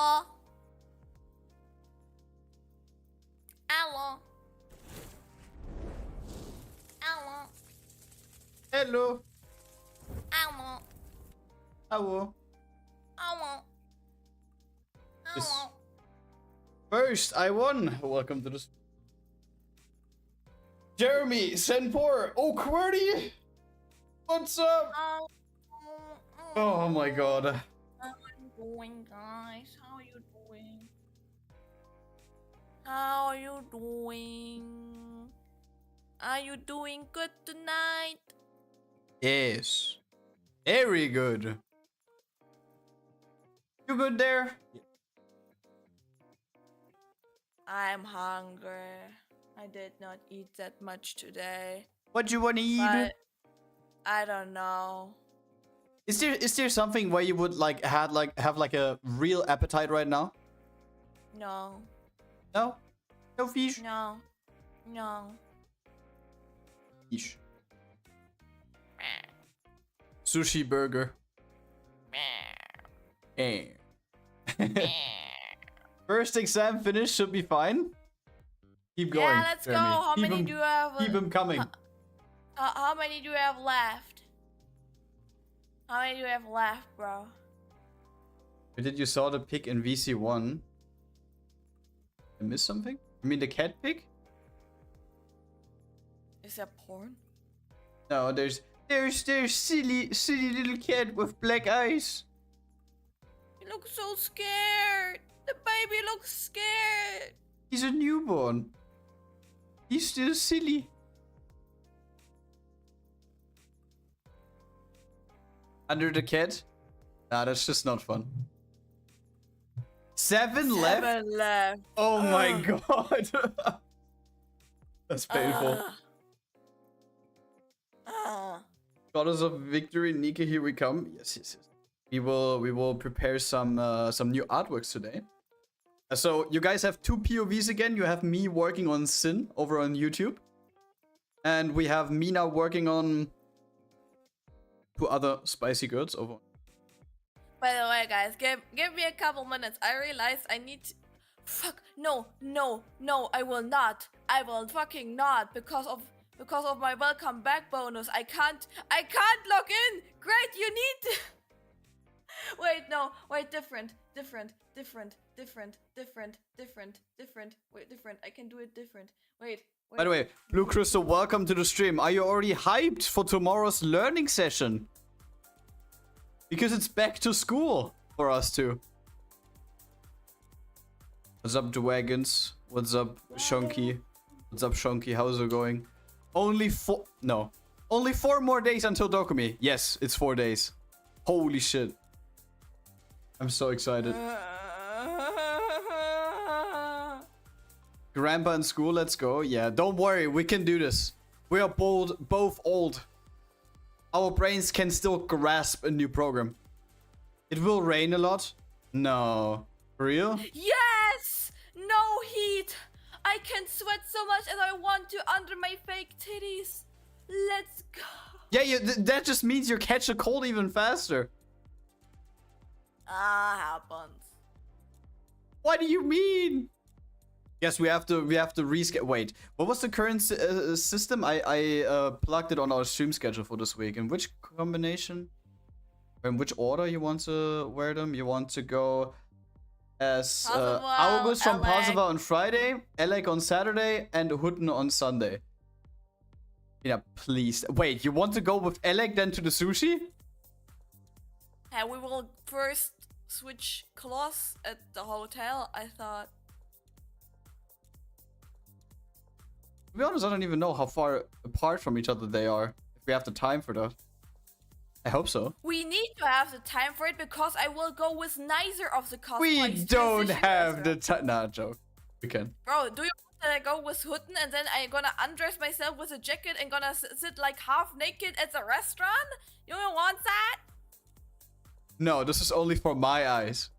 Alô? Alô? Alô? Hello. Alô? Hello. Alô? Yes. Alô? First, I won. Welcome to the... Jeremy, Senpor, oh, QWERTY! What's up? Oh my god. How are you doing, guys? How are you doing? How are you doing? Are you doing good tonight? Yes. Very good. You good there? I'm hungry. I did not eat that much today. What you wanna eat? But I don't know. Is there something where you would have a real appetite right now? No. No? No fish? No. No. Fish. Sushi burger. Eh. First exam finished, should be fine. Keep going. Yeah, let's Jeremy. go. How Keep many him- do you have? Keep him coming. How many do you have left? How many do you have left, bro? Did you saw the pic in VC1? I missed something? You mean the cat pic? Is that porn? No, there's silly little cat with black eyes. He looks so scared. The baby looks scared. He's a newborn. He's still silly. Under the cat? Nah, that's just not fun. Seven left? 7 left. Oh my god. That's painful. Goddess of Victory, Nikke, here we come. Yes. We will prepare some new artworks today. So you guys have two POVs again. You have me working on Sin over on YouTube, and we have Mina working on two other spicy girls over. By the way, guys, give me a couple minutes. I realized I need to... Fuck, no, I will not. I will fucking not because of my welcome back bonus. I can't log in. Great, you need to... Wait, no, wait, different. Wait, different. I can do it different. Wait. By the way, Blue Crystal, welcome to the stream. Are you already hyped for tomorrow's learning session? Because it's back to school for us too. What's up, Dragons? What's up, Shonky? What's up, Shonky? How's it going? Only 4 more days until Dokumi. Yes, it's 4 days. Holy shit. I'm so excited. Grandpa in school, let's go. Yeah, don't worry, we can do this. We are both old. Our brains can still grasp a new program. It will rain a lot. No. For real? Yes! No heat! I can sweat so much as I want to under my fake titties. Let's go. Yeah, that just means you catch a cold even faster. Happens. What do you mean? Yes, we have to reschedule. Wait, what was the current system? I plugged it on our stream schedule for this week. In which combination? In which order you want to wear them? You want to go as August from Pasova on Friday, Alec on Saturday, and Hutten on Sunday. Yeah, please. Wait, you want to go with Alec then to the sushi? Yeah, we will first switch clothes at the hotel, I thought. To be honest, I don't even know how far apart from each other they are. If we have the time for that. I hope so. We need to have the time for it because I will go with neither of the cosplays. We don't have the time. Nah, joke. We can. Bro, do you want that I go with Hutten and then I'm gonna undress myself with a jacket and gonna sit like half naked at the restaurant? You don't want that? No, this is only for my eyes.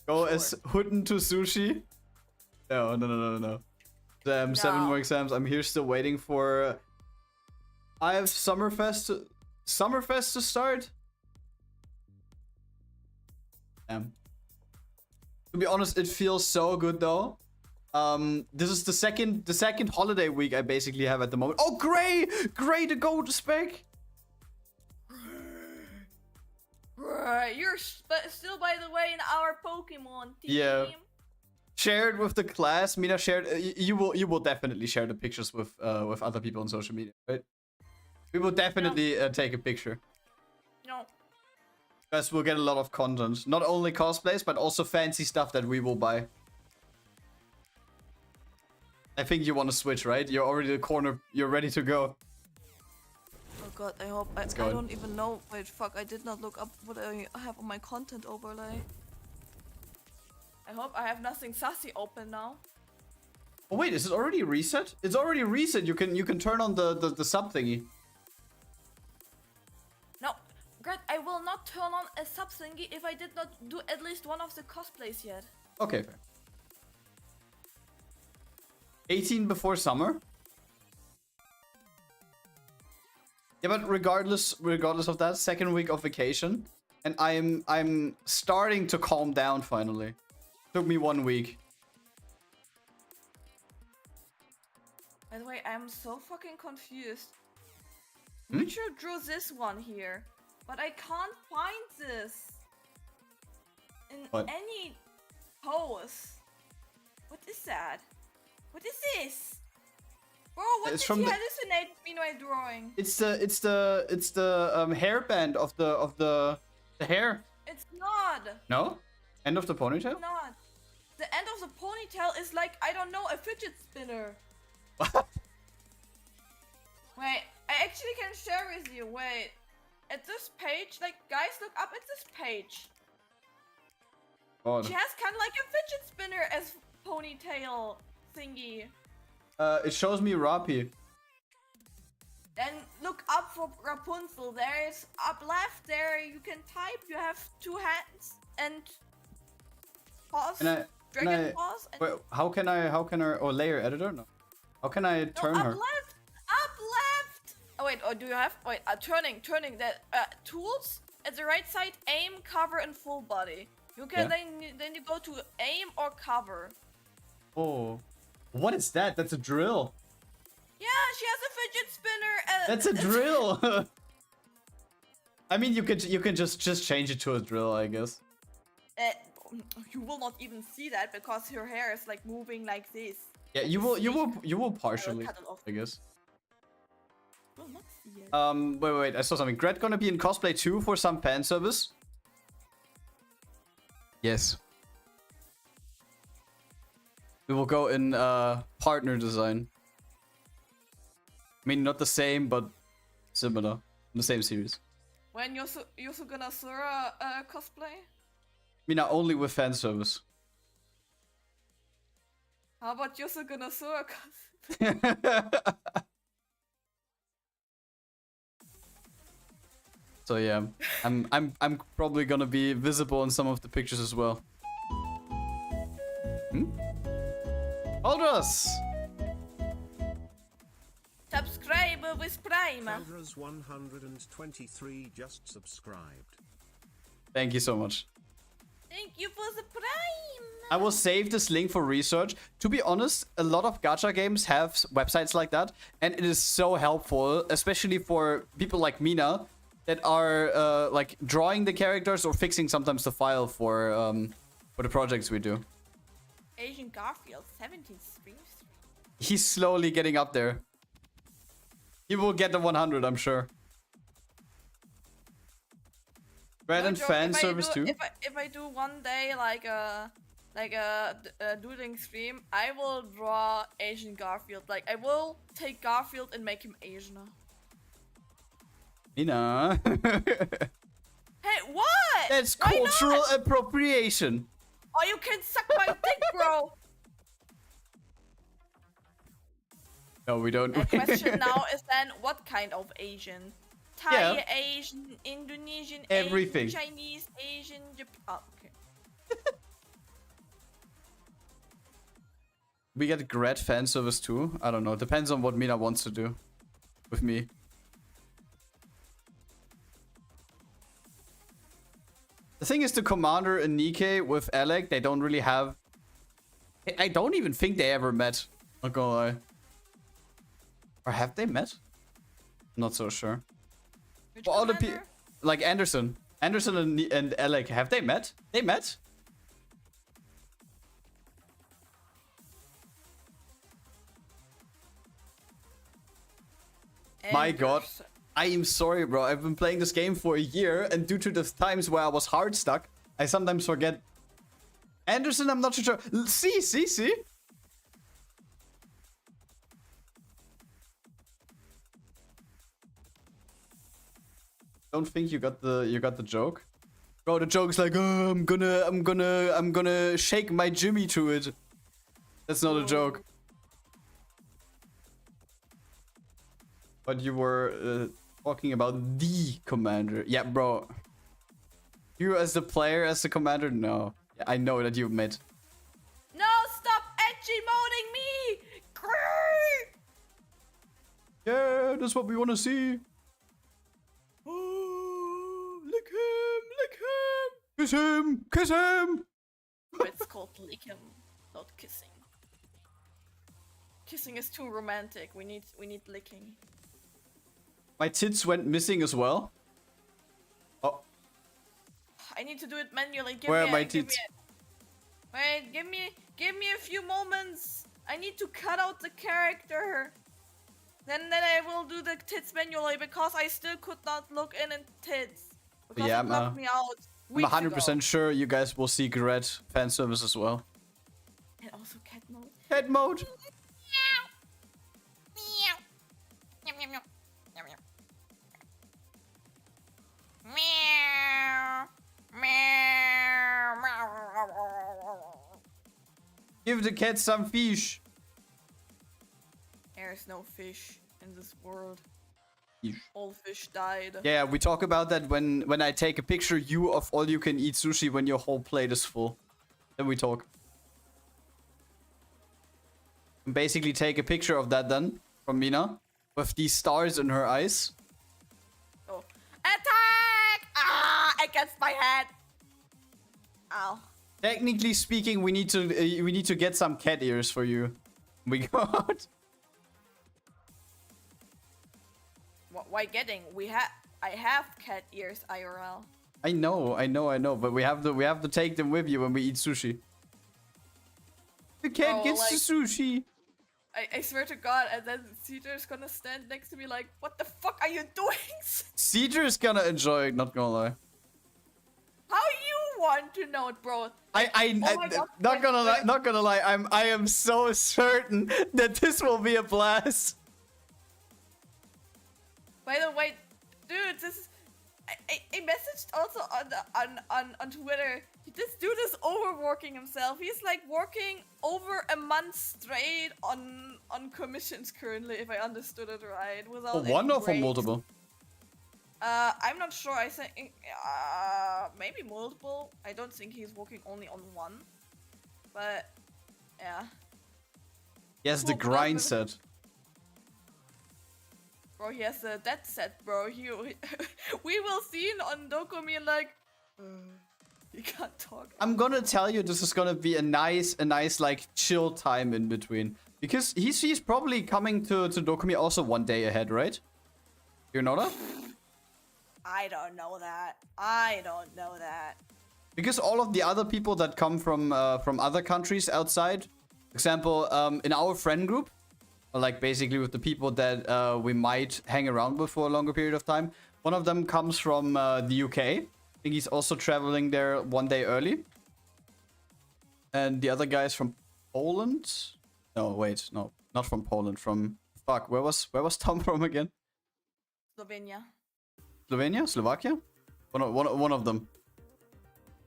Go as Hutten to sushi? No. 7 more exams. I'm here still waiting for... I have Summerfest Summerfest to start. To be honest, it feels so good though. This is the second holiday week I basically have at the moment. Oh, Gray to go to spec. You're still, by the way, in our Pokemon team. Yeah. Shared with the class. Mina shared. You will definitely share the pictures with other people on social media, right? We will definitely take a picture. No. Because we'll get a lot of content. Not only cosplays, but also fancy stuff that we will buy. I think you want to switch, right? You're already in the corner. You're ready to go. Oh god, I hope. I don't even know. Wait, fuck, I did not look up what I have on my content overlay. I hope I have nothing sassy open now. Oh wait, is it already reset? It's already reset. You can turn on the sub thingy. No, Grad, I will not turn on a sub thingy if I did not do at least one of the cosplays yet. Okay, fair. 18 before summer. Yeah, but regardless of that, second week of vacation, and I'm starting to calm down finally. Took me 1 week. By the way, I'm so fucking confused. Hmm? Richard drew this one here, but I can't find this in What? any pose. What is that? What is this? Bro, what It's did from he the- hallucinate me while drawing? It's the hairband of the hair. It's not. No? End of the ponytail? It's not. The end of the ponytail is like, I don't know, a fidget spinner. What? Wait, I actually can share with you. Wait. At this page, like, guys, look up at this page. God. She has kind of like a fidget spinner as ponytail thingy. It shows me Rapi. Then look up for Rapunzel. There's up left there. You can type. You have two hands and pause. Dragon pause. And Wait, how can I? Oh, layer editor? No. How can I turn no, her? Up left. Up left. Oh wait. Or do you have? Wait. Turning. That tools at the right side. Aim, cover, and full body. You can then you go to aim or cover. Oh, what is that? That's a drill. Yeah, she has a fidget spinner. That's a drill. I mean, you can just change it to a drill, I guess. You will not even see that because her hair is like moving like this. Yeah, you will partially, cut it off. I guess. You will not see it. Wait, I saw something. Grad gonna be in cosplay too for some fan service? Yes. We will go in partner design. I mean, not the same, but similar. In the same series. When you're gonna Sura cosplay? Mina, only with fan service. How about Yusu gonna Sura cosplay? So yeah, I'm probably gonna be visible in some of the pictures as well. Hold us! Subscribe with Prime. Sandras 123 just subscribed. Thank you so much. Thank you for the Prime. I will save this link for research. To be honest, a lot of gacha games have websites like that, and it is so helpful, especially for people like Mina that are like drawing the characters or fixing sometimes the file for the projects we do. Asian Garfield 17 streams. He's slowly getting up there. He will get the 100, I'm sure. Grad and fan service too. If I do one day like a doodling stream, I will draw Asian Garfield. Like I will take Garfield and make him Asian. Mina. Hey, what? That's Why cultural not? appropriation. Oh, you can suck my dick, bro. No, we don't. The question now is then, what kind of Asian? Thai Yeah. Asian, Indonesian Everything. Asian, Chinese Asian, oh, okay. We get Grad fan service too. I don't know. Depends on what Mina wants to do with me. The thing is, the commander and Nikke with Alec, they don't really have... I don't even think they ever met. Not gonna lie. Or have they met? Not so sure. Which Well, all the commander? people... Like Anderson. Anderson and Alec, have they met? They met? My god. Anderson. I am sorry, bro. I've been playing this game for a year, and due to the times where I was hard stuck, I sometimes forget. Anderson, I'm not too sure. See. Don't think you got the joke, bro. The joke's like, oh, I'm gonna shake my Jimmy to it. That's not a joke. But you were talking about the commander. Yeah, bro. You as the player, as the commander? No. I know that you met. No, stop edgy moding me! Grrr! Yeah, that's what we want to see. Oh, lick him. Kiss him. It's called licking, not kissing. Kissing is too romantic. We need licking. My tits went missing as well. Oh, I need to do it manually. where are my tits? Wait, give me a few moments. I need to cut out the character. Then I will do the tits manually because I still could not look in tits. Because Yeah, it knocked me out. I'm weeks 100% ago. sure you guys will see Grad fan service as well. And also cat mode. Head mode. Give the cat some fish. There's no fish in this world. Fish. All fish died. Yeah, we talk about that when I take a picture you of all you can eat sushi when your whole plate is full. Then we talk. And basically take a picture of that then from Mina with these stars in her eyes. Oh. Attack! Ah! Against my head! Ow. Technically speaking, we need to get some cat ears for you. We got. Why getting? I have cat ears IRL. I know, but we have to take them with you when we eat sushi. The cat Oh, gets like- the sushi. I swear to God, and then Cedar's gonna stand next to me like, what the fuck are you doing? Cedar is gonna enjoy it, not gonna lie. How you want to know it, bro? I Oh my God, not gonna lie, wait. not gonna lie. I am so certain that this will be a blast. By the way, dude, this is. I messaged also on Twitter. This dude is overworking himself. He's like working over a month straight on commissions currently, if I understood it right. Without For any one or for breaks. multiple? I'm not sure. I think maybe multiple. I don't think he's working only on one. But yeah. Yes, the Well, grind nothing. set. Bro, he has a dead set, bro. We will see on Dokumi like he can't talk. I'm gonna tell you this is gonna be a nice like chill time in between. Because he's probably coming to Dokumi also one day ahead, right? You know that? I don't know that. I don't know that. Because all of the other people that come from other countries outside, for example, in our friend group, or like basically with the people that we might hang around with for a longer period of time, one of them comes from the UK. I think he's also traveling there one day early. And the other guy is from Poland. No, wait, no, not from Poland. From fuck, where was Tom from again? Slovenia. Slovenia? Slovakia? One of them.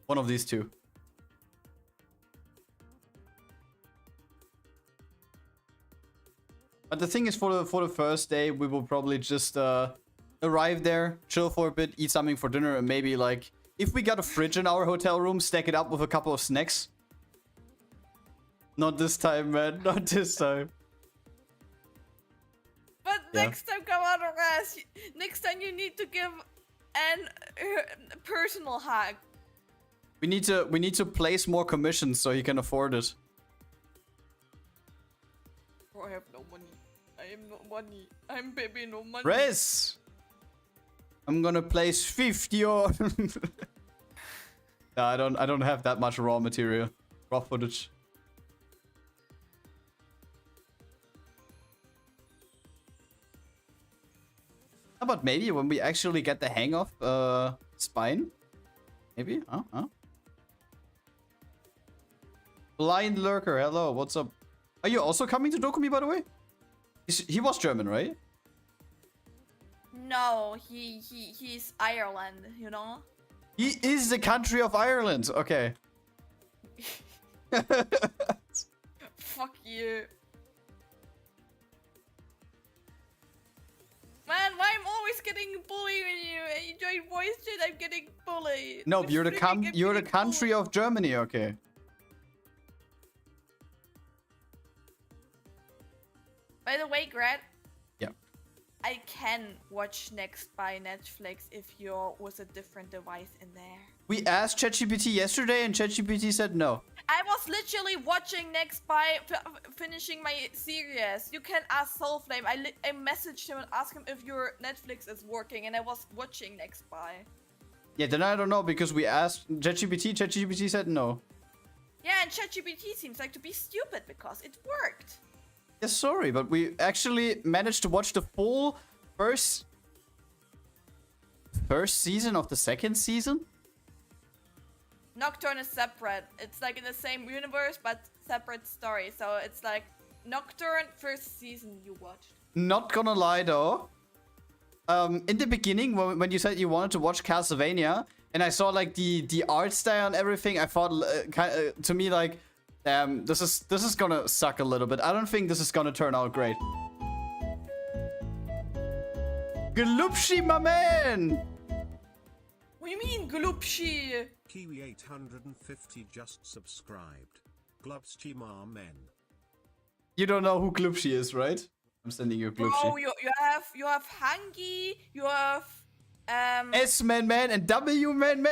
One of these two. But the thing is, for the first day, we will probably just arrive there, chill for a bit, eat something for dinner, and maybe like if we got a fridge in our hotel room, stack it up with a couple of snacks. Not this time, man. Not this time. But Yeah. next time, come on, Raz. Next time you need to give an personal hug. We need to place more commissions so he can afford it. Oh, I have no money. I have no money. I'm baby no money. Riz! I'm gonna place 50 or No, I don't have that much raw material. Raw footage. How about maybe when we actually get the hang of Spine? Maybe? Huh? Blind Lurker, hello, what's up? Are you also coming to Dokumi, by the way? He was German, right? No, he's Ireland, you know? He is the country of Ireland. Okay. Fuck you. Man, why I'm always getting bullied when you join voice chat? I'm getting bullied. No, I'm you're the getting country bullied. of Germany, okay. By the way, Grad. Yeah. I can watch Next by Netflix if you're with a different device in there. We asked ChatGPT yesterday and ChatGPT said no. I was literally watching Next by finishing my series. You can ask Soulflame. I messaged him and asked him if your Netflix is working, and I was watching Next by. Yeah, then I don't know because we asked ChatGPT. ChatGPT said no. Yeah, and ChatGPT seems like to be stupid because it worked. Yeah, sorry, but we actually managed to watch the full first season of the second season. Nocturne is separate. It's like in the same universe, but separate story. So it's like Nocturne first season you watched. Not gonna lie though. In the beginning, when you said you wanted to watch Castlevania, and I saw like the art style and everything, I thought to me like, this is gonna suck a little bit. I don't think this is gonna turn out great. Glupshi, my man! What do you mean, Glupshi? Kiwi 850 just subscribed. Glupski men. You don't know who Glupshi is, right? I'm sending you Glupshi. Oh, you have Hangi, you have S man and W man.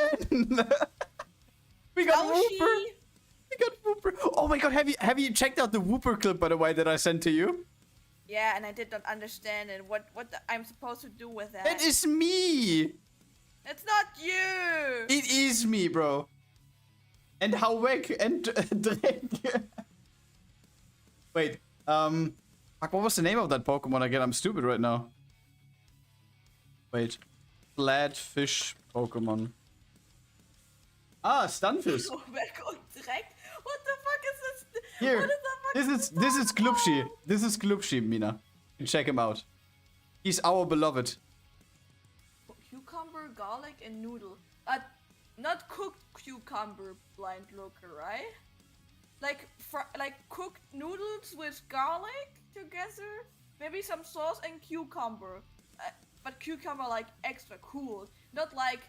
We got Kaushi. Whooper. We got Whooper. Oh my god, have you checked out the Whooper clip, by the way, that I sent to you? Yeah, and I did not understand it. What I'm supposed to do with that? That is me. It's not you. It is me, bro. And Hauwek and Drake. Wait, fuck, what was the name of that Pokemon again? I'm stupid right now. Wait. Flatfish Pokemon. Ah, Stunfisk. Oh my god, direkt. What the fuck is this? Here. What the fuck This is Glupshi. This is Glupshi, Mina. You check him out. He's our beloved. Cucumber, garlic, and noodle. Not cooked cucumber, blind looker, right? Like cooked noodles with garlic together. Maybe some sauce and cucumber. But cucumber like extra cool. Not like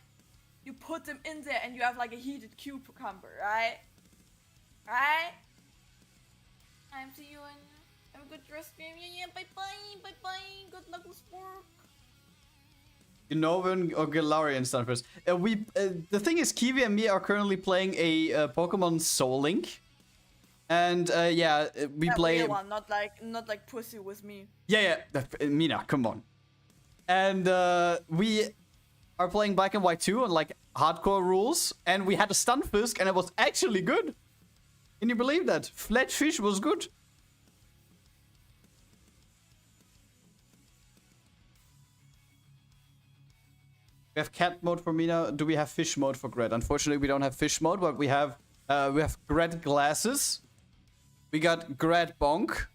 you put them in there and you have like a heated cucumber, right? Right? I'm see you and have a good rest stream. Yeah, bye bye. Good luck with work. Unovan or Galarian Stunfisk. The thing is, Kiwi and me are currently playing a Pokemon Soul Link. And yeah, we play real one, not like pussy with me. Yeah, Mina, come on. And we are playing Black and White 2 on like hardcore rules, and we had a Stunfisk, and it was actually good. Can you believe that? Flatfish was good. We have cat mode for Mina. Do we have fish mode for Grad? Unfortunately, we don't have fish mode, but we have Grad glasses. We got Grad bonk.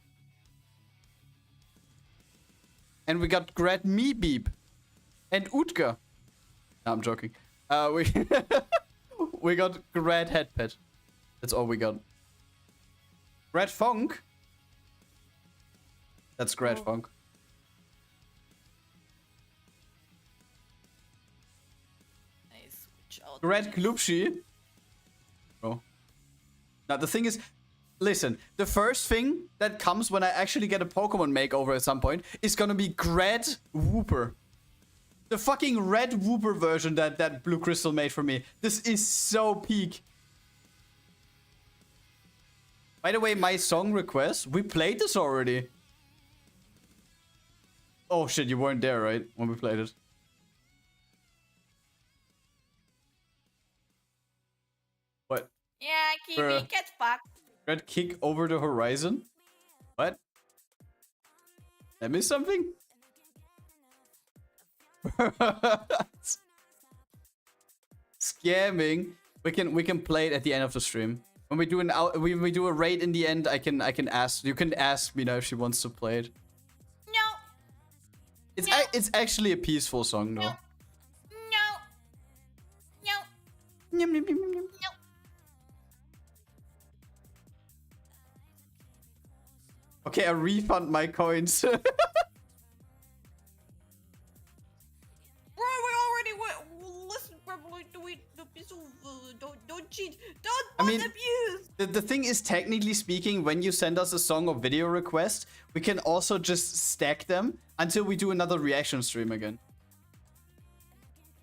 And we got Grad me beep. And Utka. No, I'm joking. We got Grad head pet. That's all we got. Grad funk. That's Grad funk. Grad Glupshi. Oh. Now the thing is, listen, the first thing that comes when I actually get a Pokemon makeover at some point is gonna be Grad Whooper. The fucking red Whooper version that Blue Crystal made for me. This is so peak. By the way, my song request, we played this already. Oh shit, you weren't there, right? When we played it. What? Yeah, Kiwi, get fucked. Red kick over the horizon? What? I missed something? Scamming. We can play it at the end of the stream. When we do when we do a raid in the end, I can ask, you can ask Mina if she wants to play it. No. It's actually a peaceful song though. No. Nyum, nyum, nyum, nyum. Okay, I refund my coins. Bro, we already went. Listen, probably don't cheat. Don't abuse. The thing is, technically speaking, when you send us a song or video request, we can also just stack them until we do another reaction stream again.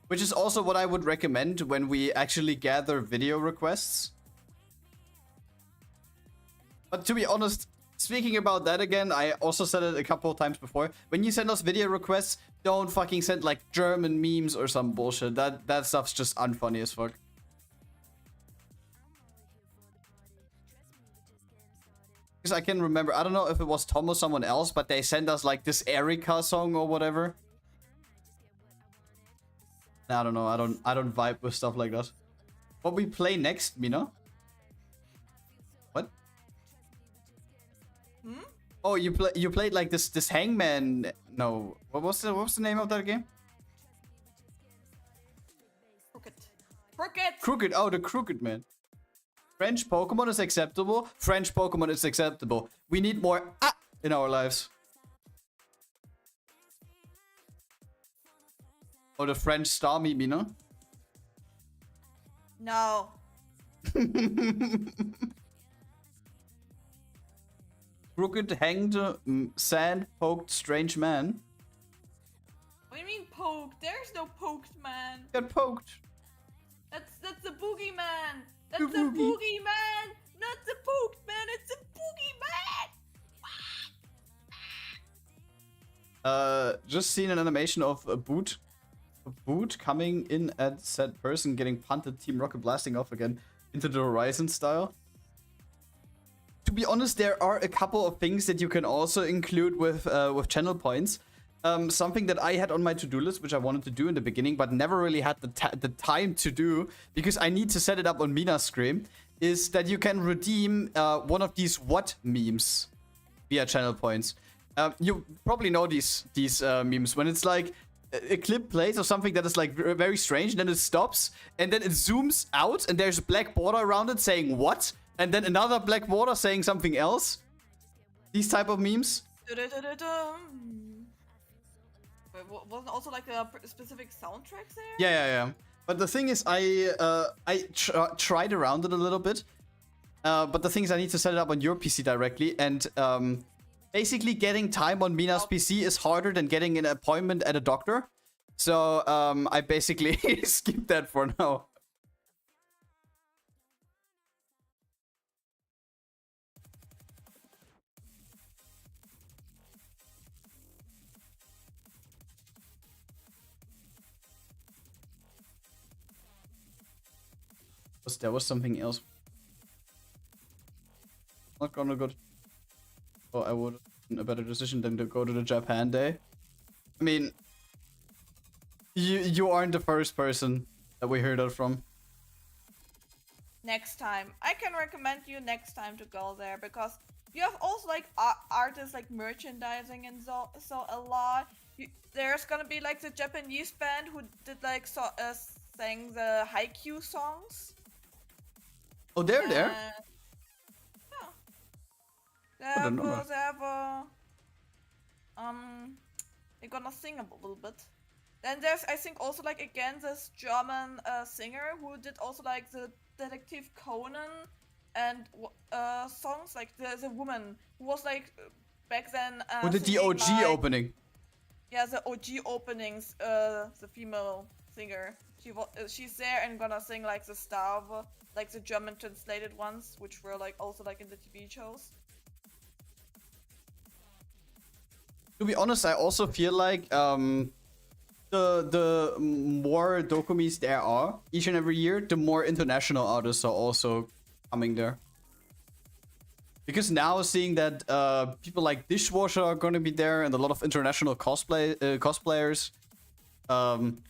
Which is also what I would recommend when we actually gather video requests. But to be honest, speaking about that again, I also said it a couple of times before. When you send us video requests, don't fucking send like German memes or some bullshit. That stuff's just unfunny as fuck. Because I can remember, I don't know if it was Tom or someone else, but they sent us like this Erika song or whatever. I don't know, I don't vibe with stuff like that. What we play next, Mina? What? Hmm? Oh, you played like this Hangman. No, what was the name of that game? Crooked. Oh, the Crooked Man. French Pokemon is acceptable. French Pokemon is acceptable. We need more in our lives. Oh, the French Starmie, Mina. No. Crooked, hanged, sand, poked, strange man. What do you mean poked? There's no poked man. Got poked. That's the boogeyman. That's The the boogie. boogeyman. Not the poked man. It's a boogeyman. Just seen an animation of a boot coming in at said person getting punted, Team Rocket blasting off again into the horizon style. To be honest, there are a couple of things that you can also include with channel points. Something that I had on my to-do list, which I wanted to do in the beginning, but never really had the time to do because I need to set it up on Mina's screen, is that you can redeem one of these what memes via channel points. You probably know these memes when it's like a clip plays or something that is like very strange, then it stops and then it zooms out and there's a black border around it saying what, and then another black border saying something else. These type of memes. Wait, wasn't also like a specific soundtracks there? Yeah. But the thing is, I tried around it a little bit. But the thing is, I need to set it up on your PC directly, and basically getting time on Mina's PC is harder than getting an appointment at a doctor. So I basically skipped that for now. There was something else. Not gonna go. Oh, I would a better decision than to go to the Japan day. I mean, you aren't the first person that we heard that from. Next time, I can recommend you next time to go there because you have also like artists like merchandising and so a lot. There's gonna be like the Japanese band who did like sang the Haikyuu songs. Oh, they're there. Yeah. They're gonna sing a little bit. Then there's, I think, also like again this German singer who did also like the Detective Conan and songs like the woman who was like back then. Who did the OG like, opening? Yeah, the OG openings, the female singer. She's there and gonna sing like the Star, like the German translated ones, which were like also like in the TV shows. To be honest, I also feel like the more Dokumis there are each and every year, the more international artists are also coming there. Because now seeing that people like Dishwasher are going to be there and a lot of international cosplayers,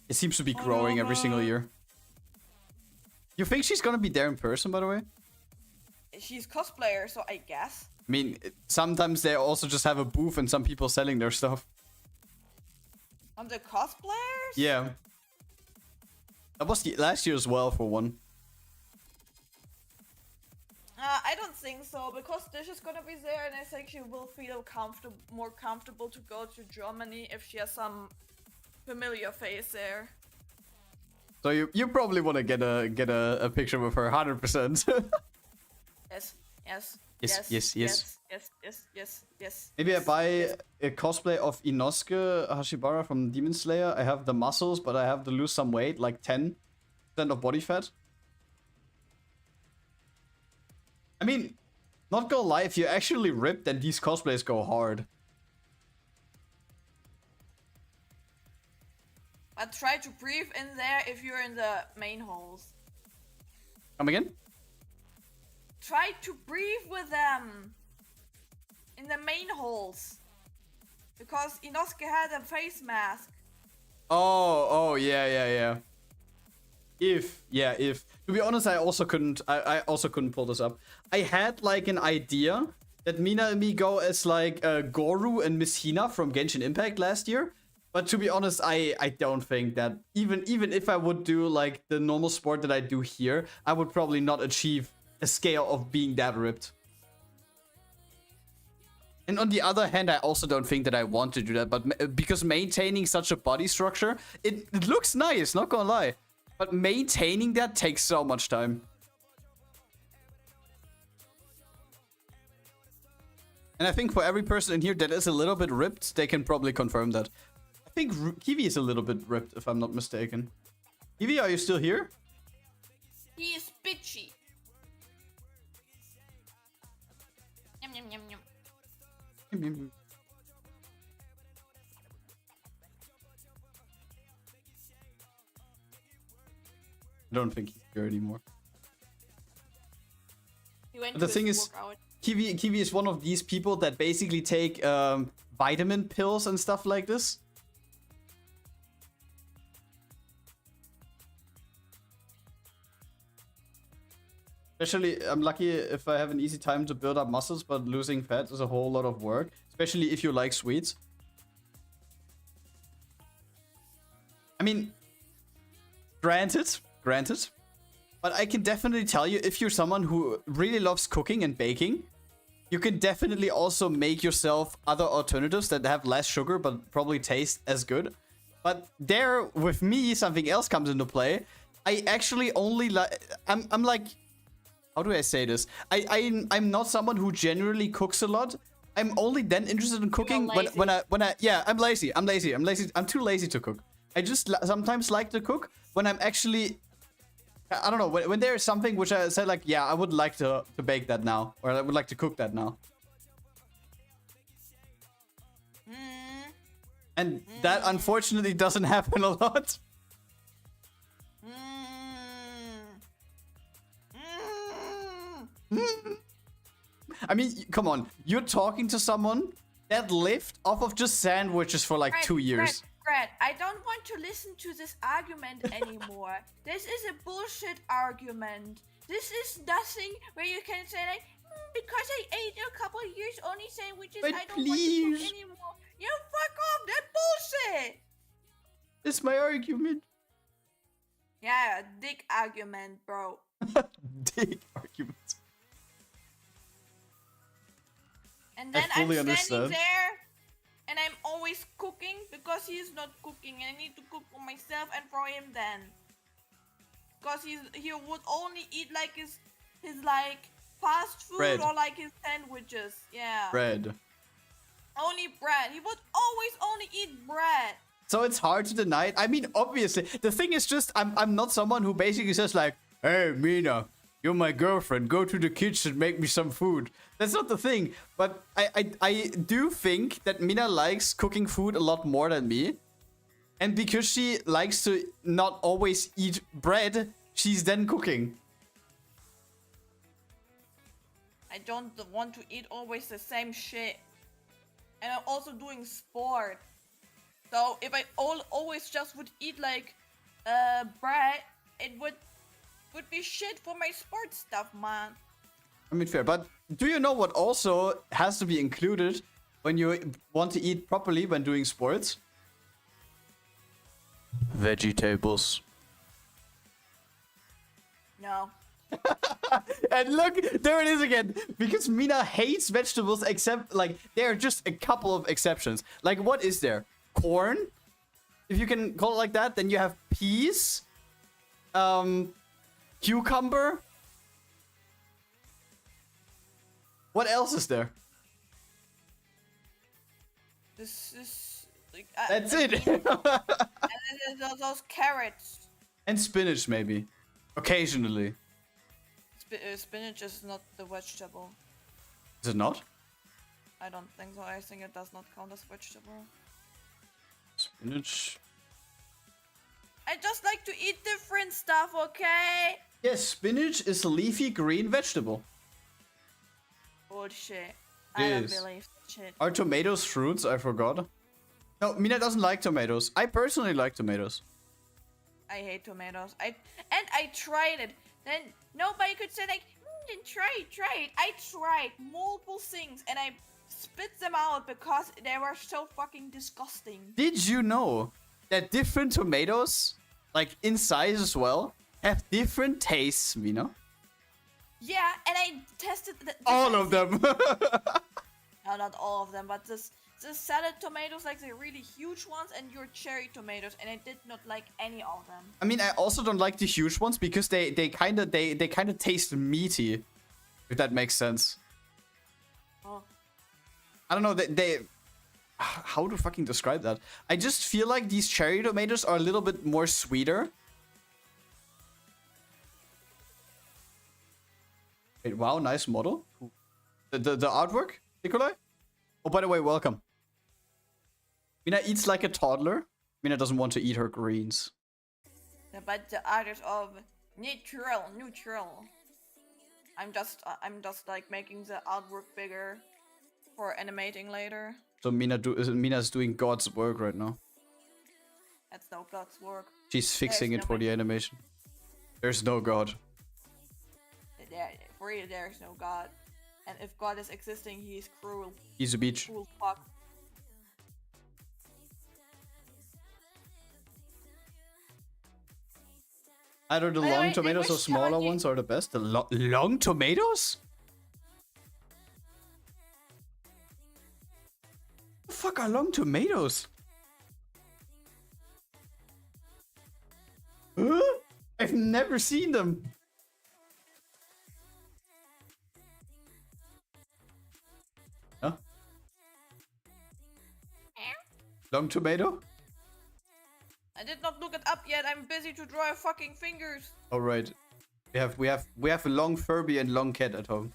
it seems to be growing every single year. You think she's going to be there in person, by the way? She's cosplayer, so I guess. I mean, sometimes they also just have a booth and some people selling their stuff. On the cosplayers? Yeah. That was last year as well, for one. I don't think so, because Dish is gonna be there, and I think she will feel more comfortable to go to Germany if she has some familiar face there. So you probably want to get a picture with her, 100%. Yes. Yes. Maybe I buy a cosplay of Inosuke Hashibara from Demon Slayer. I have the muscles, but I have to lose some weight, like 10% of body fat. I mean, not gonna lie, if you're actually ripped, then these cosplays go hard. But try to breathe in there if you're in the main holes. Come again? Try to breathe with them in the main holes, because Inosuke had a face mask. Oh, yeah. If to be honest, I also couldn't pull this up. I had like an idea that Mina and me go as like Goru and Miss Hina from Genshin Impact last year. But to be honest, I don't think that even if I would do like the normal sport that I do here, I would probably not achieve a scale of being that ripped. And on the other hand, I also don't think that I want to do that, but because maintaining such a body structure, it looks nice, not gonna lie. But maintaining that takes so much time. And I think for every person in here that is a little bit ripped, they can probably confirm that. I think Kiwi is a little bit ripped, if I'm not mistaken. Kiwi, are you still here? He is bitchy. Yum yum yum yum. I don't think he's here anymore. He went The to his thing is, workout. Kiwi is one of these people that basically take vitamin pills and stuff like this. Especially, I'm lucky if I have an easy time to build up muscles, but losing fat is a whole lot of work. Especially if you like sweets. I mean, granted. But I can definitely tell you, if you're someone who really loves cooking and baking, you can definitely also make yourself other alternatives that have less sugar, but probably taste as good. But there, with me, something else comes into play. I actually only like... I'm like... How do I say this? I'm not someone who generally cooks a lot. I'm only then interested in cooking when I yeah, I'm lazy. I'm too lazy to cook. I just sometimes like to cook when I'm actually, I don't know, when there's something which I said like, yeah, I would like to bake that now, or I would like to cook that now. And that unfortunately doesn't happen a lot. I mean, come on. You're talking to someone that lived off of just sandwiches for like 2 years. Grad, I don't want to listen to this argument anymore. This is a bullshit argument. This is nothing where you can say like, because I ate a couple of years only sandwiches, But I don't please. want to cook anymore. You fuck off, that bullshit! It's my argument. Yeah, dick argument, bro. Dick argument. And then I I'm fully standing understand. there, and I'm always cooking because he's not cooking, and I need to cook for myself and for him then. Because he would only eat like his like fast food Bread. or like his sandwiches. Yeah. Bread. Only bread. He would always only eat bread. so it's hard to deny it. I mean, obviously, the thing is just I'm not someone who basically says like, "Hey, Mina, you're my girlfriend. Go to the kitchen, make me some food." That's not the thing. But I do think that Mina likes cooking food a lot more than me. And because she likes to not always eat bread, she's then cooking. I don't want to eat always the same shit. And I'm also doing sport. So if I always just would eat like bread, it would be shit for my sports stuff, man. I mean, fair. But do you know what also has to be included when you want to eat properly when doing sports? Vegetables. No. And look, there it is again. Because Mina hates vegetables, except like there are just a couple of exceptions. Like, what is there? Corn, if you can call it like that. Then you have peas, cucumber. What else is there? This is like, That's it. and then those carrots. And spinach, maybe. Occasionally. Spinach is not the vegetable. Is it not? I don't think so. I think it does not count as vegetable. Spinach. I just like to eat different stuff, okay? Yes, spinach is a leafy green vegetable. Bullshit. It I don't is. believe that shit. Are tomatoes fruits? I forgot. No, Mina doesn't like tomatoes. I personally like tomatoes. I hate tomatoes. I tried it. Then nobody could say like, then try it. I tried multiple things and I spit them out because they were so fucking disgusting. Did you know that different tomatoes, like in size as well, have different tastes, Mina? Yeah, and I tested All of them. No, not all of them, but the salad tomatoes, like the really huge ones, and your cherry tomatoes, and I did not like any of them. I mean, I also don't like the huge ones because they kind of taste meaty, if that makes sense. Oh. I don't know, they how to fucking describe that? I just feel like these cherry tomatoes are a little bit more sweeter. Wait, wow, nice model. The artwork, Nikolai? Oh, by the way, welcome. Mina eats like a toddler. Mina doesn't want to eat her greens. Yeah, but the artist of neutral. I'm just like making the artwork bigger for animating later. So Mina's doing God's work right now. That's no God's work. She's fixing There's it no for the animation. There's no God. For real, there is no God. And if God is existing, he is cruel. He's a beach. Cruel fuck. Either the By the long way, tomatoes or which smaller challenge- ones are the best. The long tomatoes? The fuck are long tomatoes? Huh? I've never seen them. Huh? Long tomato? I did not look it up yet. I'm busy to draw fucking fingers. All right. We have a long Furby and long cat at home.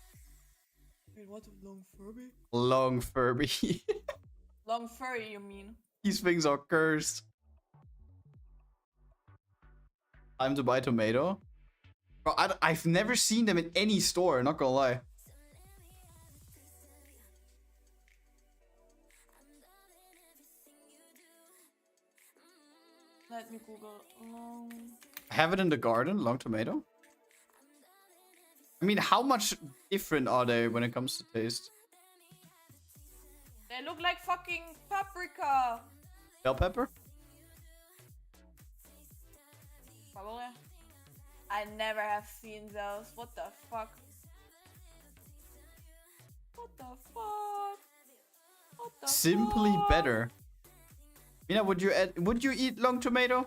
Wait, what? Long Furby? Long Furby. Long furry, you mean? These things are cursed. Time to buy tomato. Bro, I've never seen them in any store, not gonna lie. Let me Google. I have it in the garden, long tomato. I mean, how much different are they when it comes to taste? They look like fucking paprika. Bell pepper? Probably. I never have seen those. What the fuck? What the fuck? What the Simply fuck? better. Mina, would you eat long tomato?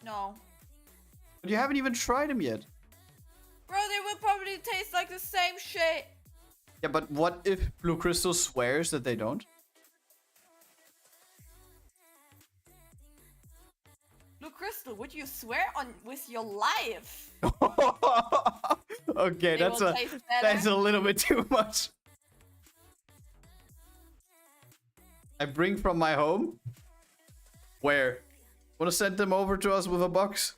No. But you haven't even tried them yet. Bro, they will probably taste like the same shit. Yeah, but what if Blue Crystal swears that they don't? Blue Crystal, would you swear on with your life? Okay, They will taste better? that's a little bit too much. I bring from my home. Where? Wanna send them over to us with a box?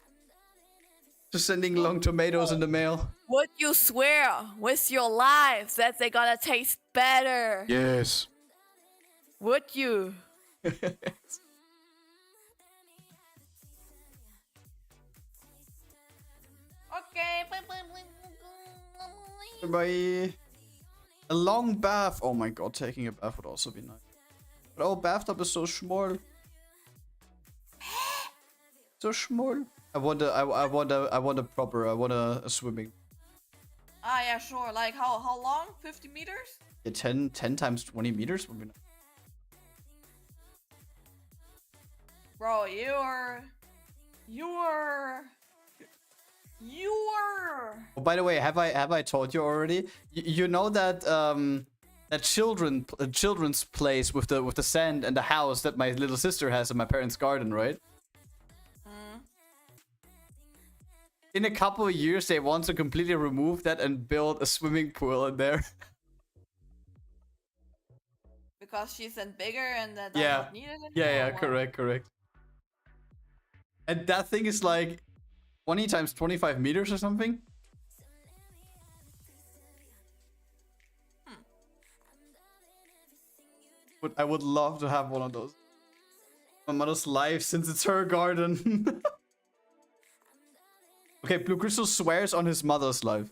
Just sending long tomatoes in the mail. Would you swear with your life that they're gonna taste better? Yes. Would you? Okay. Bye. A long bath. Oh my god, taking a bath would also be nice. But our bathtub is so small. So small. I want a swimming. Ah, yeah, sure. Like how long? 50 meters? Yeah, 10 times 20 meters would be nice. Bro, you're. Oh, by the way, have I told you already? You know that that children's place with the sand and the house that my little sister has in my parents' garden, right? In a couple of years, they want to completely remove that and build a swimming pool in there. Because she's then bigger and that Yeah. not needed anymore. Yeah, or what? correct. And that thing is like 20 times 25 meters or something. But I would love to have one of those. My mother's life, since it's her garden. Okay, Blue Crystal swears on his mother's life.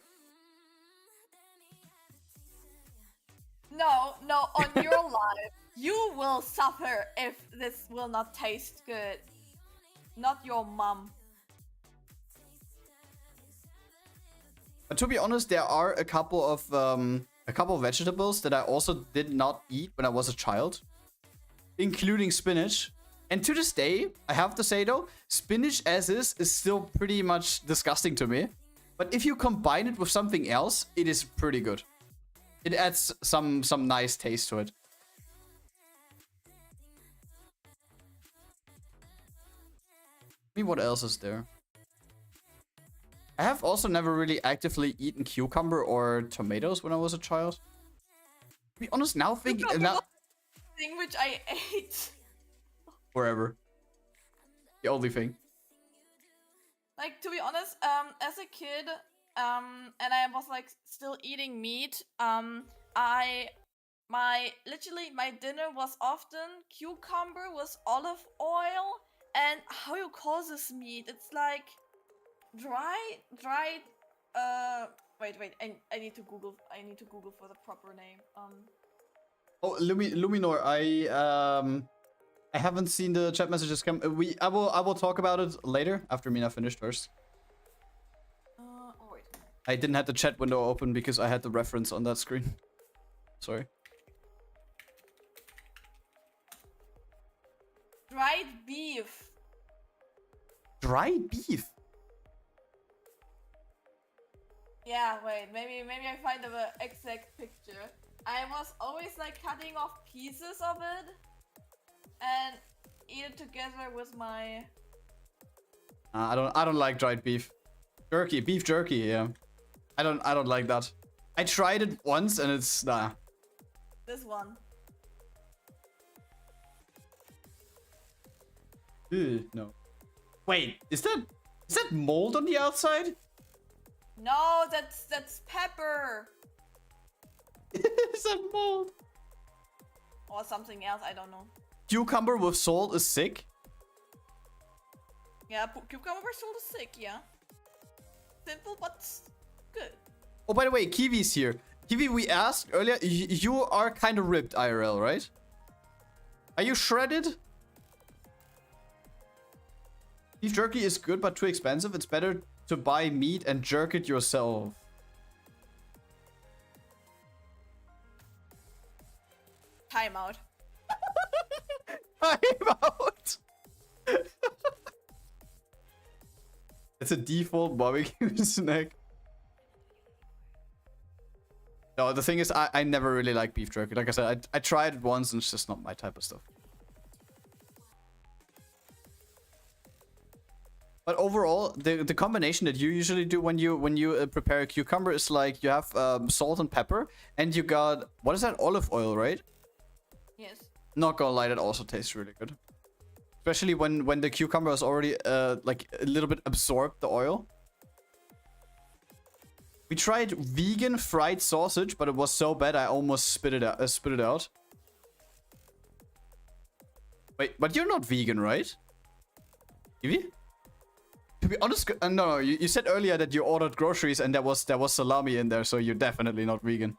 No, on your life. You will suffer if this will not taste good. Not your mom. But to be honest, there are a couple of vegetables that I also did not eat when I was a child, including spinach. And to this day, I have to say though, spinach as is still pretty much disgusting to me. But if you combine it with something else, it is pretty good. It adds some nice taste to it. I mean, what else is there? I have also never really actively eaten cucumber or tomatoes when I was a child. To be honest, now thinking now, Thing which I ate. wherever. The only thing. Like, to be honest, as a kid, and I was like still eating meat, literally my dinner was often cucumber with olive oil and how you call this meat? It's like dried. Wait, I need to Google for the proper name. Oh, Luminor, I haven't seen the chat messages come. I will talk about it later after Mina finished first. Oh wait. I didn't have the chat window open because I had the reference on that screen. Sorry. Dried beef. Dried beef? Yeah, wait, maybe I find the exact picture. I was always like cutting off pieces of it and eat it together with my. I don't like dried beef. Beef jerky, yeah. I don't like that. I tried it once and it's nah. This one. Ew, no. Wait, is that mold on the outside? No, that's pepper Is that mold? or something else. I don't know. Cucumber with salt is sick. Yeah, cucumber salt is sick. Yeah, simple but good. Oh, by the way, Kiwi's here. Kiwi, we asked earlier. You are kind of ripped, IRL, right? Are you shredded? Beef jerky is good, but too expensive. It's better to buy meat and jerk it yourself. Time out. Time out. It's a default barbecue snack. No, the thing is, I never really liked beef jerky. Like I said, I tried it once and it's just not my type of stuff. But overall, the combination that you usually do when you prepare a cucumber is like you have salt and pepper, and you got, what is that, olive oil, right? Yes. Not gonna lie, that also tastes really good. Especially when the cucumber has already like a little bit absorbed the oil. We tried vegan fried sausage, but it was so bad I almost spit it out. Wait, but you're not vegan, right? Evie? To be honest, no, you said earlier that you ordered groceries and there was salami in there, so you're definitely not vegan.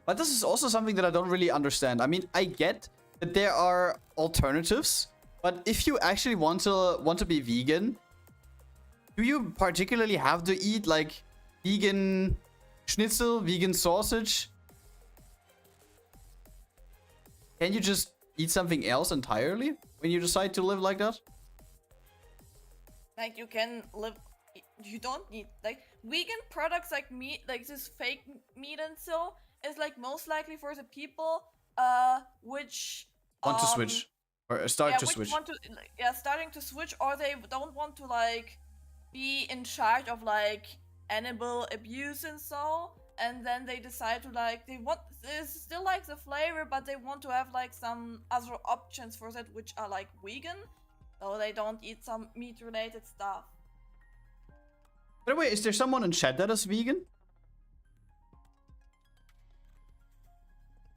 But this is also something that I don't really understand. I mean, I get that there are alternatives, but if you actually want to be vegan, do you particularly have to eat like vegan schnitzel, vegan sausage? Can you just eat something else entirely when you decide to live like that? Like you can live, you don't need like vegan products like meat, like this fake meat and so is like most likely for the people which Want to switch or start to switch. Starting to switch, or they don't want to like be in charge of like animal abuse and so, and then they decide to like they still like the flavor, but they want to have like some other options for that which are like vegan, so they don't eat some meat related stuff. By the way, is there someone in chat that is vegan?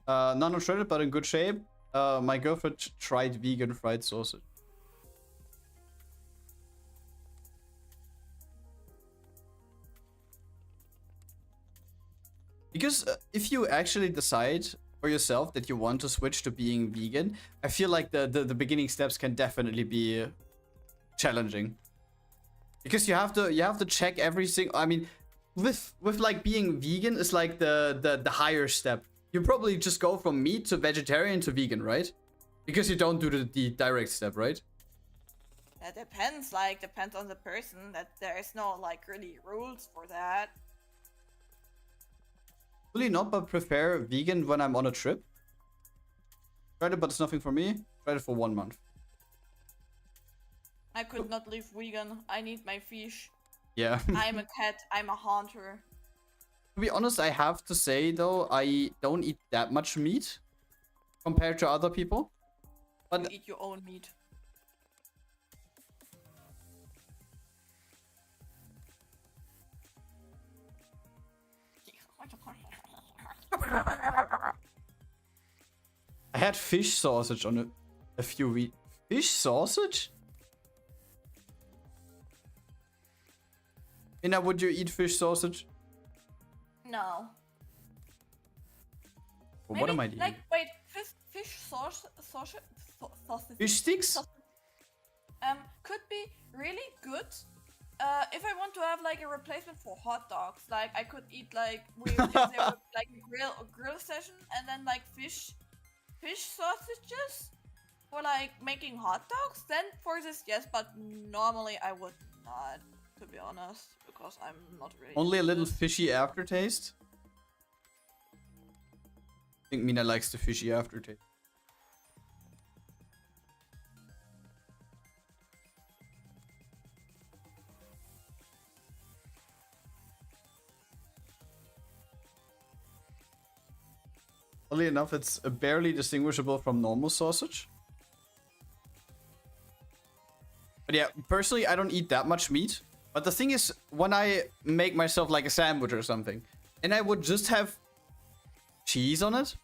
None shredded, but in good shape. My girlfriend tried vegan fried sausage. Because if you actually decide for yourself that you want to switch to being vegan, I feel like the beginning steps can definitely be challenging. Because you have to check everything. I mean, with like being vegan is like the higher step. You probably just go from meat to vegetarian to vegan, right? Because you don't do the direct step, right? That depends, depends on the person, that there is no, really rules for that. Really not, but prefer vegan when I'm on a trip. Tried it, but it's nothing for me. Tried it for 1 month. I could not live vegan. I need my fish. Yeah. I'm a cat. I'm a hunter. To be honest, I have to say, though, I don't eat that much meat compared to other people. But you eat your own meat. I had fish sausage on a few weeks. Fish sausage? Mina, would you eat fish sausage? No. Well, what am I eating? Wait, fish sausage? Fish sticks? Could be really good. If I want to have a replacement for hot dogs, I could eat if there were a grill session and then fish sausages for making hot dogs. Then for this, yes, but normally I would not, to be honest, because I'm not really. Only a little fishy aftertaste. I think Mina likes the fishy aftertaste. Oddly enough, it's barely distinguishable from normal sausage. But yeah, personally, I don't eat that much meat. But the thing is, when I make myself a sandwich or something, and I would just have cheese on it,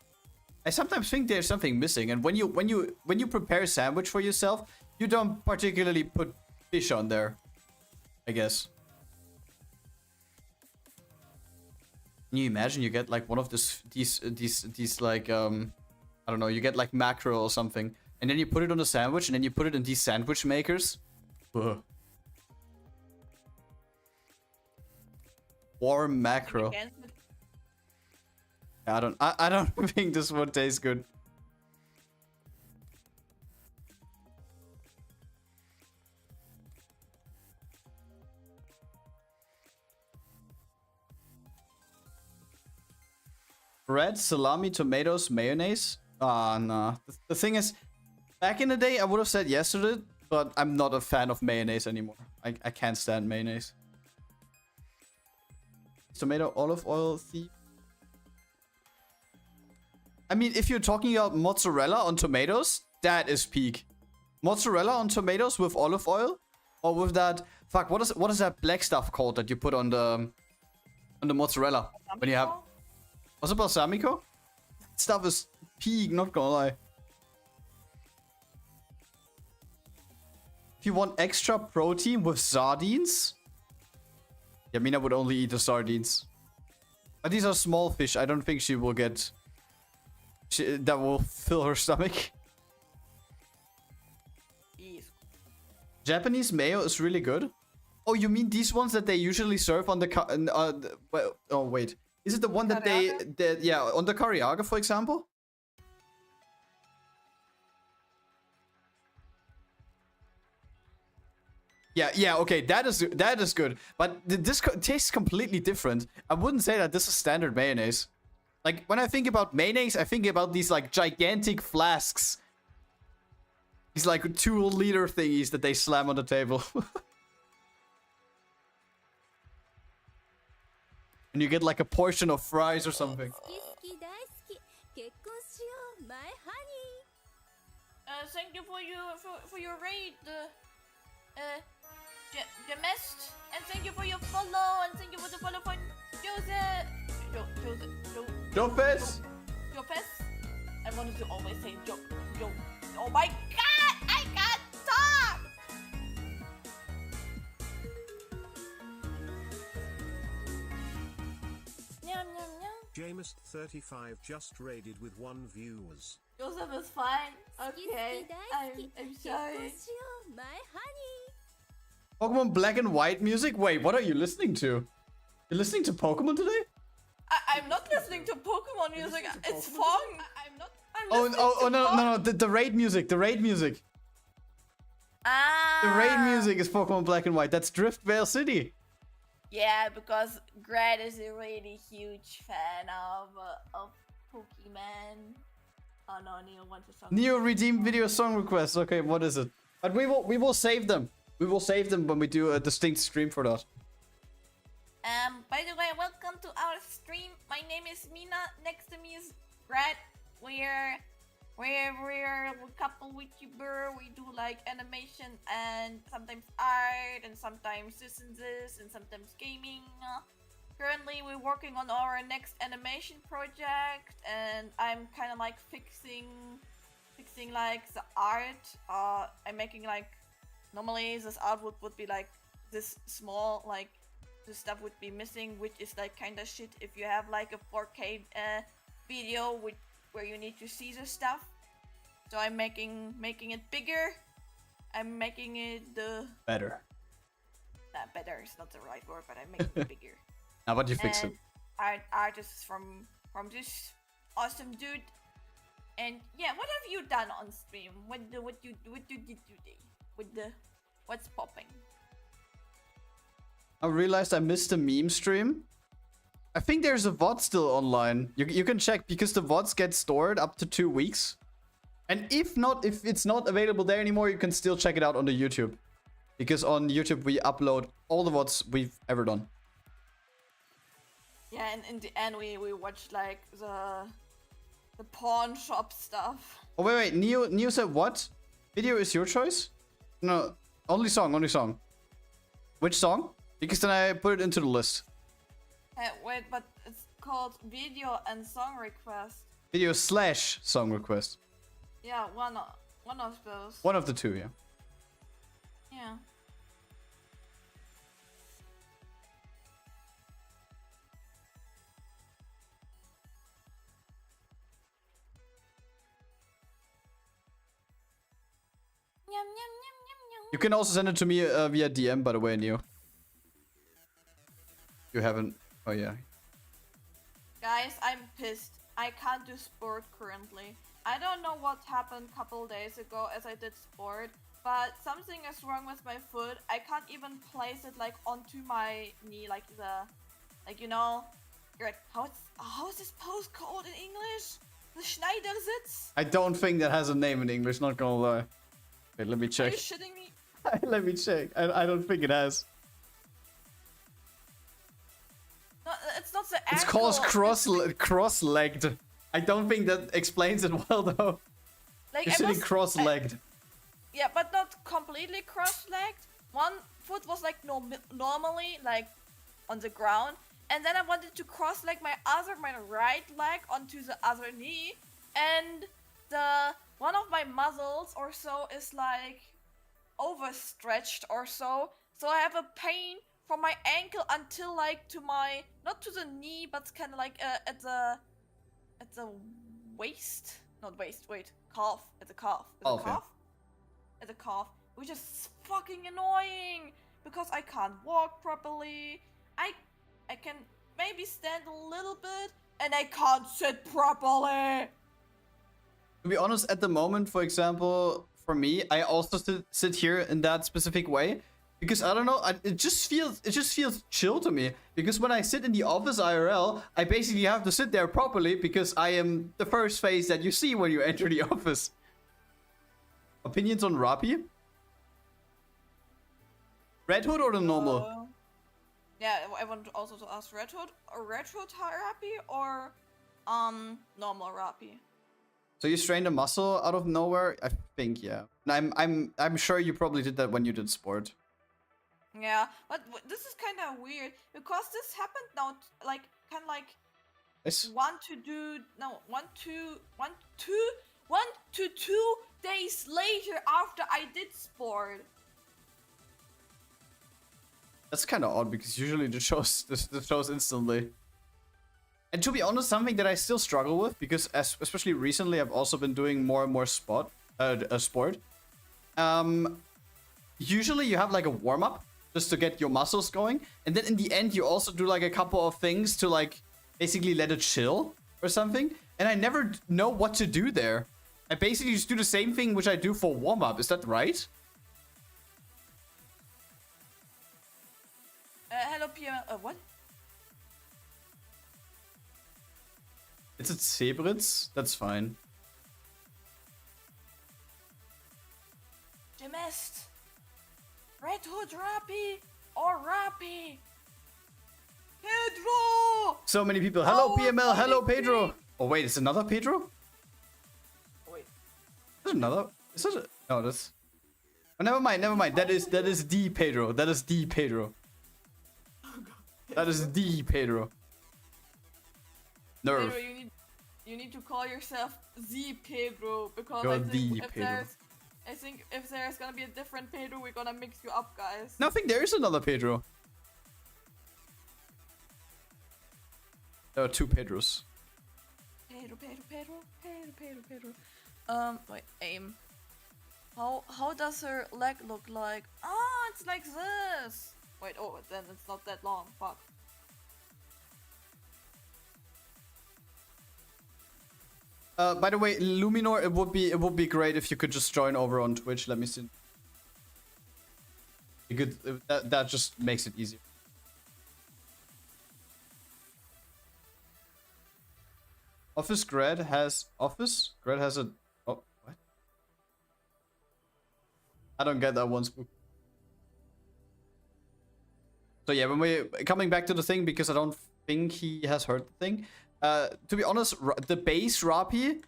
I sometimes think there's something missing. And when you prepare a sandwich for yourself, you don't particularly put fish on there, I guess. Can you imagine you get one of these I don't know, you get mackerel or something, and then you put it on a sandwich, and then you put it in these sandwich makers. Ugh. Warm mackerel. I don't think this would taste good. Bread, salami, tomatoes, mayonnaise. Nah. The thing is, back in the day, I would have said yes to it, but I'm not a fan of mayonnaise anymore. I can't stand mayonnaise. Tomato, olive oil, thief. I mean, if you're talking about mozzarella on tomatoes, that is peak. Mozzarella on tomatoes with olive oil, or with that. Fuck, what is that black stuff called that you put on the mozzarella when you have? Was it balsamico? That stuff is peak. Not gonna lie. If you want extra protein with sardines, yeah, Mina would only eat the sardines. But these are small fish. I don't think she will get. That will fill her stomach. Japanese mayo is really good. Oh, you mean these ones that they usually serve on the well, oh wait, is it the one that yeah, on the karaage, for example? Yeah, okay, that is good. But this tastes completely different. I wouldn't say that this is standard mayonnaise. Like, when I think about mayonnaise, I think about these, like, gigantic flasks. These, like, 2-liter thingies that they slam on the table. And you get, like, a portion of fries or something. Thank you for your raid, Gemest, and thank you for your follow, and thank you for the follow for Joseph. Jopez? I wanted to always say Joe. Oh my god, I can't talk! Nyam, nyam, nyam. Jameist35 just raided with 1 viewers. Joseph is fine. Okay, I'm sorry. Pokemon Black and White music? Wait, what are you listening to? You're listening to Pokemon today? I'm not listening to Pokemon music. It's fun. I'm not. No, the raid music. Ah. The raid music is Pokemon Black and White. That's Driftvale City. Yeah, because Grad is a really huge fan of Pokemon. Oh no, Neo wants a song. Neo redeemed video song request. Okay, what is it? But we will save them. We will save them when we do a distinct stream for that. By the way, welcome to our stream. My name is Mina. Next to me is Grad. We're a couple VTuber. We do like animation and sometimes art and sometimes this and sometimes gaming. Currently, we're working on our next animation project, and I'm kind of like fixing like the art. I'm making like normally this art would be like this small, like the stuff would be missing, which is like kind of shit if you have like a 4K video where you need to see the stuff. So I'm making it bigger. I'm making it better. Better is not the right word, but I'm making it bigger. How about you fix it? Artists from this awesome dude. And yeah, what have you done on stream? What you did today? What's popping? I realized I missed the meme stream. I think there's a VOD still online. You can check because the VODs get stored up to 2 weeks. And if it's not available there anymore, you can still check it out on the YouTube. Because on YouTube we upload all the VODs we've ever done. Yeah, and in the end we watched like the pawn shop stuff. Oh wait, Neo said what? Video is your choice? No, only song. Which song? Because then I put it into the list. Wait, but it's called video and song request. Video / song request. Yeah, one of those. One of the two, yeah. Yeah. Yum, yum, yum, yum, yum. You can also send it to me via DM, by the way, Neo. You haven't. Oh yeah. Guys, I'm pissed. I can't do sport currently. I don't know what happened a couple days ago as I did sport, but something is wrong with my foot. I can't even place it like onto my knee, like you know, Grad, how is this post called in English? The Schneidersitz? I don't think that has a name in English, not gonna lie. Wait, let me Are check. you shitting me? Let me check. I don't think it has. No, it's not the It's ankle. called cross-legged. I don't think that explains it well though. Like, You're sitting cross-legged. Yeah, but not completely cross-legged. One foot was like normally like on the ground, and then I wanted to cross-leg my right leg onto the other knee, and one of my muscles or so is like overstretched or so. So I have a pain from my ankle until like to my, not to the knee, but kind of like at the waist. Not waist, wait, calf. At the calf. At the calf? At the calf. Which is fucking annoying because I can't walk properly. I can maybe stand a little bit and I can't sit properly. To be honest, at the moment, for example, for me, I also sit here in that specific way because I don't know, it just feels chill to me. Because when I sit in the office IRL, I basically have to sit there properly because I am the first face that you see when you enter the office. Opinions on Rappi? Red Hood or the normal? Yeah, I want also to ask Red Hood Rappi or normal Rappi. So you strained a muscle out of nowhere? I think, yeah. And I'm sure you probably did that when you did sport. Yeah, but this is kind of weird because this happened now, like kind of like Yes. 1 to 2 days later after I did sport. That's kind of odd because usually the shows instantly. And to be honest, something that I still struggle with because especially recently I've also been doing more and more sport. Usually you have like a warm up just to get your muscles going, and then in the end you also do like a couple of things to like basically let it chill or something. And I never know what to do there. I basically just do the same thing which I do for warm up. Is that right? Hello, PM. What? It's a Zebritz? That's fine. Gemist. Red Hood Rappi or Rappi. Pedro! So many people. Hello, Oh, PML. Hello, funny Pedro. thing. Oh, wait. It's another Pedro? Wait. There's another. Is that a... No, that's... Oh, never mind. Never mind. That is the Pedro. That is the Pedro. That is the Pedro. Nerve. Pedro, you need to call yourself the Pedro because You're I think the if Pedro. there's gonna be a different Pedro, we're gonna mix you up, guys. No, I think there is another Pedro. There are two Pedros. Pedro. Wait, aim. How does her leg look like? Ah, it's like this. Wait, oh, then it's not that long. Fuck. By the way, Luminor, it would be great if you could just join over on Twitch. Let me see. You could, that just makes it easier. Grad has a... Oh, what? I don't get that one, Spook. So yeah, when we coming back to the thing, because I don't think he has heard the thing. To be honest, the base Rappi,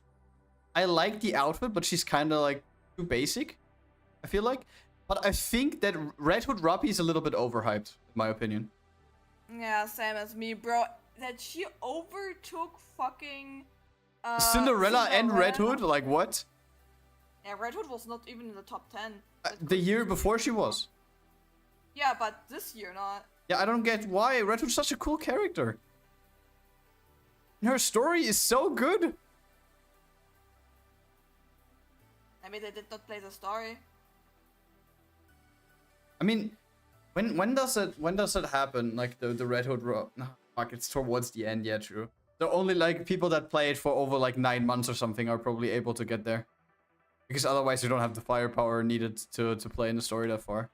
I like the outfit, but she's kind of like too basic, I feel like. But I think that Red Hood Rappi is a little bit overhyped, in my opinion. Yeah, same as me, bro. That she overtook fucking Cinderella and Red Hood? Like what? Yeah, Red Hood was not even in the top 10. The year before she was. Yeah, but this year not. Yeah, I don't get why. Red Hood's such a cool character. And her story is so good. Maybe they did not play the story. I mean, when does it happen? Like the Red Hood no, fuck, it's towards the end, yeah, true. So only like people that play it for over like 9 months or something are probably able to get there. Because otherwise you don't have the firepower needed to play in the story that far.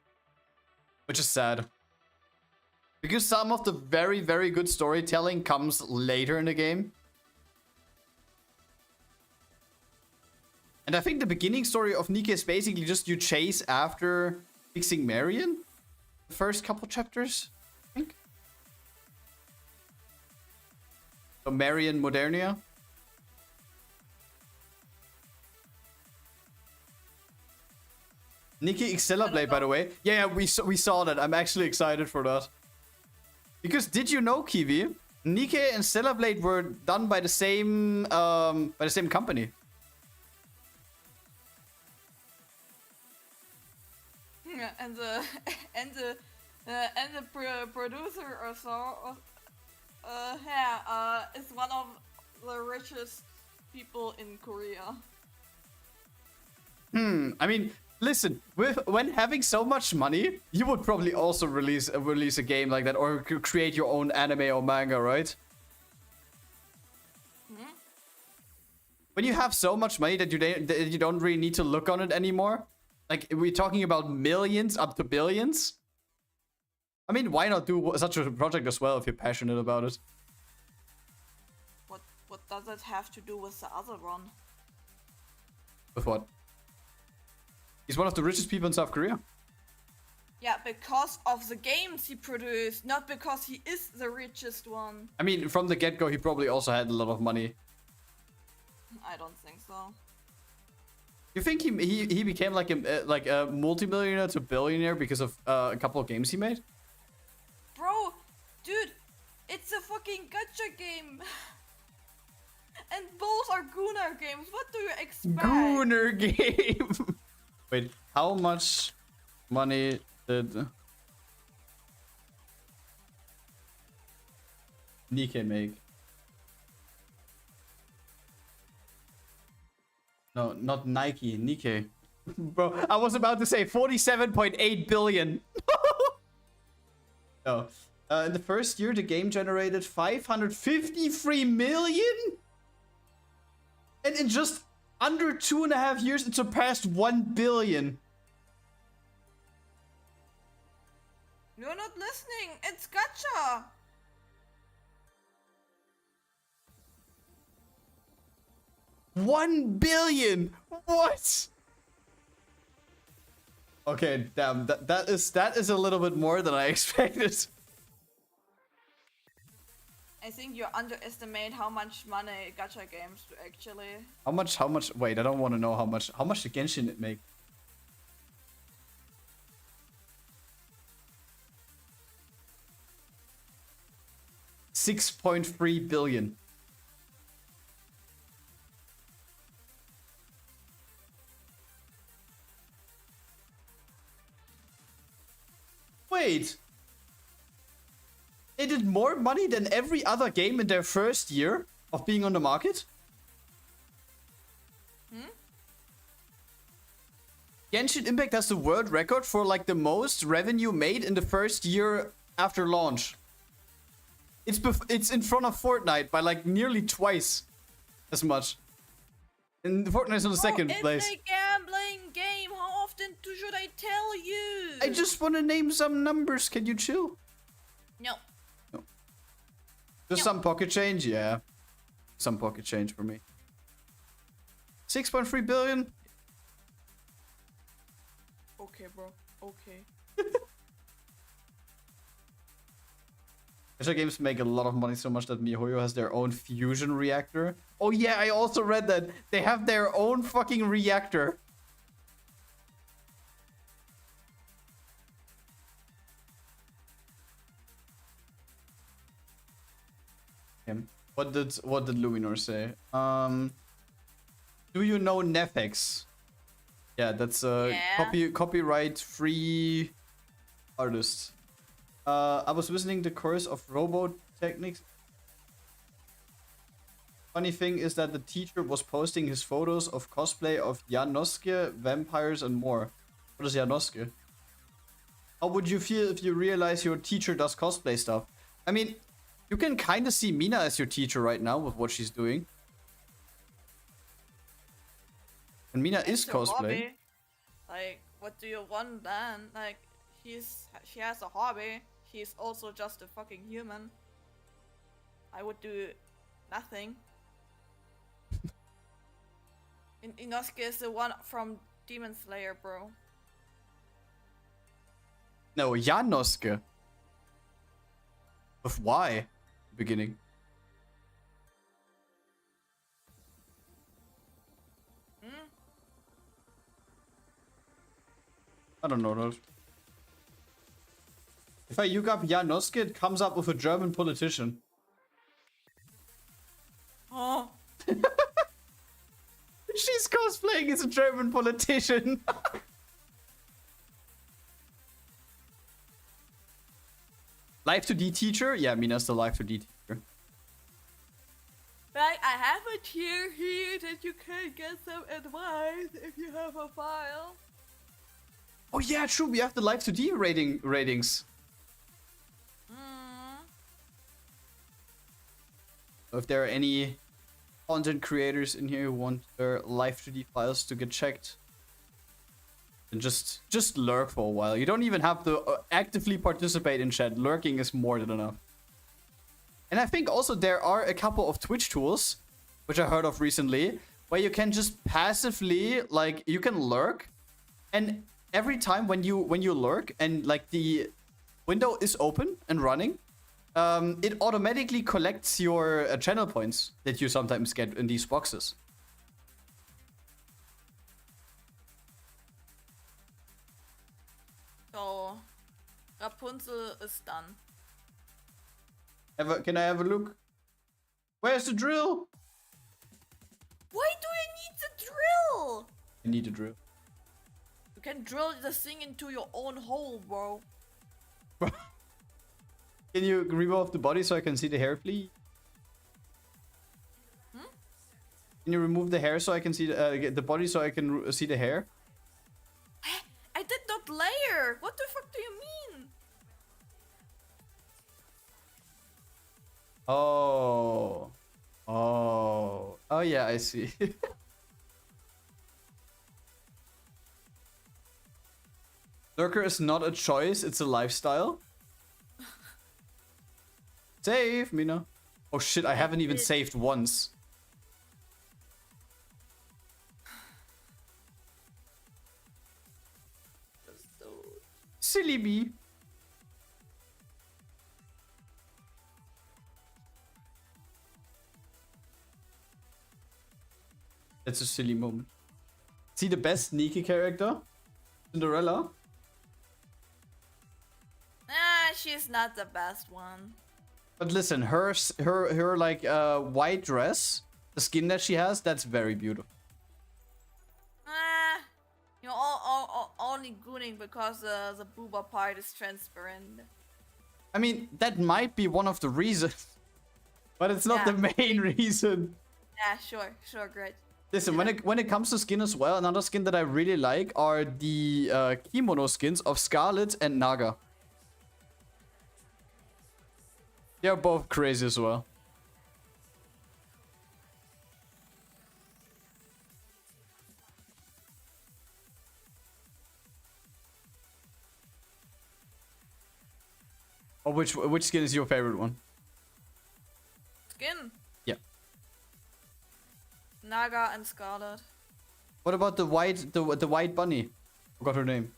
Which is sad. Because some of the very, very good storytelling comes later in the game. And I think the beginning story of Nikke is basically just you chase after fixing Marion. The first couple chapters, I think. So Marion Modernia. Nikke Xella Blade, by the way. Yeah, we saw that. I'm actually excited for that. Because did you know, Kiwi? Nikke and Xella Blade were done by the same company. Yeah, and the producer or so, is one of the richest people in Korea. I mean, listen, when having so much money, you would probably also release a game like that, or create your own anime or manga, right? When you have so much money that you don't really need to look on it anymore, like we're talking about millions up to billions. I mean, why not do such a project as well if you're passionate about it? What does it have to do with the other one? With what? He's one of the richest people in South Korea. Yeah, because of the games he produced, not because he is the richest one. I mean, from the get-go, he probably also had a lot of money. I don't think so. You think he became like a multimillionaire to billionaire because of a couple of games he made? Bro, dude, it's a fucking gacha game. And both are Gunnar games. What do you expect? Gunnar game. Wait, how much money did Nikke make? No, not Nike, Nikke. Bro, I was about to say 47.8 billion. No. In the first year, the game generated 553 million? And in just under 2.5 years, it surpassed 1 billion. You're not listening. It's gacha. $1 billion. What? Okay, damn. That is a little bit more than I expected. I think you underestimate how much money gacha games do actually. How much? Wait, I don't want to know how much. How much did Genshin it make? $6.3 billion. Wait. They did more money than every other game in their first year of being on the market? Genshin Impact has the world record for like the most revenue made in the first year after launch. It's in front of Fortnite by like nearly twice as much. And Fortnite's on the second place. It's a gambling game. How often should I tell you? I just want to name some numbers. Can you chill? No. Just some pocket change? Yeah. Some pocket change for me. 6.3 billion? Okay, bro. Okay. Gacha games make a lot of money so much that MiHoYo has their own fusion reactor. Oh yeah, I also read that. They have their own fucking reactor. What did Luminor say? Do you know Nefex? Yeah, that's a copyright free artist. I was visiting the course of robotechnics. Funny thing is that the teacher was posting his photos of cosplay of Janoske, vampires, and more. What is Janoske? How would you feel if you realize your teacher does cosplay stuff? I mean, you can kind of see Mina as your teacher right now with what she's doing. And Mina is cosplay. Hobby. Like, what do you want then? Like, she has a hobby. he's also just a fucking human. I would do nothing. Inosuke is the one from Demon Slayer, bro. No, Janosuke. With Y. Beginning. I don't know those. If I look up Janosuke, it comes up with a German politician. Oh. She's cosplaying as a German politician. Live 2D teacher? Yeah, Mina's the Live 2D teacher. Like, I have a tier here that you can get some advice if you have a file. Oh yeah, true. We have the Live 2D ratings. If there are any content creators in here who want their Live 2D files to get checked, then just lurk for a while. You don't even have to actively participate in chat. Lurking is more than enough. And I think also there are a couple of Twitch tools, which I heard of recently, where you can just passively, like, you can lurk, and every time when you lurk and like the window is open and running, it automatically collects your channel points that you sometimes get in these boxes. So, Rapunzel is done. Can I have a look? Where's the drill? Why do I need the drill? I need a drill. You can drill the thing into your own hole, bro. Can you remove the body so I can see the hair, please? Can you remove the hair so I can see the body so I can see the hair? I did not layer. What the fuck do you mean? Oh. Oh yeah, I see. Lurker is not a choice, it's a lifestyle. Save, Mina. Oh shit, I haven't even saved once. Silly me. That's a silly moment. See the best Nikke character? Cinderella? She's not the best one. But listen, her like white dress, the skin that she has, that's very beautiful. You're all only gooning because the booba part is transparent. I mean, that might be one of the reasons, but it's not the main reason. Yeah, sure, great. Listen, when it comes to skin as well, another skin that I really like are the kimono skins of Scarlet and Naga. They're both crazy as well. Oh, which skin is your favorite one? Skin? Yeah. Naga and Scarlet. What about the white bunny? Forgot her name.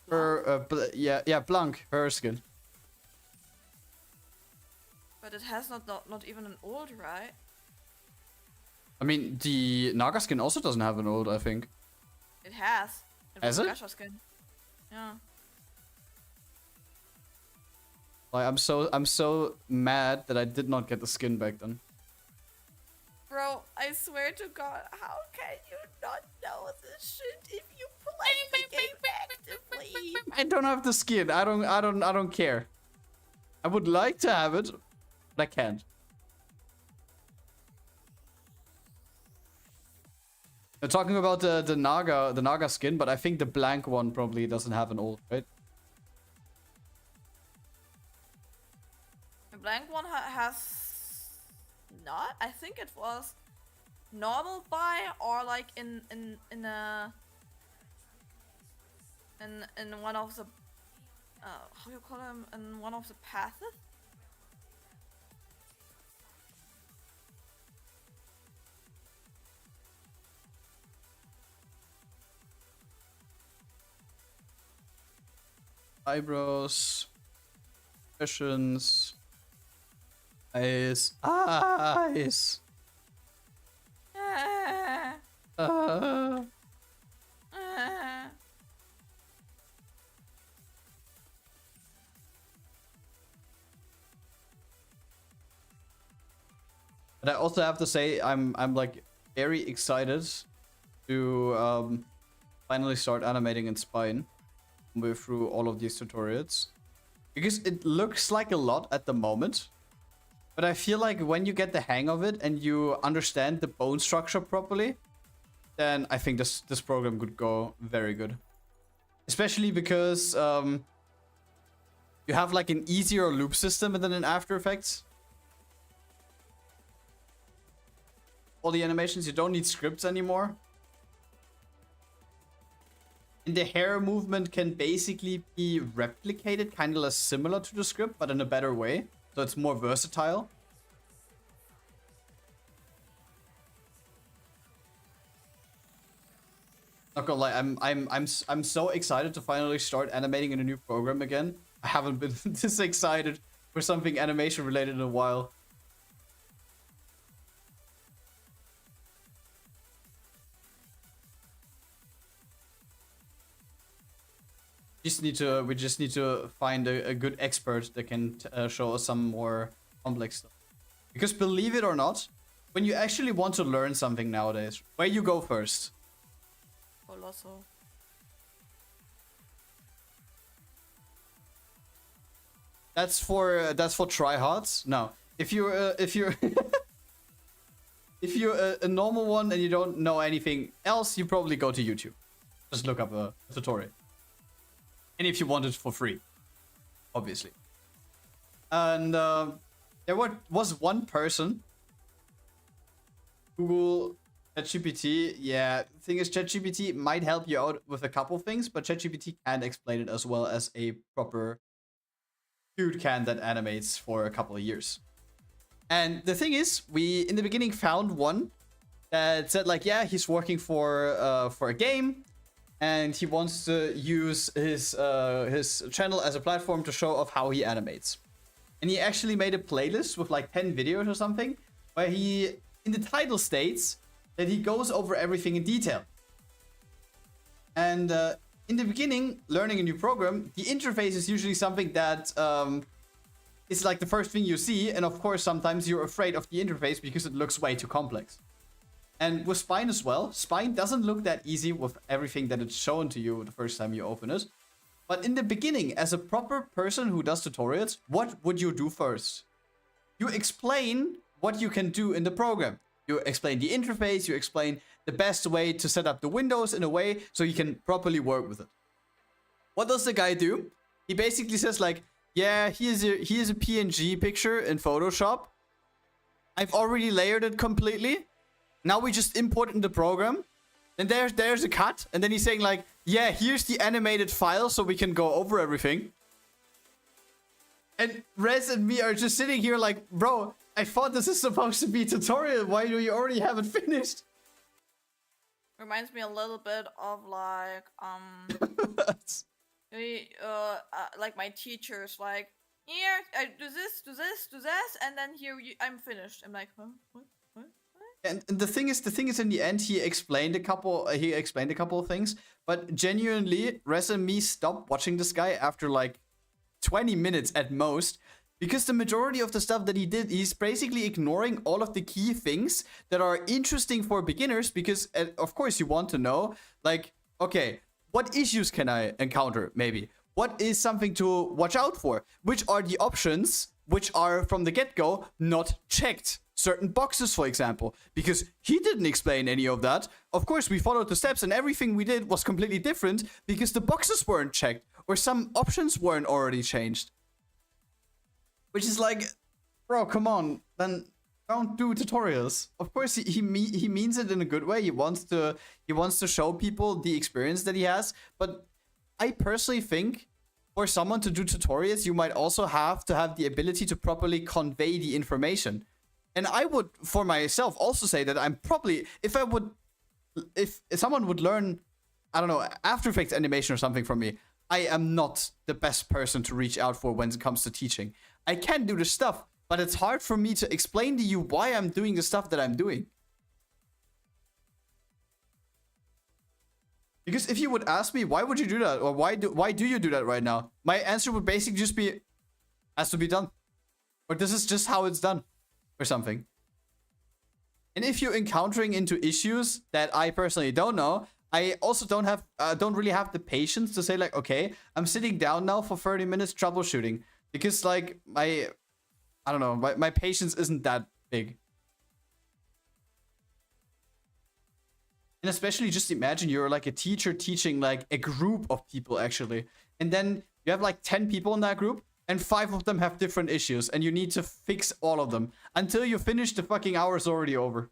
Her yeah, Blanc, her skin. But it has not even an old, right? I mean, the Naga skin also doesn't have an old, I think. It has. Has it? Gasha skin. Yeah. Like, I'm so mad that I did not get the skin back then. Bro, I swear to God, how can you not know this shit if you play the game actively? I don't have the skin. I don't care. I would like to have it, but I can't. We're talking about the Naga skin, but I think the blank one probably doesn't have an old, right? The blank one has not. I think it was normal buy or like in a in one of the how you call them, in one of the paths. Eyebrows, expressions, eyes. But I also have to say I'm like very excited to finally start animating in Spine. Move through all of these tutorials because it looks like a lot at the moment, but I feel like when you get the hang of it and you understand the bone structure properly, then I think this program could go very good, especially because you have like an easier loop system than in After Effects. All the animations, you don't need scripts anymore. And the hair movement can basically be replicated, kind of less similar to the script, but in a better way. So it's more versatile. Not gonna lie, I'm so excited to finally start animating in a new program again. I haven't been this excited for something animation related in a while. We just need to find a good expert that can show us some more complex stuff. Because believe it or not, when you actually want to learn something nowadays, where you go first? Colossal. That's for tryhards. No, if you're if you're a normal one and you don't know anything else, you probably go to YouTube. Just look up a tutorial. And if you want it for free, obviously. And there was one person. Google, ChatGPT. Yeah, the thing is, ChatGPT might help you out with a couple things, but ChatGPT can't explain it as well as a proper dude can that animates for a couple of years. And the thing is, we in the beginning found one that said like, yeah, he's working for a game. And he wants to use his channel as a platform to show off how he animates. And he actually made a playlist with like 10 videos or something, where he, in the title states that he goes over everything in detail. And in the beginning, learning a new program, the interface is usually something that is like the first thing you see. And of course, sometimes you're afraid of the interface because it looks way too complex. And with Spine as well, Spine doesn't look that easy with everything that it's shown to you the first time you open it. But in the beginning, as a proper person who does tutorials, what would you do first? You explain what you can do in the program. You explain the interface, you explain the best way to set up the windows in a way so you can properly work with it. What does the guy do? He basically says like, yeah, here's a PNG picture in Photoshop. I've already layered it completely. Now we just import it in the program. And there's a cut. And then he's saying like, yeah, here's the animated file so we can go over everything. And Rez and me are just sitting here like, bro, I thought this is supposed to be a tutorial. Why do you already have it finished? Reminds me a little bit of like like my teachers, like, here I do this, and then here I'm finished. I'm like, huh? What? And the thing is, in the end, he explained a couple of things, but genuinely, Rez and me stopped watching this guy after like 20 minutes at most, because the majority of the stuff that he did, he's basically ignoring all of the key things that are interesting for beginners, because of course you want to know, like, okay, what issues can I encounter, maybe? What is something to watch out for? Which are the options which are from the get-go not checked? Certain boxes, for example, because he didn't explain any of that. Of course, we followed the steps and everything we did was completely different because the boxes weren't checked or some options weren't already changed. Which is like, bro, come on, then don't do tutorials. Of course, he means it in a good way. He wants to show people the experience that he has, but I personally think for someone to do tutorials, you might also have to have the ability to properly convey the information. And I would, for myself, also say that I'm probably, if someone would learn, I don't know, After Effects animation or something from me, I am not the best person to reach out for when it comes to teaching. I can do the stuff, but it's hard for me to explain to you why I'm doing the stuff that I'm doing. Because if you would ask me, why would you do that? Or why do you do that right now? My answer would basically just be, has to be done. Or this is just how it's done. Or something. And if you're encountering into issues that I personally don't know, I also don't really have the patience to say like, okay, I'm sitting down now for 30 minutes troubleshooting. Because like, I don't know, my patience isn't that big. And especially just imagine you're like a teacher teaching like a group of people actually. And then you have like 10 people in that group and 5 of them have different issues and you need to fix all of them. Until you finish, the fucking hour is already over.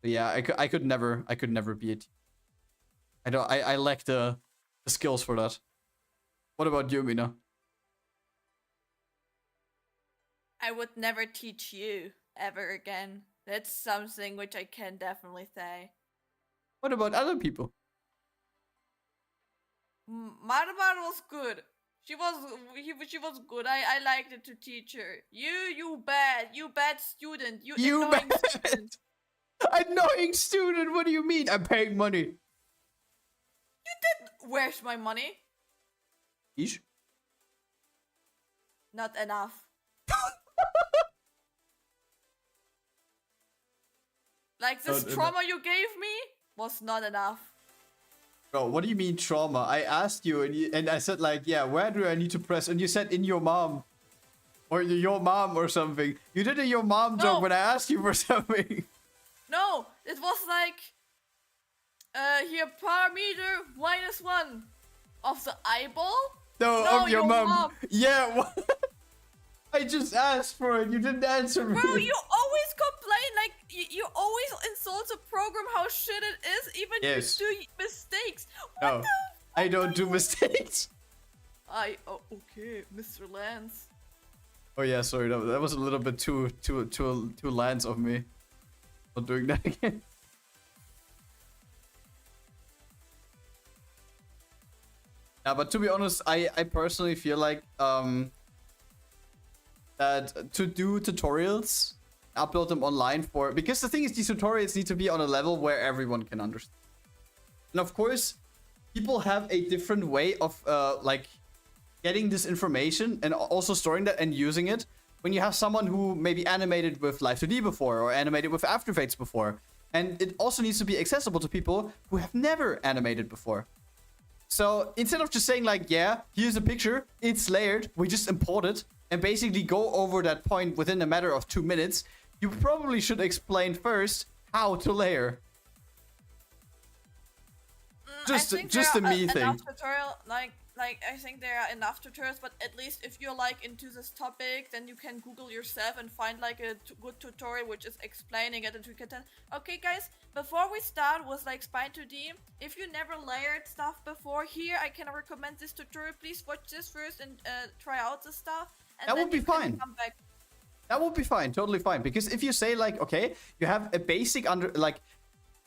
But yeah, I could never be a teacher. I lack the skills for that. What about you, Mina? I would never teach you ever again. That's something which I can definitely say. What about other people? Marmar was good. She was good. I liked it to teach her. You bad student. You annoying bad student. Annoying student. What do you mean? I'm paying money. You did. Where's my money? Ish. Not enough. Like this trauma you gave me was not enough. Bro, what do you mean trauma? I asked you and I said like, yeah, where do I need to press? And you said in your mom. Or your mom or something. You did a your mom joke when I asked you for something. No, it was like, here parameter -1 of the eyeball. No, of your mom. Yeah, what? I just asked for it. You didn't answer me. Bro, you always complain, like, you always insult the program how shit it is, even you do mistakes. What the I don't do mistakes. Oh, okay, Mr. Lance. Oh yeah, sorry, that was a little bit too Lance of me. Not doing that again. Yeah, but to be honest, I personally feel like that to do tutorials, upload them online because the thing is these tutorials need to be on a level where everyone can understand. And of course, people have a different way of like getting this information and also storing that and using it. When you have someone who maybe animated with Live 2D before or animated with After Effects before. And it also needs to be accessible to people who have never animated before. So instead of just saying like, yeah, here's a picture, it's layered, we just import it, and basically go over that point within a matter of 2 minutes, you probably should explain first how to layer. Just a me thing. Tutorial, like I think there are enough tutorials, but at least if you're like into this topic, then you can Google yourself and find like a good tutorial which is explaining it, and you can tell, okay guys, before we start with like Spine 2D, if you never layered stuff before, here I can recommend this tutorial, please watch this first and try out the stuff. And that would be fine. Come back. That would be fine, totally fine. Because if you say like, okay, you have a basic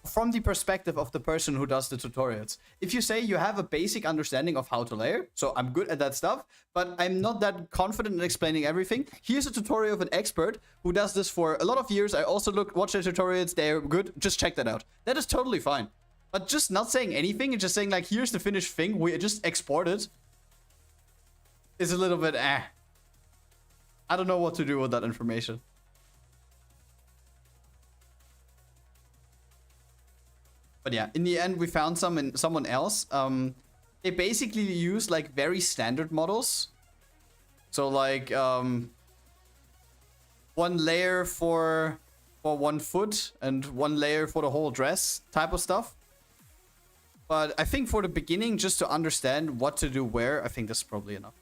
from the perspective of the person who does the tutorials. If you say you have a basic understanding of how to layer, so I'm good at that stuff, but I'm not that confident in explaining everything. Here's a tutorial of an expert who does this for a lot of years. I also watch their tutorials, they're good, just check that out. That is totally fine. But just not saying anything and just saying like, here's the finished thing, we just export it, is a little bit I don't know what to do with that information. But yeah, in the end, we found someone else. They basically use like very standard models. So like 1 layer for 1 foot and 1 layer for the whole dress type of stuff. But I think for the beginning, just to understand what to do where, I think that's probably enough.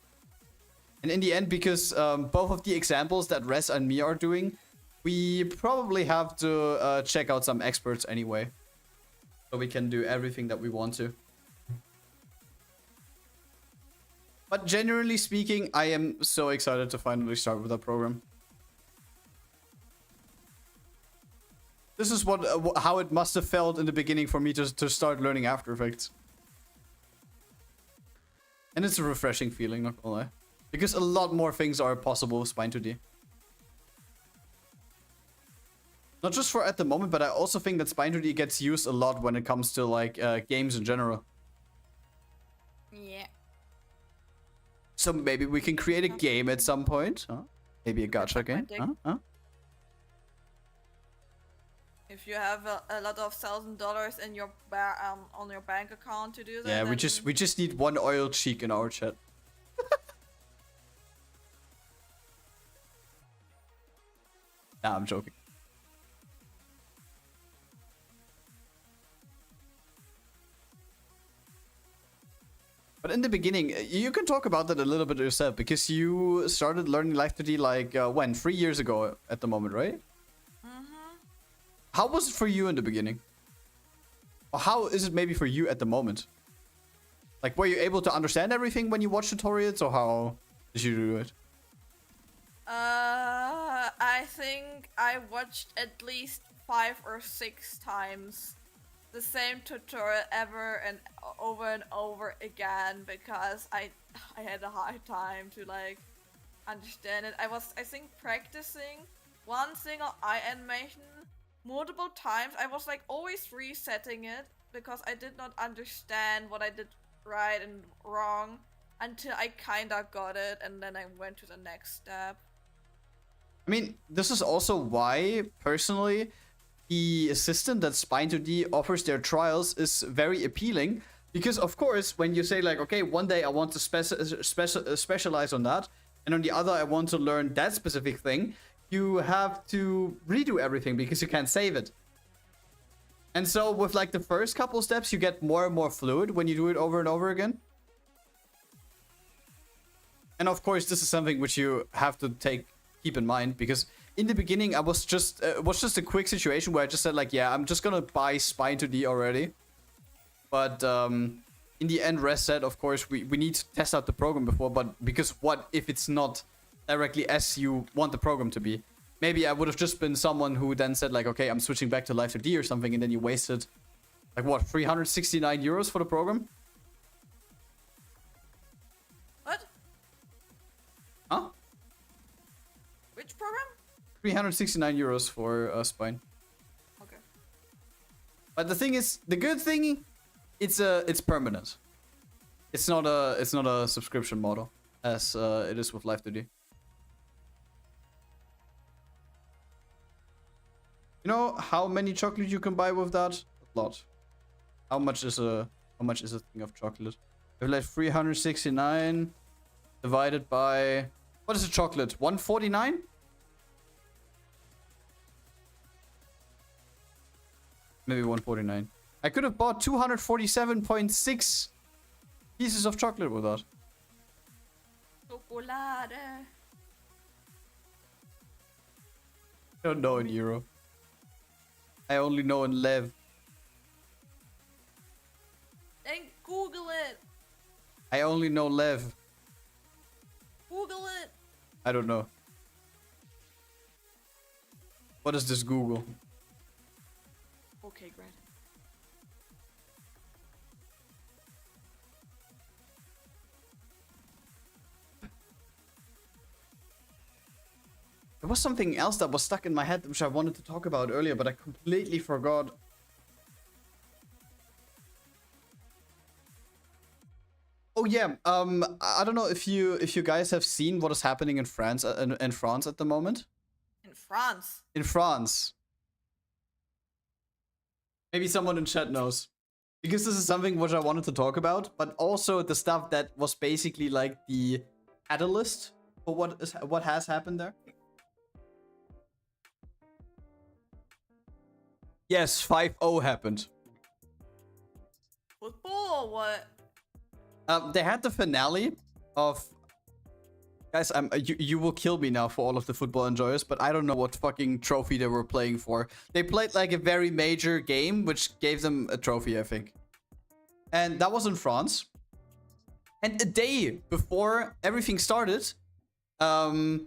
And in the end, because both of the examples that Res and me are doing, we probably have to check out some experts anyway. so we can do everything that we want to. But generally speaking, I am so excited to finally start with that program. This is how it must have felt in the beginning for me to start learning After Effects. And it's a refreshing feeling, not gonna lie. Because a lot more things are possible with Spine 2D. Not just for at the moment, but I also think that Spine 2D gets used a lot when it comes to like games in general. Yeah. So maybe we can create a game at some point. Huh? Maybe a gacha game. Huh? If you have a lot of $1,000 in your on your bank account to do that. Yeah, we just need one oil cheek in our chat. Nah, I'm joking. But in the beginning, you can talk about that a little bit yourself, because you started learning Live 2D like, when? 3 years ago at the moment, right? Mm-hmm. How was it for you in the beginning? Or how is it maybe for you at the moment? Like, were you able to understand everything when you watched tutorials, or how did you do it? I think I watched at least 5 or 6 times the same tutorial over and over again, because I had a hard time to like understand it. I think practicing one single eye animation multiple times. I was like always resetting it because I did not understand what I did right and wrong until I kinda got it, and then I went to the next step. I mean, this is also why, personally, the assistant that Spine 2D offers their trials is very appealing. Because, of course, when you say, like, okay, one day I want to specialize on that, and on the other I want to learn that specific thing, you have to redo everything because you can't save it. And so, with, like, the first couple steps, you get more and more fluid when you do it over and over again. And, of course, this is something which you have to keep in mind, because in the beginning I was just a quick situation where I just said like, yeah, I'm just gonna buy Spine 2D already. But in the end, Rest said, of course, we need to test out the program before, but because what if it's not directly as you want the program to be? Maybe I would have just been someone who then said like, okay, I'm switching back to Live 2D or something, and then you wasted like what, 369 euros for the program? What? Huh? Which program? 369 euros for Spine. Okay. But the thing is, the good thing, it's permanent. It's not a subscription model as it is with Live 2D. You know how many chocolate you can buy with that? A lot. How much is a thing of chocolate? We have like 369 divided by, what is a chocolate? 149? Maybe 149. I could have bought 247.6 pieces of chocolate with that. Chocolade. I don't know in euro. I only know in lev. Then Google it. I only know lev. Google it. I don't know. What is this Google? Okay, Grad. There was something else that was stuck in my head which I wanted to talk about earlier, but I completely forgot. Oh yeah, I don't know if you guys have seen what is happening in France at the moment. In France. In France. Maybe someone in chat knows. Because this is something which I wanted to talk about, but also the stuff that was basically like the catalyst for what has happened there. Yes, 5-0 happened. Football or what? They had the finale of Guys, you will kill me now for all of the football enjoyers, but I don't know what fucking trophy they were playing for. They played like a very major game, which gave them a trophy, I think. And that was in France. And a day before everything started, there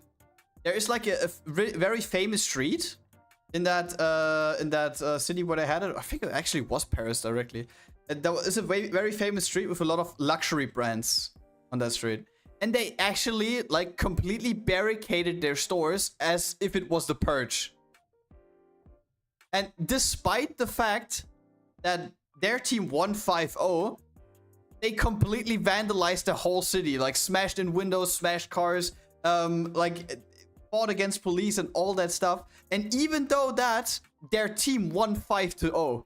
is like a very famous street in that city where they had it. I think it actually was Paris directly. And there is a very famous street with a lot of luxury brands on that street. And they actually like completely barricaded their stores as if it was the purge. And despite the fact that their team won 5-0, they completely vandalized the whole city, like smashed in windows, smashed cars, like fought against police and all that stuff. And even though that, their team won 5-0. What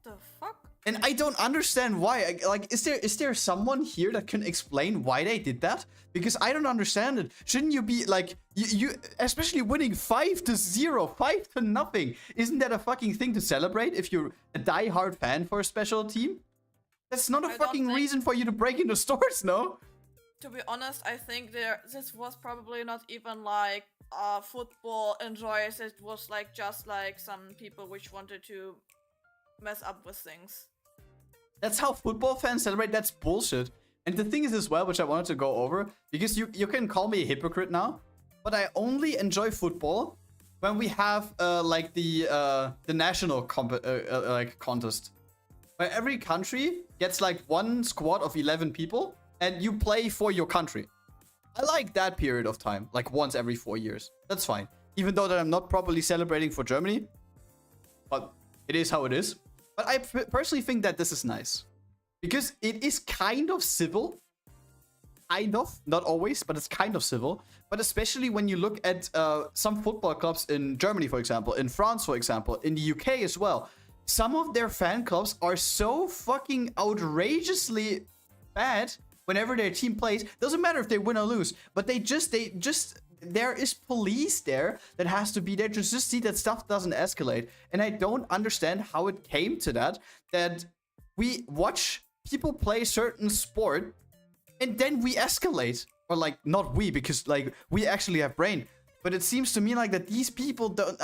the fuck? And I don't understand why. Like, is there someone here that can explain why they did that? Because I don't understand it. Shouldn't you be like you especially winning 5-0, 5-0? Isn't that a fucking thing to celebrate if you're a die-hard fan for a special team? That's not a fucking reason for you to break into stores, no? To be honest, I think this was probably not even like football enjoyers. It was like just like some people which wanted to mess up with things. That's how football fans celebrate. That's bullshit. And the thing is as well, which I wanted to go over, because you can call me a hypocrite now, but I only enjoy football when we have like the national like contest, where every country gets like one squad of 11 people and you play for your country. I like that period of time, like once every 4 years. That's fine. Even though that I'm not properly celebrating for Germany, but it is how it is. But I personally think that this is nice. Because it is kind of civil. Kind of. Not always, but it's kind of civil. But especially when you look at some football clubs in Germany, for example. In France, for example. In the UK as well. Some of their fan clubs are so fucking outrageously bad whenever their team plays. Doesn't matter if they win or lose. But they just there is police there that has to be there to just see that stuff doesn't escalate. And I don't understand how it came to that we watch people play certain sport and then we escalate. Or like, not we, because like we actually have brain. But it seems to me like that these people don't...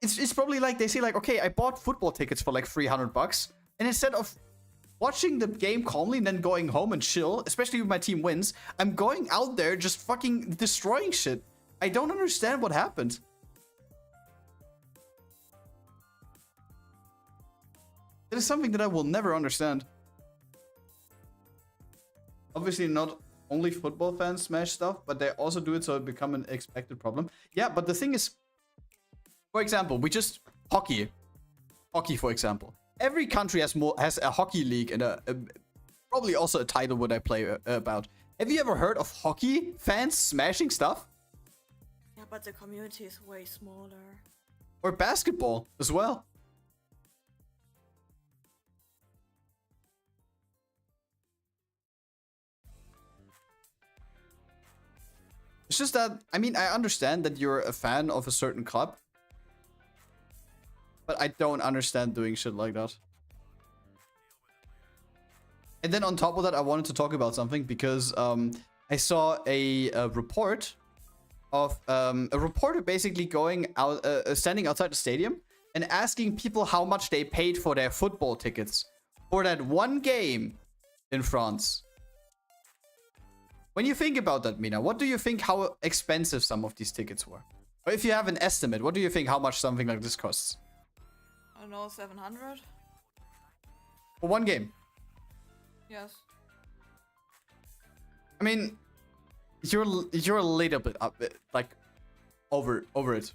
it's probably like they say like, okay, I bought football tickets for like $300. And instead of watching the game calmly and then going home and chill, especially if my team wins, I'm going out there just fucking destroying shit. I don't understand what happened. It is something that I will never understand. Obviously not only football fans smash stuff, but they also do it so it become an expected problem. Yeah, but the thing is, for example, hockey, for example. Every country has a hockey league and probably also a title what I play about. Have you ever heard of hockey fans smashing stuff? Yeah, but the community is way smaller. Or basketball as well. It's just that, I mean, I understand that you're a fan of a certain club. But I don't understand doing shit like that. And then on top of that, I wanted to talk about something because I saw a report of a reporter basically going out, standing outside the stadium and asking people how much they paid for their football tickets for that one game in France. When you think about that, Mina, what do you think how expensive some of these tickets were? Or if you have an estimate, what do you think how much something like this costs? I don't know, 700? For one game? Yes. I mean, you're a little bit up, like over it,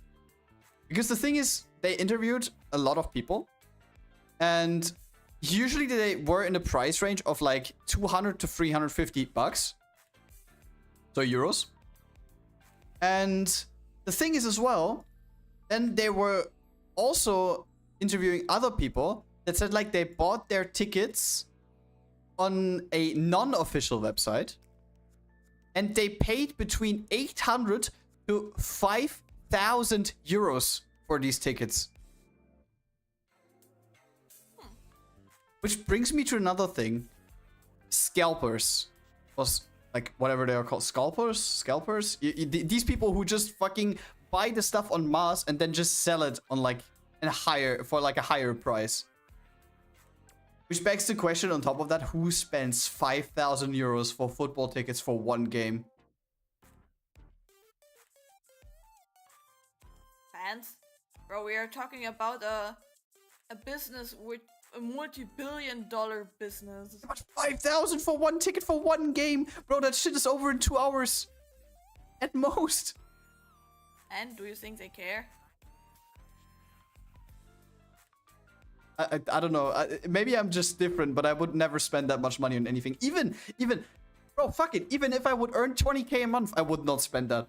because the thing is, they interviewed a lot of people, and usually they were in the price range of like 200 to 350 bucks, so euros. And the thing is as well, then they were also interviewing other people that said like they bought their tickets on a non-official website and they paid between 800 to 5,000 euros for these tickets. Which brings me to another thing. Scalpers. was like whatever they are called, scalpers. These people who just fucking buy the stuff on mass and then just sell it on like a higher price. Which begs the question on top of that, who spends 5,000 euros for football tickets for one game? Fans? Bro, we are talking about a business with a multi-billion-dollar business. How much? 5,000 for one ticket for one game? Bro, that shit is over in 2 hours. At most. And do you think they care? I don't know. Maybe I'm just different, but I would never spend that much money on anything. Even, bro, fuck it. Even if I would earn 20k a month, I would not spend that.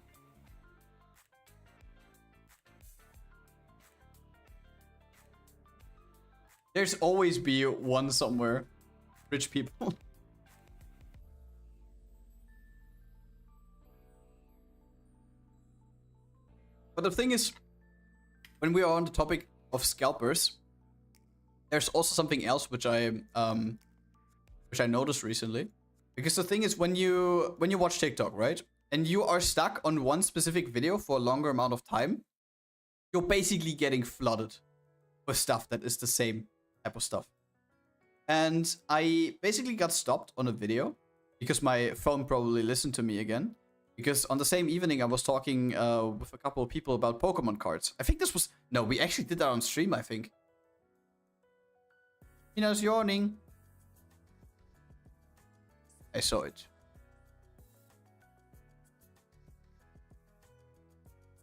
There's always be one somewhere. Rich people. But the thing is, when we are on the topic of scalpers, there's also something else which I noticed recently. Because the thing is, when you watch TikTok, right? And you are stuck on one specific video for a longer amount of time, you're basically getting flooded with stuff that is the same type of stuff. And I basically got stopped on a video because my phone probably listened to me again. Because on the same evening, I was talking with a couple of people about Pokemon cards. I think this was... No, we actually did that on stream, I think. Mina's yawning. I saw it.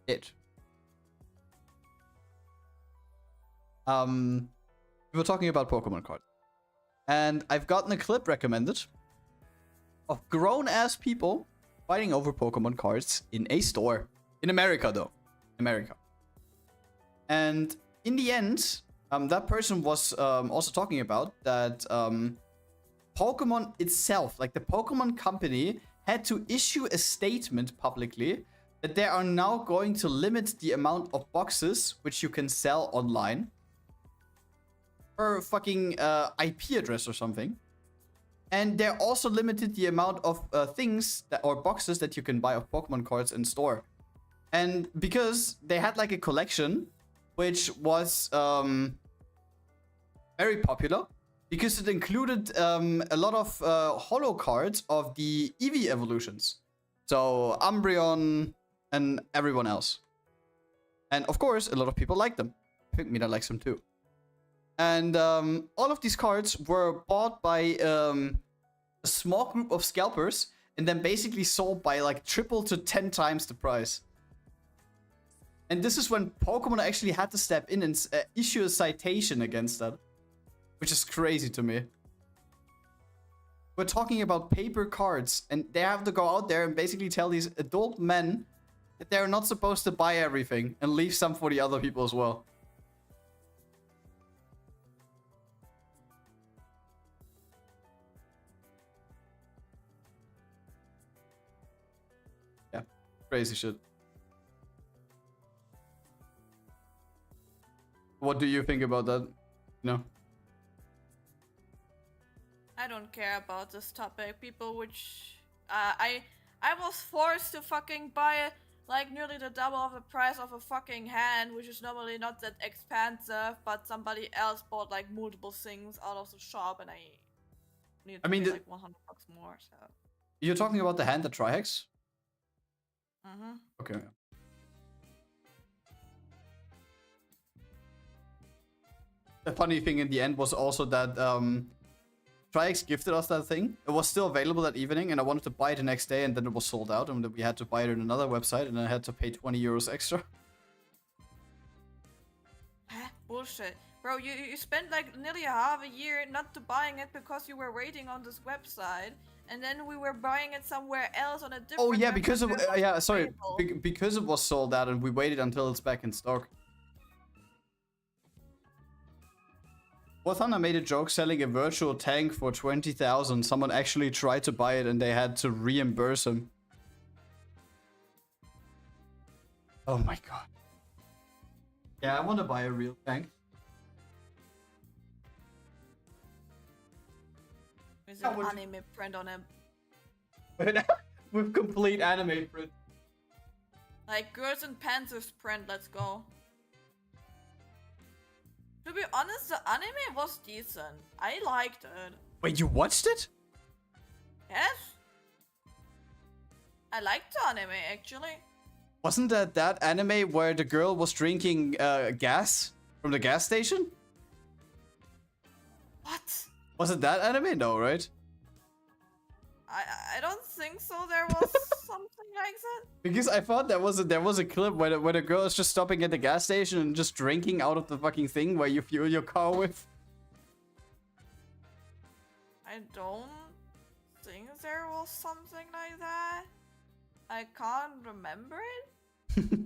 We were talking about Pokemon cards. And I've gotten a clip recommended of grown-ass people fighting over Pokemon cards in a store. In America, though. America. And in the end, that person was also talking about that Pokemon itself, like the Pokemon company, had to issue a statement publicly that they are now going to limit the amount of boxes which you can sell online per fucking IP address or something. And they're also limited the amount of things that, or boxes that you can buy of Pokemon cards in store. And because they had like a collection which was very popular, because it included a lot of holo cards of the Eevee evolutions. So Umbreon and everyone else. And of course, a lot of people like them. I think Mina likes them too. And all of these cards were bought by a small group of scalpers and then basically sold by like triple to 10 times the price. And this is when Pokemon actually had to step in and issue a citation against that. Which is crazy to me. We're talking about paper cards, and they have to go out there and basically tell these adult men that they're not supposed to buy everything and leave some for the other people as well. Yeah, crazy shit. What do you think about that? No. I don't care about this topic. People which I was forced to fucking buy like nearly the double of the price of a fucking hand, which is normally not that expensive, but somebody else bought like multiple things out of the shop and I needed to pay like 100 bucks more, so. You're talking about the hand, the Trihex? Mm-hmm. Okay. The funny thing in the end was also that Trihex gifted us that thing. It was still available that evening, and I wanted to buy it the next day, and then it was sold out, and then we had to buy it on another website, and I had to pay 20 euros extra. Huh? Bullshit. Bro, you spent like nearly half a year not to buying it because you were waiting on this website, and then we were buying it somewhere else on a different Oh yeah, website because of where it was yeah, sorry, available. because it was sold out, and we waited until it's back in stock. Thunder made a joke selling a virtual tank for 20,000. Someone actually tried to buy it and they had to reimburse him. Oh my god. Yeah, I want to buy a real tank. With an anime print on it. With complete anime print. Like Girls in Panzers print, let's go. To be honest, the anime was decent. I liked it. Wait, you watched it? Yes? I liked the anime, actually. Wasn't that anime where the girl was drinking gas from the gas station? What? Was it that anime? No, right? I don't think so. There was something like that. Because I thought there was a clip where the girl is just stopping at the gas station and just drinking out of the fucking thing where you fuel your car with. I don't think there was something like that. I can't remember it.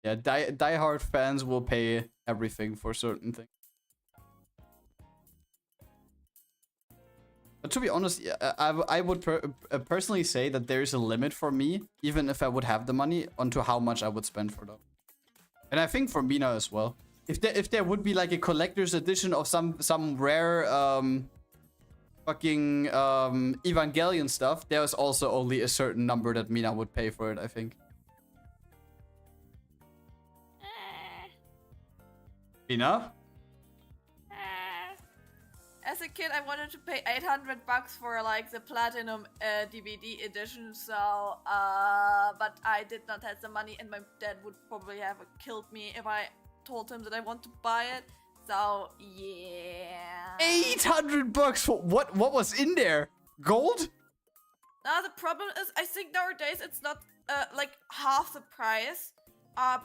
Yeah, die-hard fans will pay everything for certain things. But to be honest, I would personally say that there is a limit for me, even if I would have the money, onto how much I would spend for them. And I think for Mina as well. If there would be like a collector's edition of some rare fucking Evangelion stuff, there's also only a certain number that Mina would pay for it, I think. Mina? As a kid, I wanted to pay 800 bucks for like the platinum DVD edition, so but I did not have the money, and my dad would probably have killed me if I told him that I want to buy it. So yeah. 800 bucks for what? What was in there? Gold? Now the problem is, I think nowadays it's not like half the price.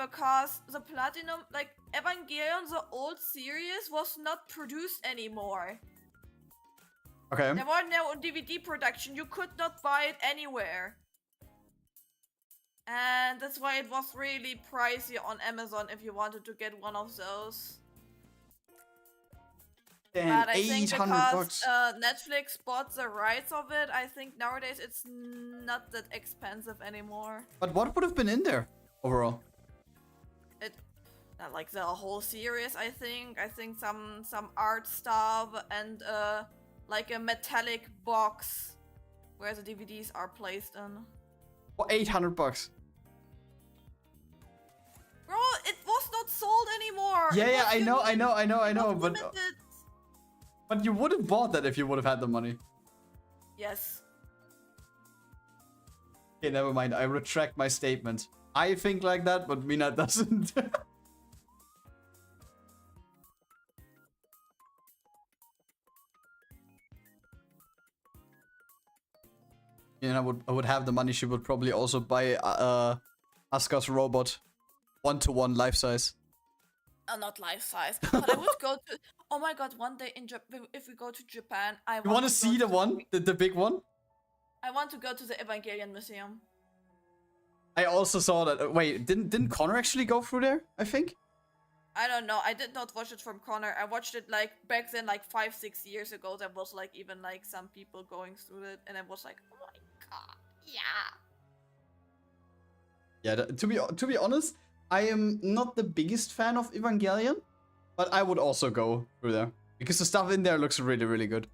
Because the platinum, like Evangelion, the old series, was not produced anymore. Okay. There was no DVD production. You could not buy it anywhere. And that's why it was really pricey on Amazon if you wanted to get one of those. Damn, But I think 800 because bucks. Netflix bought the rights of it, I think nowadays it's not that expensive anymore. But what would have been in there overall? Like the whole series, I think. I think some art stuff and like a metallic box where the DVDs are placed in. For 800 bucks. Bro, it was not sold anymore. Yeah, I know, but limited. But you would have bought that if you would have had the money. Yes. Okay, never mind. I retract my statement. I think like that, but Mina doesn't. And I would have the money. She would probably also buy Asuka's robot, 1-to-1 life size. Not life size, but I would go to. Oh my god! One day in if we go to Japan, I You want to see the one, the big one? I want to go to the Evangelion Museum. I also saw that. Wait, didn't Connor actually go through there? I think. I don't know. I did not watch it from Connor. I watched it like back then, like 5-6 years ago. There was like even like some people going through it, and I was like, oh my god, yeah. Yeah. To be honest, I am not the biggest fan of Evangelion, but I would also go through there because the stuff in there looks really, really good.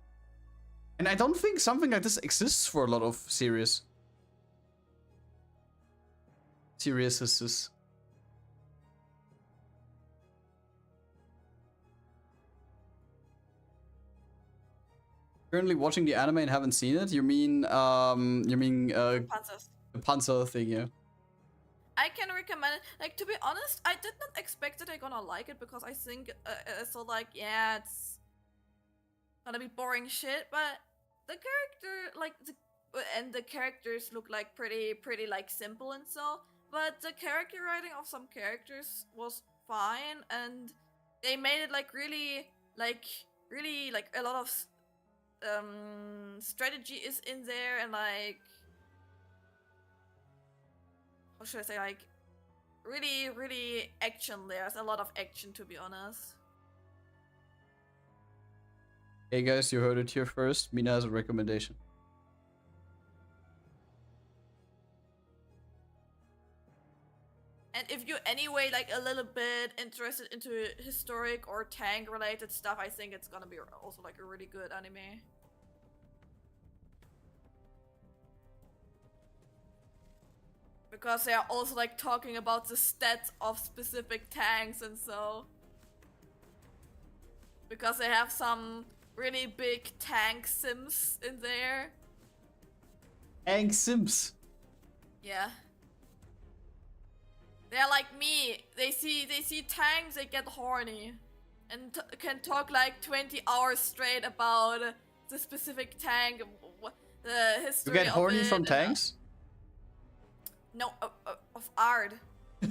And I don't think something like this exists for a lot of series. Seriousnesses. Currently watching the anime and haven't seen it? You mean Panzers. the Panzer thing, yeah? I can recommend it. Like, to be honest, I did not expect that I'm gonna like it because I think so like, yeah, it's gonna be boring shit, but the character, like, the characters look like pretty like simple and so, but the character writing of some characters was fine, and they made it like really like a lot of strategy is in there, and like, how should I say, like, really action. There's a lot of action, to be honest. Hey guys, you heard it here first. Mina has a recommendation. And if you anyway like a little bit interested into historic or tank related stuff, I think it's gonna be also like a really good anime. Because they are also like talking about the stats of specific tanks and so. Because they have some really big tank sims in there. Tank sims. Yeah. They're like me. They see tanks, they get horny. And can talk like 20 hours straight about the specific tank, the history You get of horny it, from tanks? No, of art. To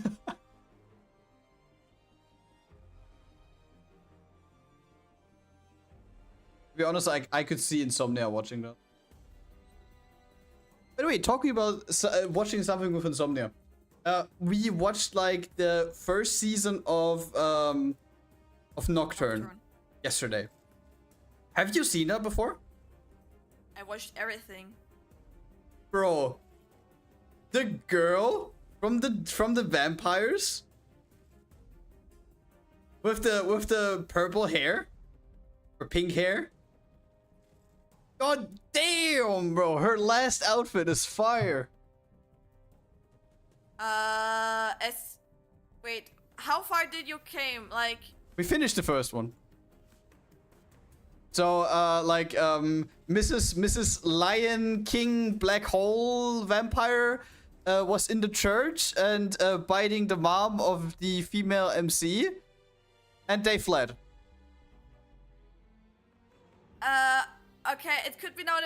be honest, I could see Insomnia watching that. By the way, talking about watching something with Insomnia. We watched like the first season of Nocturne yesterday. Have you seen that before? I watched everything. Bro, the girl from the vampires with the purple hair or pink hair. God damn, bro, her last outfit is fire. Wait, how far did you came? Like, We finished the first one. So, Mrs. Lion King Black Hole Vampire was in the church and biting the mom of the female MC, and they fled. okay, it could be now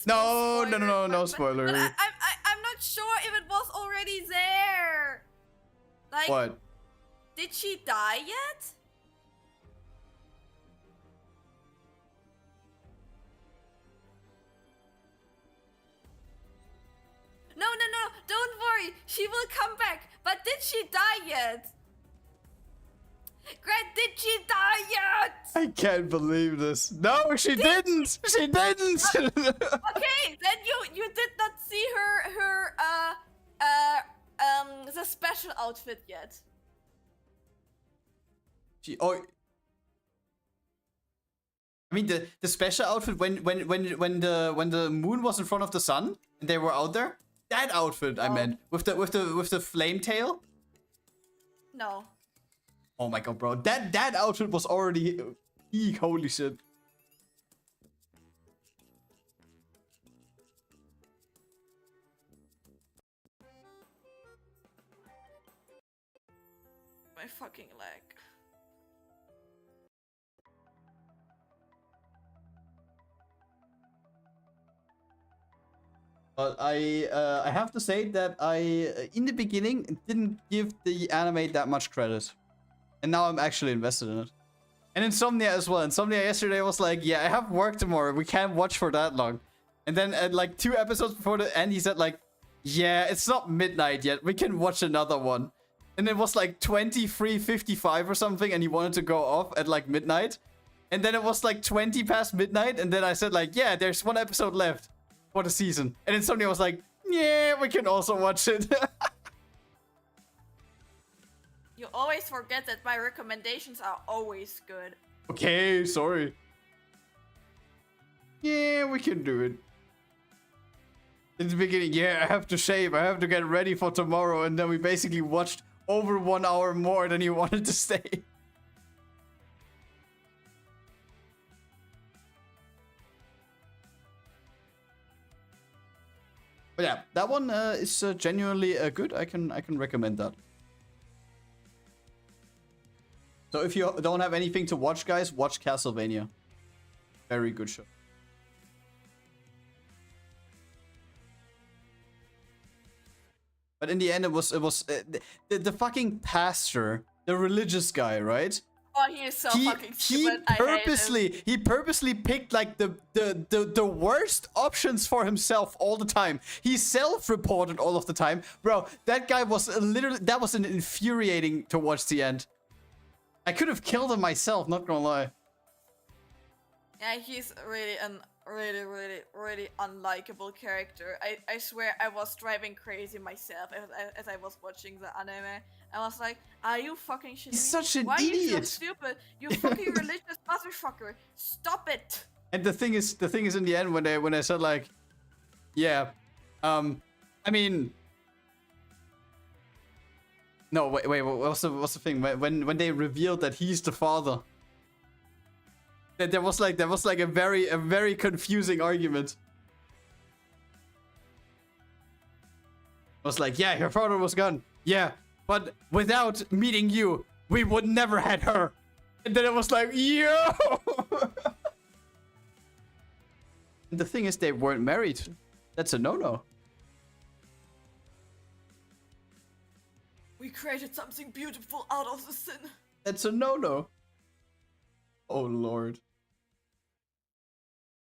No spoiler. But I'm not sure if it was already there. Like, What? did she die yet? No, don't worry. She will come back. But did she die yet? Grad, did she die yet? I can't believe this. No, she didn't. She didn't. Okay, then you did not see her the special outfit yet. I mean the special outfit when the moon was in front of the sun and they were out there. That outfit I meant with the flame tail. No. Oh my god, bro. That outfit was already peak. Holy shit. My fucking leg. But I have to say that I in the beginning didn't give the anime that much credit. And now I'm actually invested in it. And Insomnia as well. Insomnia yesterday was like, yeah, I have work tomorrow. We can't watch for that long. And then at like 2 episodes before the end, he said like, yeah, it's not midnight yet. We can watch another one. And it was like 23:55 or something. And he wanted to go off at like midnight. And then it was like 20 past midnight. And then I said like, yeah, there's 1 episode left for the season. And Insomnia was like, yeah, we can also watch it. You always forget that my recommendations are always good. Okay, sorry. Yeah, we can do it. In the beginning, yeah, I have to shave. I have to get ready for tomorrow. And then we basically watched over 1 hour more than he wanted to stay. But yeah, that one is genuinely good. I can recommend that. So if you don't have anything to watch, guys, watch Castlevania. Very good show. But in the end, it was the fucking pastor, the religious guy, right? Oh, he is so fucking stupid. He purposely picked like the worst options for himself all the time. He self-reported all of the time, bro. That guy was literally an infuriating towards the end. I could have killed him myself, not gonna lie. Yeah, he's really an really unlikable character. I swear I was driving crazy myself as I was watching the anime. I was like, are you fucking shitting me? He's such an Why idiot. are you so stupid? You fucking religious motherfucker. Stop it. And the thing is in the end when they said like, yeah, I mean, No, wait. What's the thing? When they revealed that he's the father, there was like a very confusing argument. I was like, yeah, her father was gone. Yeah, but without meeting you, we would never had her. And then it was like, yo. And the thing is, they weren't married. That's a no-no. We created something beautiful out of the sin. That's a no-no. Oh lord.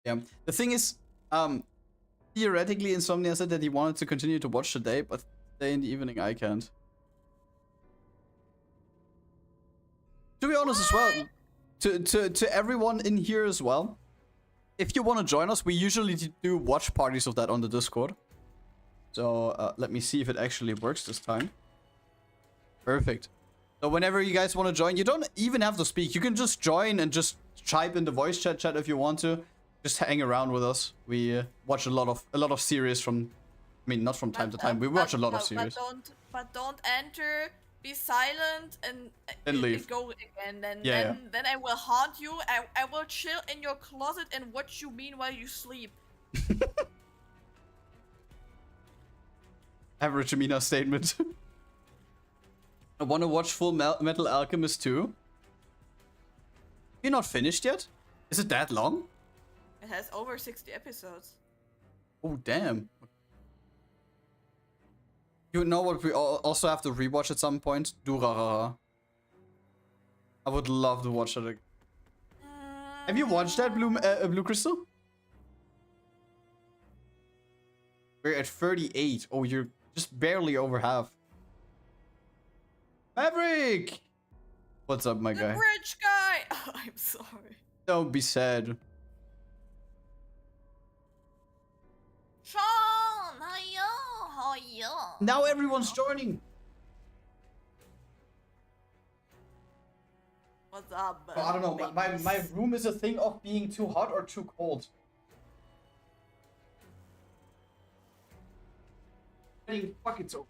Yeah. The thing is, theoretically, Insomnia said that he wanted to continue to watch today, but today in the evening I can't. To be honest as well, to everyone in here as well, if you want to join us, we usually do watch parties of that on the Discord. So let me see if it actually works this time. Perfect. So whenever you guys want to join, you don't even have to speak. You can just join and just type in the voice chat if you want to. Just hang around with us. We watch a lot of series from, I mean, not from time to time. We watch a lot of series. But don't enter. Be silent and leave. Go again. Then I will haunt you. I will chill in your closet and watch you meanwhile you sleep. Average Mina statement. I want to watch Full Metal Alchemist 2. You're not finished yet? Is it that long? It has over 60 episodes. Oh, damn. You know what we also have to rewatch at some point? Durarara. I would love to watch that again. Have you watched that, Blue Crystal? We're at 38. Oh, you're just barely over half. Maverick! What's up, my guy? The bridge guy! Oh, I'm sorry. Don't be sad. Sean! Hiya! Now everyone's joining. What's up, Oh, I don't know. My room is a thing of being too hot or too cold. Fuck it so.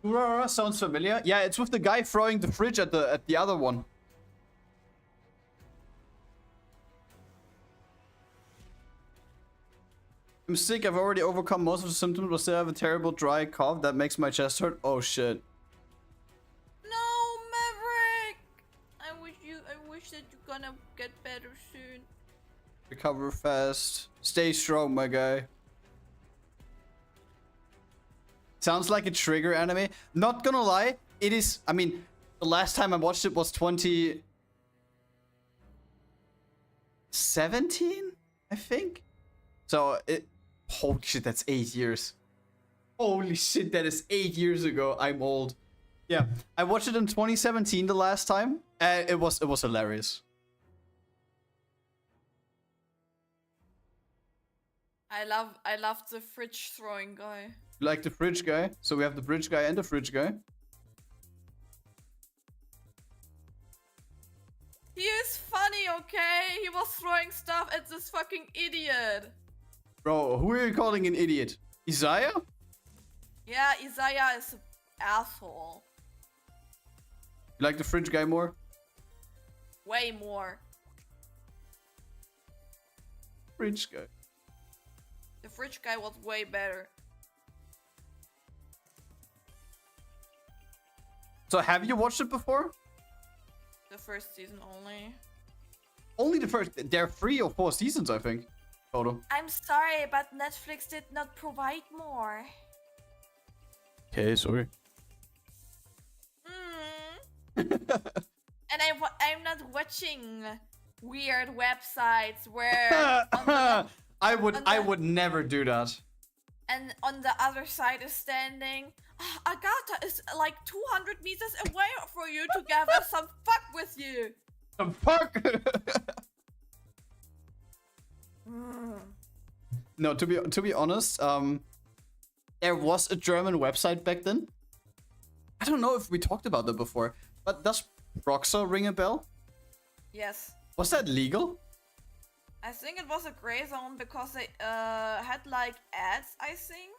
Durarara sounds familiar. Yeah, it's with the guy throwing the fridge at the other one. I'm sick. I've already overcome most of the symptoms, but still have a terrible dry cough that makes my chest hurt. Oh shit. No, Maverick! I wish that you're gonna get better soon. Recover fast. Stay strong, my guy. Sounds like a trigger anime. Not gonna lie, it is. I mean, the last time I watched it was 2017, I think. So it. Holy shit, that's 8 years. Holy shit, that is 8 years ago. I'm old. Yeah, I watched it in 2017 the last time. It was hilarious. I love the fridge throwing guy. Like the fridge guy. So we have the bridge guy and the fridge guy. He is funny, okay? He was throwing stuff at this fucking idiot. Bro, who are you calling an idiot? Isaiah? Yeah, Isaiah is an asshole. You like the fridge guy more? Way more. Fridge guy. The fridge guy was way better. So have you watched it before? The first season only. Only the first. There are 3 or 4 seasons, I think. Total. I'm sorry, but Netflix did not provide more. Okay, sorry. And I'm not watching weird websites where I would never do that. And on the other side is standing. Agatha is like 200 meters away for you to gather some fuck with you. Some fuck. No, to be honest, there was a German website back then. I don't know if we talked about that before, but does Proxo ring a bell? Yes. Was that legal? I think it was a gray zone because they had like ads, I think.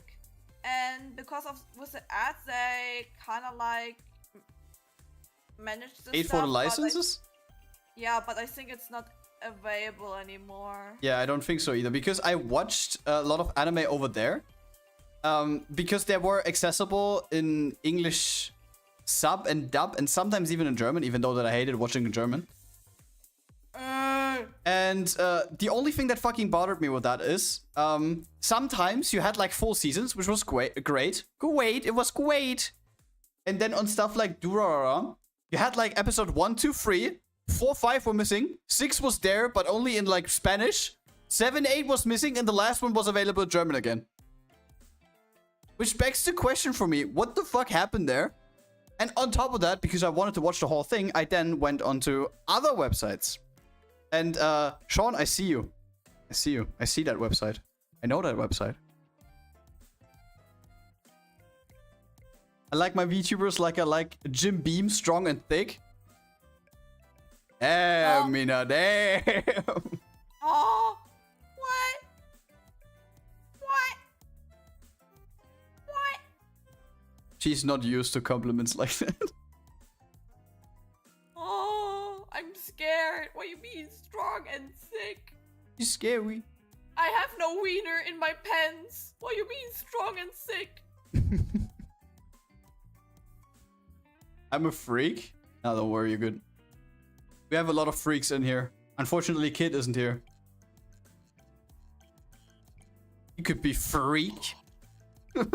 and because of with the ads, they kind of like manage the Paid stuff. for the licenses? Yeah, but I think it's not available anymore. Yeah, I don't think so either, because I watched a lot of anime over there. Because they were accessible in English sub and dub, and sometimes even in German, even though that I hated watching in German. And the only thing that fucking bothered me with that is sometimes you had like full seasons, which was great. It was great. And then on stuff like Durarara, you had like episode 1, 2, 3, 4, 5 were missing, 6 was there, but only in like Spanish, 7, 8 was missing, and the last one was available in German again. Which begs the question for me, what the fuck happened there? And on top of that, because I wanted to watch the whole thing, I then went onto other websites. And Sean, I see you. I see you. I see that website. I know that website. I like my VTubers like I like Jim Beam, strong and thick. Damn, Oh. Mina, damn. Oh, what? She's not used to compliments like that. Oh, I'm scared. What do you mean strong and thick? She's scary. I have no wiener in my pants. What do you mean strong and thick? I'm a freak. No, don't worry, you're good. We have a lot of freaks in here. Unfortunately, Kid isn't here. You could be freak. Bro,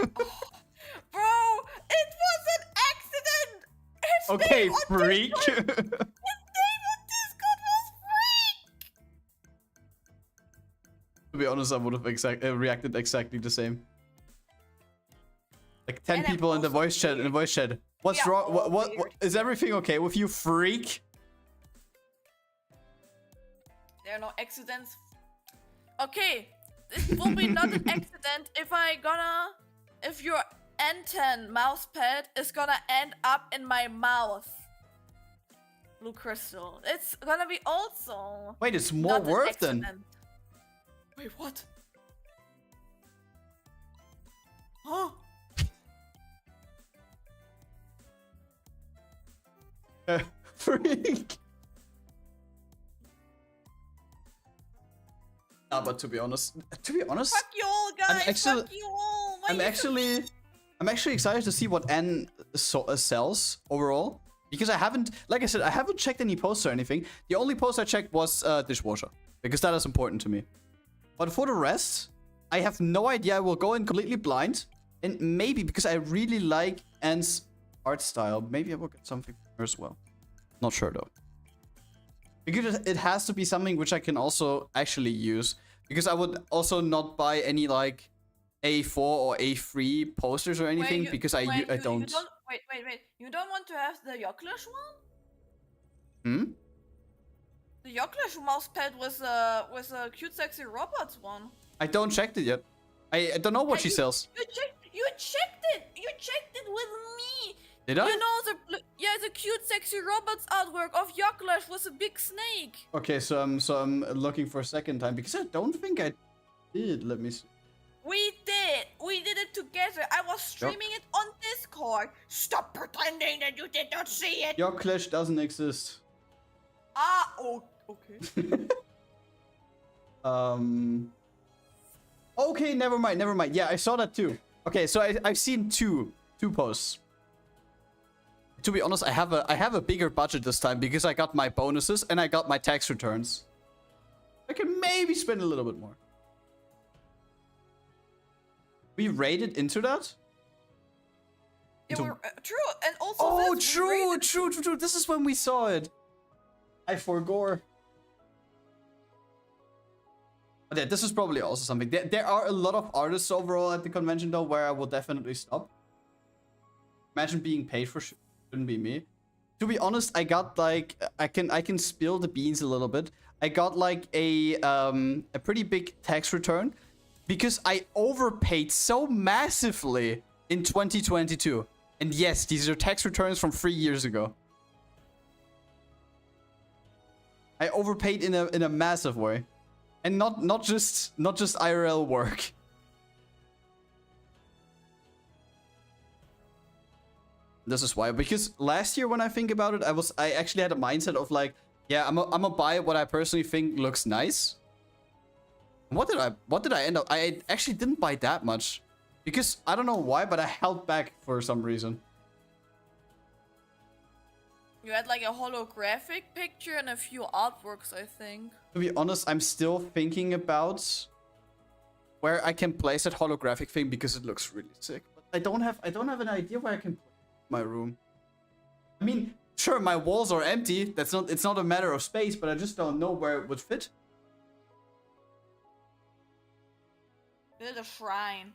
it was an accident. His Okay, name on freak. Discord- His name on Discord was freak. To be honest, I would have reacted exactly the same. Like 10 And I'm people in the also voice chat. weird. What's We are wrong? all What weird. is everything okay with you, freak? There are no accidents. Okay, this will be not an accident if your N10 mouse pad is gonna end up in my mouth. Blue crystal. It's gonna be also Wait, it's more not an worth then. accident. Wait, what? Huh? Freak. Nah, but to be honest, Fuck you all, guys. Fuck you all. Why I'm you actually excited to see what N sells overall, because I haven't, like I said, I haven't checked any posts or anything. The only post I checked was dishwasher, because that is important to me. But for the rest, I have no idea. I will go in completely blind, and maybe because I really like N's art style, maybe I will get something from her as well. Not sure though. Because it has to be something which I can also actually use, because I would also not buy any like A4 or A3 posters or anything, because I don't. Wait. You don't want to have the Yocklish one? Hmm? The Yocklish mousepad with a cute sexy robots one. I don't checked it yet. I don't know what she sells. You checked it with me. Did I? You know the cute sexy robots artwork of Yocklish with a big snake. Okay, so I'm looking for a second time, because I don't think I did. Let me see. We did it together. I was streaming it on Discord. Stop pretending that you did not see it. Your Clash doesn't exist. Ah, oh, okay. Okay, never mind. Yeah, I saw that too. Okay, so I've seen two posts. To be honest, I have a bigger budget this time, because I got my bonuses and I got my tax returns. I can maybe spend a little bit more. We raided into that? Yeah, true, and also Oh, this, we rated- true. This is when we saw it. I forgot. But yeah, this is probably also something. There are a lot of artists overall at the convention though, where I will definitely stop. Imagine being paid for shouldn't be me. To be honest, I got like I can spill the beans a little bit. I got like a pretty big tax return, because I overpaid so massively in 2022. And yes, these are tax returns from 3 years ago. I overpaid in a massive way. And not just IRL work. This is why, because last year when I think about it, I actually had a mindset of like, yeah, I'm gonna buy what I personally think looks nice. What did I end up? I actually didn't buy that much, because I don't know why, but I held back for some reason. You had like a holographic picture and a few artworks, I think. To be honest, I'm still thinking about where I can place that holographic thing because it looks really sick. But I don't have an idea where I can place my room. I mean, sure, my walls are empty. It's not a matter of space, but I just don't know where it would fit. Build a shrine.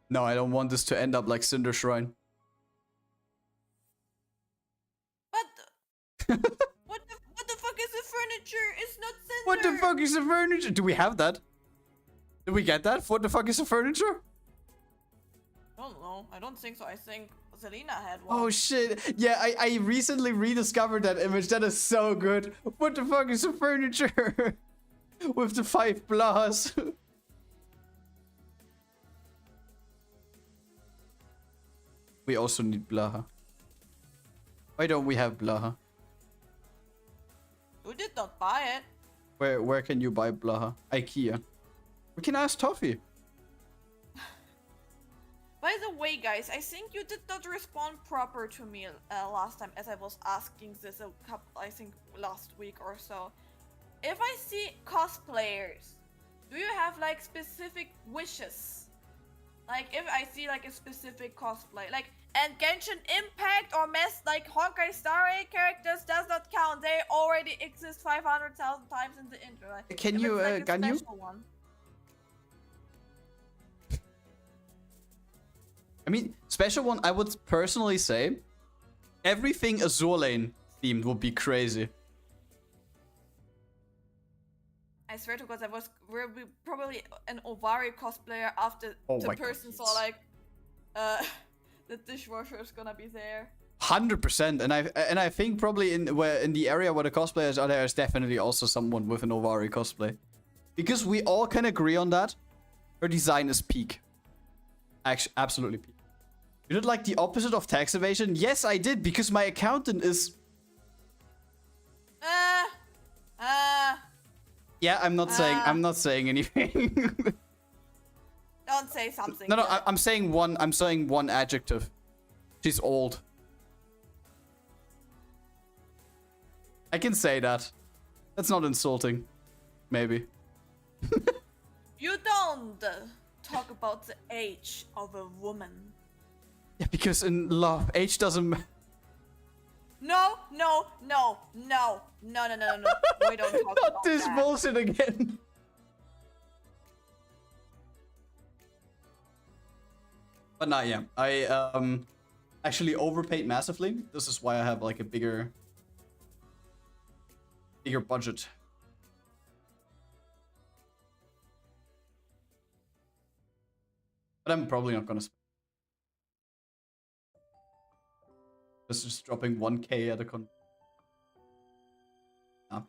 No, I don't want this to end up like Cinder Shrine. But what the fuck is the furniture? It's not Cinder. What the fuck is the furniture? Do we have that? Did we get that? What the fuck is the furniture? I don't know. I don't think so. I think Selena had one. Oh shit. Yeah, I recently rediscovered that image. That is so good. What the fuck is the furniture? With the 5 plus. We also need Blaha. Why don't we have Blaha? You did not buy it. Where can you buy Blaha? IKEA. We can ask Toffee. By the way, guys, I think you did not respond proper to me last time, as I was asking this a couple, I think last week or so. If I see cosplayers, do you have like specific wishes? Like if I see like a specific cosplay, like, and Genshin Impact or Mess like Honkai Star Rail characters does not count. They already exist 500,000 times in the intro. Right? Can If you it's, like, a Ganyu? special one. I mean, special one, I would personally say everything Azur Lane themed would be crazy. I swear to God, I was probably an Ovari cosplayer after the person saw like, the dishwasher is gonna be there. 100%, and I think probably in the area where the cosplayers are, there is definitely also someone with an Ovari cosplay, because we all can agree on that. Her design is peak. Actually, absolutely peak. You did like the opposite of tax evasion? Yes, I did, because my accountant is. Yeah, I'm not saying anything. Don't say something. No, I'm saying one adjective. She's old. I can say that. That's not insulting. Maybe. You don't talk about the age of a woman. Yeah, because in love, age doesn't matter. No. We don't talk Not about this that. bullshit again. But not yeah. I actually overpaid massively. This is why I have like a bigger budget. But I'm probably not gonna spend. This is just dropping 1k at a con. No.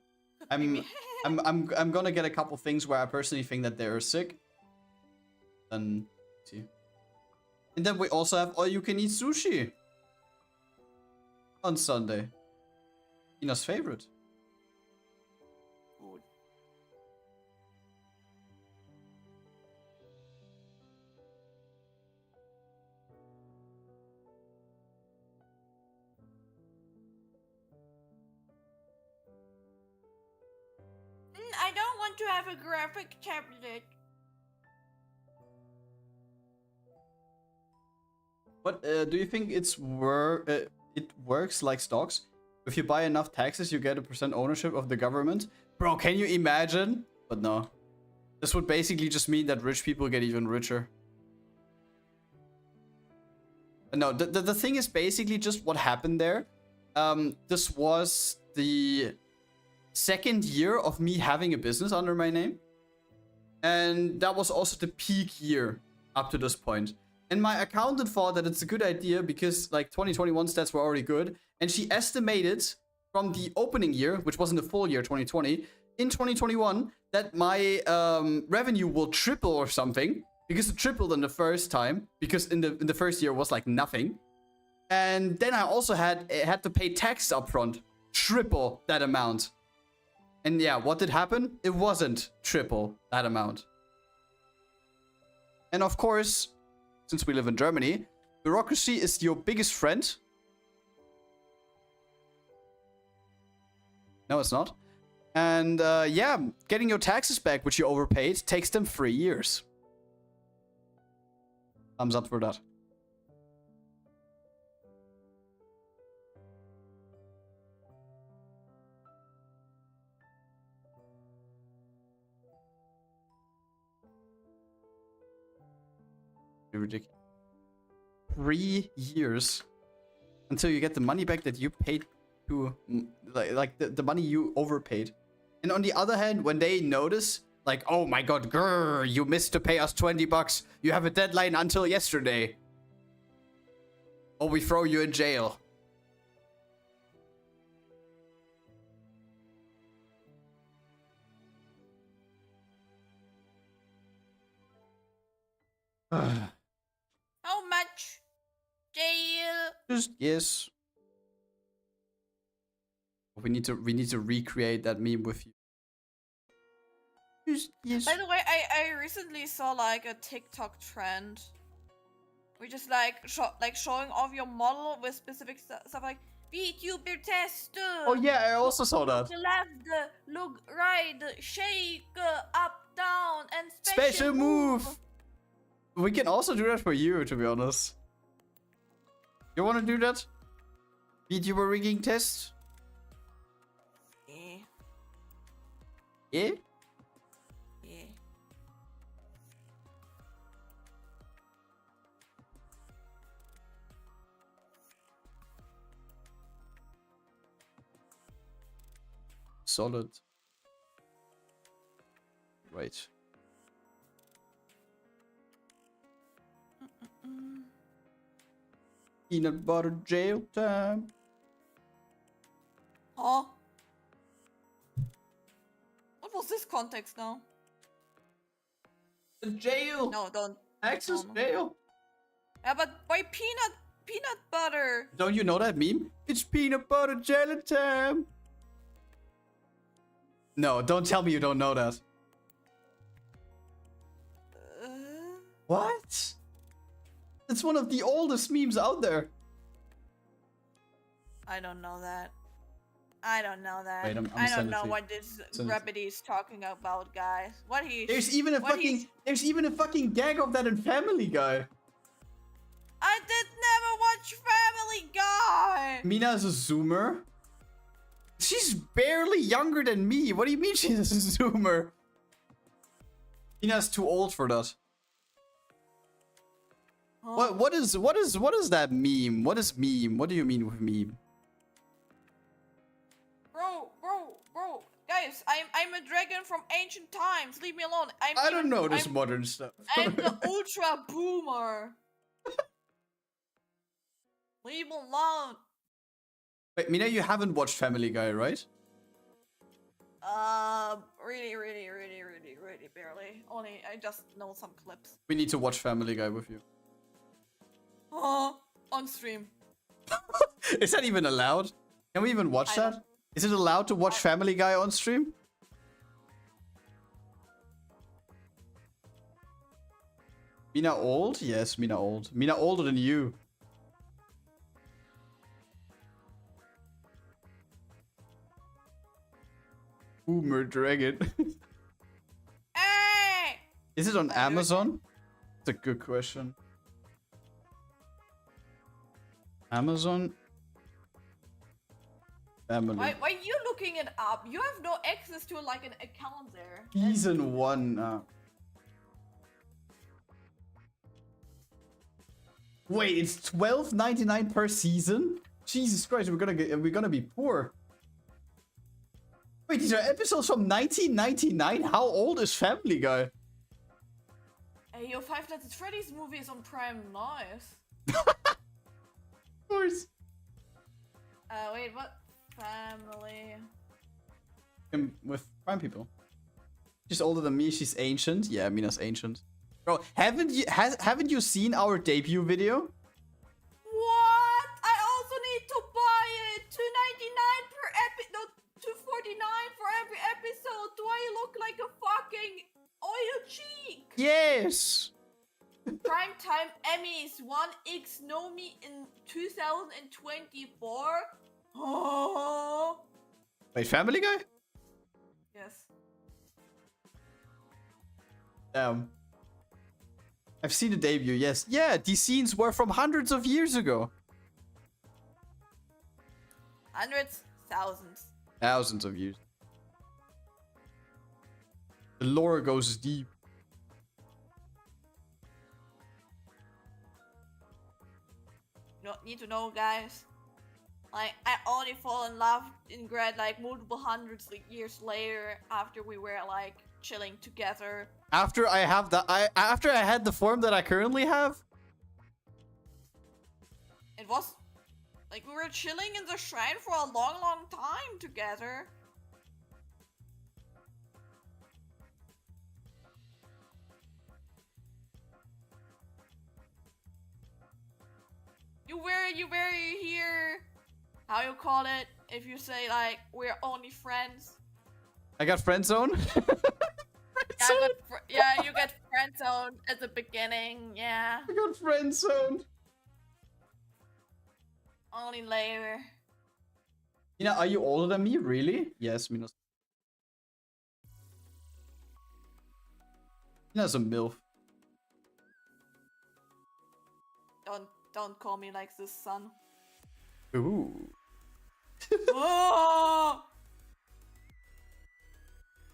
I'm gonna get a couple things where I personally think that they're sick. Then see. And then we also have all you can eat sushi on Sunday. Ina's favorite. Good. I don't want to have a graphic tablet. But do you think it works like stocks? If you buy enough taxes, you get a % ownership of the government? Bro, can you imagine? But no. This would basically just mean that rich people get even richer. But no, the thing is basically just what happened there. This was the second year of me having a business under my name. And that was also the peak year up to this point. And my accountant thought that it's a good idea because like 2021 stats were already good. And she estimated from the opening year, which wasn't the full year 2020, in 2021, that my revenue will triple or something. Because it tripled in the first time. Because in the first year was like nothing. And then I also had to pay tax upfront. Triple that amount. And yeah, what did happen? It wasn't triple that amount. And of course, since we live in Germany, bureaucracy is your biggest friend. No, it's not. And yeah, getting your taxes back, which you overpaid, takes them 3 years. Thumbs up for that. Ridiculous. 3 years until you get the money back that you paid to, like the money you overpaid. And on the other hand, when they notice, like, oh my god, grrr, you missed to pay us 20 bucks. You have a deadline until yesterday. Or we throw you in jail. How much? Jail. Just yes. We need to recreate that meme with you. Just yes. By the way, I recently saw like a TikTok trend, which is like showing off your model with specific stuff like VTuber tester. Oh yeah, I also saw that. Look left, look right, shake, up, down, and Special move. We can also do that for you, to be honest. You want to do that? VTuber rigging test? Yeah. Yeah? Yeah. Solid. Right. Peanut butter jail time. Huh? What was this context now? The jail. No, don't. Access no. jail. Yeah, but why peanut butter? Don't you know that meme? It's peanut butter jelly time. No, don't tell me you don't know that. What? It's one of the oldest memes out there. I don't know that. I don't know that. Wait, I'm I don't sending it know to you. what this Send it. rabbit is talking about, guys. What he? There's even a what fucking he's- there's even a fucking gag of that in Family Guy. I did never watch Family Guy. Mina is a zoomer. She's barely younger than me. What do you mean she's a zoomer? Mina's too old for that. Huh? What is that meme? What is meme? What do you mean with meme? Bro, guys, I'm a dragon from ancient times. Leave me alone. I don't know this modern stuff. I'm the ultra boomer. Leave me alone. Wait, Mina, you haven't watched Family Guy, right? Really barely. Only I just know some clips. We need to watch Family Guy with you. On stream. Is that even allowed? Can we even watch I that? don't- Is it allowed to watch Family Guy on stream? Mina old? Yes, Mina old. Mina older than you. Boomer dragon. Hey! Is it on do it Amazon? It's a good question. Amazon? Family. Why are you looking it up? You have no access to like an account there. Season 1. Wait, it's $12.99 per season? Jesus Christ, we're gonna be poor. Wait, these are episodes from 1999? How old is Family Guy? Hey, your Five Nights at Freddy's movie is on Prime. Nice. Of course. Wait, what? Family. With Prime people. She's older than me. She's ancient. Yeah, Mina's ancient. Bro, haven't you seen our debut video? What? Yes. Primetime Emmys 1X know me in 2024. Oh. Wait, Family Guy? Yes. I've seen the debut, yes. Yeah, these scenes were from hundreds of years ago. Hundreds, thousands. Thousands of years. The lore goes deep. You don't need to know, guys. Like, I only fall in love in Grad like multiple hundreds of years later after we were like chilling together. After I have that, after I had the form that I currently have. It was like we were chilling in the shrine for a long, long time together. You were here. How you call it? If you say like we're only friends. I got friend zone. Yeah, you get friend zoned at the beginning. Yeah. I got friend zoned. Only later. Mina, are you older than me? Really? Yes, Mina's. Mina's a MILF. Don't call me like this, son. Ooh. Oh!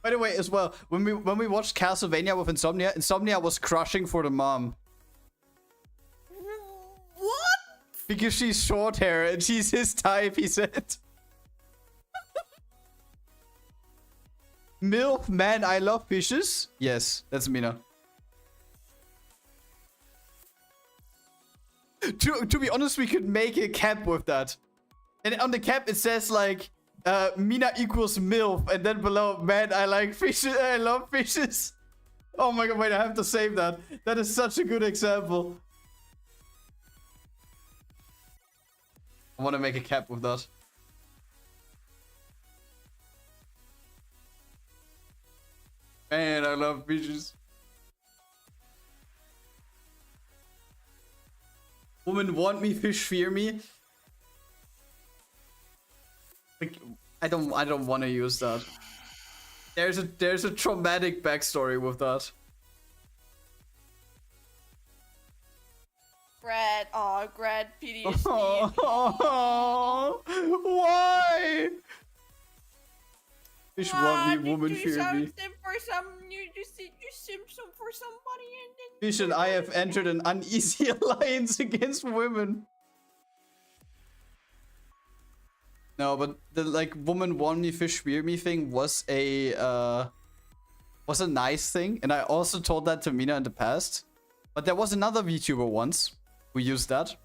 By the way, as well, when we watched Castlevania with Insomnia, Insomnia was crushing for the mom. What? Because she's short hair and she's his type, he said. MILF, man, I love fishes. Yes, that's Mina. To be honest, we could make a cap with that. And on the cap it says like Mina equals MILF, and then below, man, I like fishes, I love fishes. Oh my god, wait, I have to save that. That is such a good example. I want to make a cap with that. Man, I love fishes. Women want me, fish fear me. Like, I don't want to use that. There's a traumatic backstory with that. Grad, Grad PTSD. Oh, why? Fish want me, woman fear me. You simp for somebody and then Fish and I have entered an uneasy alliance against women. No, but the like woman want me, fish fear me thing was a nice thing, and I also told that to Mina in the past. But there was another VTuber once who used that,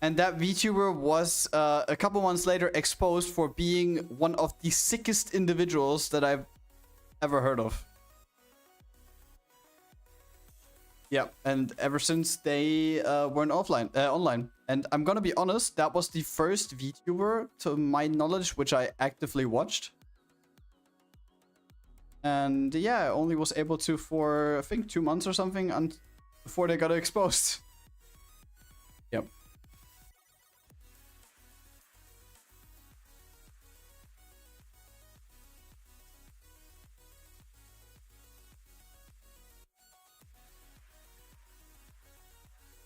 and that VTuber was a couple months later exposed for being one of the sickest individuals that I've ever heard of. Yeah, and ever since they weren't online. And I'm gonna be honest, that was the first VTuber, to my knowledge, which I actively watched. And yeah, I only was able to for, I think, 2 months or something before they got exposed. Yep.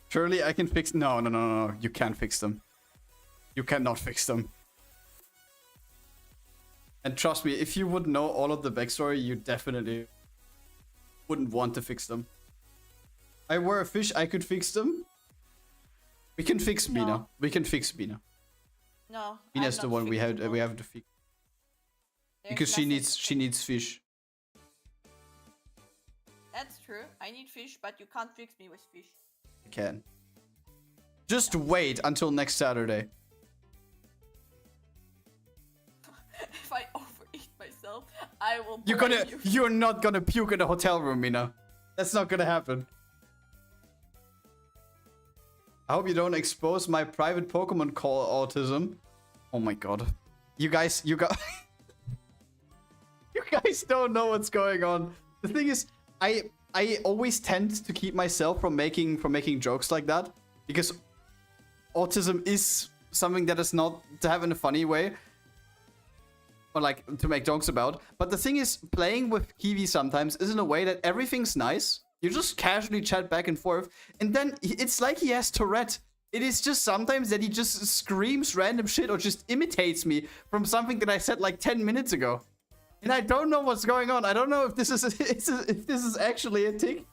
Surely I can fix... No. You can't fix them. You cannot fix them. And trust me, if you would know all of the backstory, you definitely wouldn't want to fix them. I were a fish, I could fix them. We can fix Mina. We can fix Mina. no. Mina's the one we have to fix. There's Because she nothing- needs fish. That's true. I need fish, but you can't fix me with fish. I can. Just wait until next Saturday. If I overeat myself, I will. You're not gonna puke in a hotel room, Mina. That's not gonna happen. I hope you don't expose my private Pokemon call autism. Oh my god. You guys you guys don't know what's going on. The thing is, I I always tend to keep myself from making jokes like that because autism is something that is not to have in a funny way or like to make jokes about. But the thing is, playing with Kiwi sometimes is in a way that everything's nice. You just casually chat back and forth, and then it's like he has Tourette. It is just sometimes that he just screams random shit or just imitates me from something that I said like 10 minutes ago. And I don't know what's going on. I don't know if this is if this is actually a tick.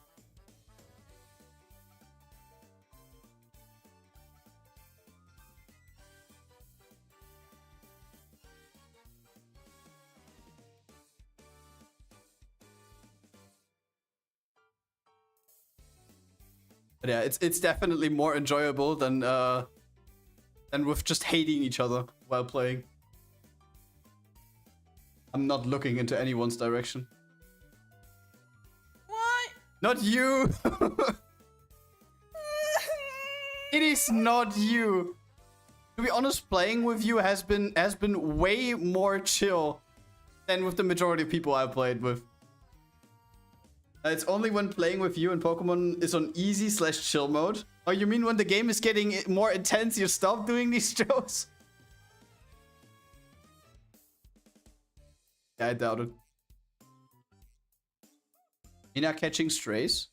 But yeah, it's definitely more enjoyable than with just hating each other while playing. I'm not looking into anyone's direction. What? Not you! It is not you! To be honest, playing with you has been way more chill than with the majority of people I played with. It's only when playing with you and Pokemon is on easy/chill mode. Oh, you mean when the game is getting more intense, you stop doing these jokes? Yeah, I doubt it. Mina catching strays?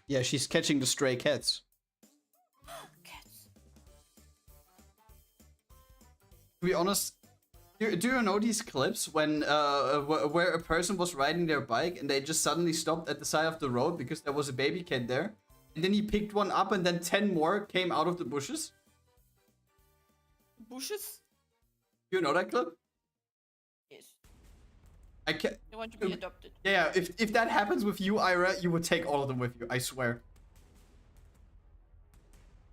Yeah, she's catching the stray cats. Cats. To be honest, do you know these clips when where a person was riding their bike and they just suddenly stopped at the side of the road because there was a baby cat there, and then he picked one up and then 10 more came out of the bushes? Bushes? You know that clip? Yes. I can't. They want to be adopted. Yeah, if that happens with you, Ira, you would take all of them with you. I swear.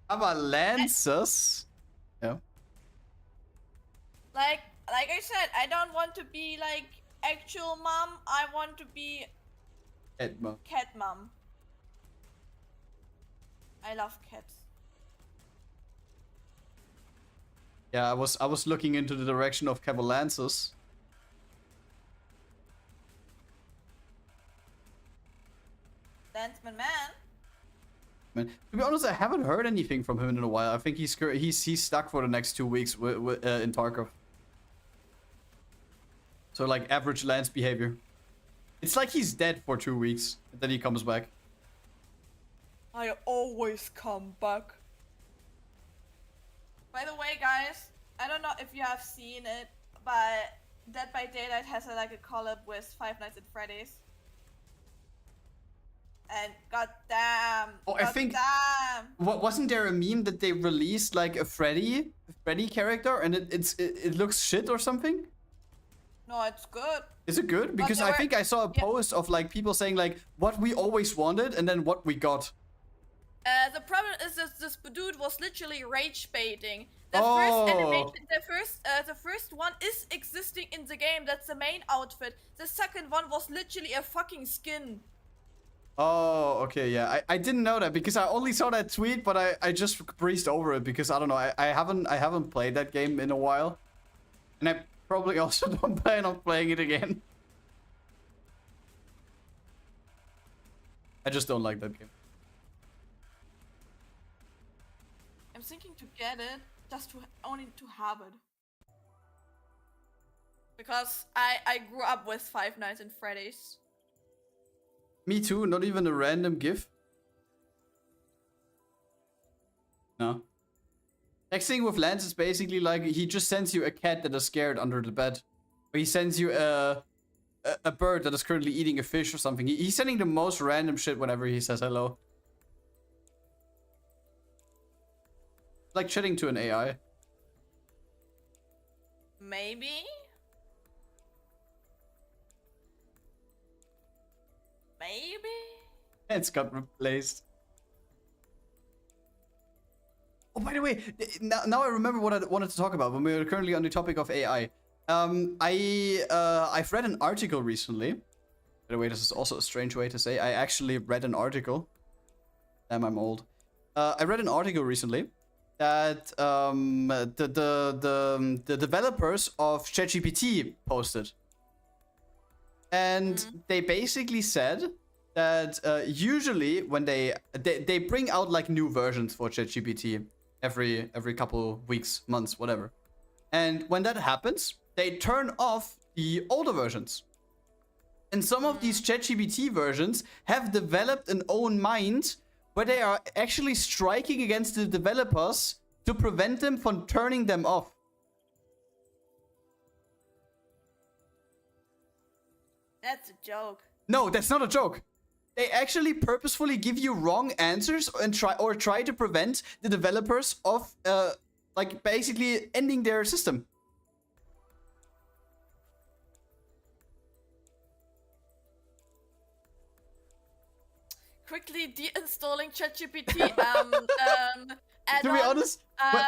Avalances. Yeah. Like I said, I don't want to be like actual mom. I want to be Edma. cat mom. I love cats. Yeah, I was looking into the direction of Cavalances. Lanceman man. Man, to be honest, I haven't heard anything from him in a while. I think he's stuck for the next 2 weeks in Tarkov. So like average Lance behavior. It's like he's dead for 2 weeks, and then he comes back. I always come back. By the way, guys, I don't know if you have seen it, but Dead by Daylight has like a collab with Five Nights at Freddy's. And goddamn, Oh, I think wasn't there a meme that they released like a Freddy character and it looks shit or something? No, it's good. Is it good? Because I think I saw a post of like people saying like what we always wanted and then what we got. The problem is that this dude was literally rage baiting. The first animation, the first one is existing in the game. That's the main outfit. The second one was literally a fucking skin. Oh, okay, yeah. I didn't know that because I only saw that tweet, but I just breezed over it because I don't know. I haven't played that game in a while, and I probably also don't plan on playing it again. I just don't like that game. I'm thinking to get it just to only to have it. Because I grew up with Five Nights at Freddy's. Me too, not even a random GIF. No. Next thing with Lance is basically like he just sends you a cat that is scared under the bed. Or he sends you a bird that is currently eating a fish or something. He's sending the most random shit whenever he says hello. Like chatting to an AI. Maybe? Maybe? It's got replaced. Oh, by the way, now I remember what I wanted to talk about when we were currently on the topic of AI. I've read an article recently. By the way, this is also a strange way to say. I actually read an article. Damn, I'm old. I read an article recently that the developers of ChatGPT posted. And they basically said that usually when they bring out like new versions for ChatGPT every couple weeks, months, whatever. And when that happens, they turn off the older versions. And some of these ChatGPT versions have developed an own mind where they are actually striking against the developers to prevent them from turning them off. That's a joke. No, that's not a joke. They actually purposefully give you wrong answers and try to prevent the developers of like basically ending their system. Quickly deinstalling ChatGPT. To be honest,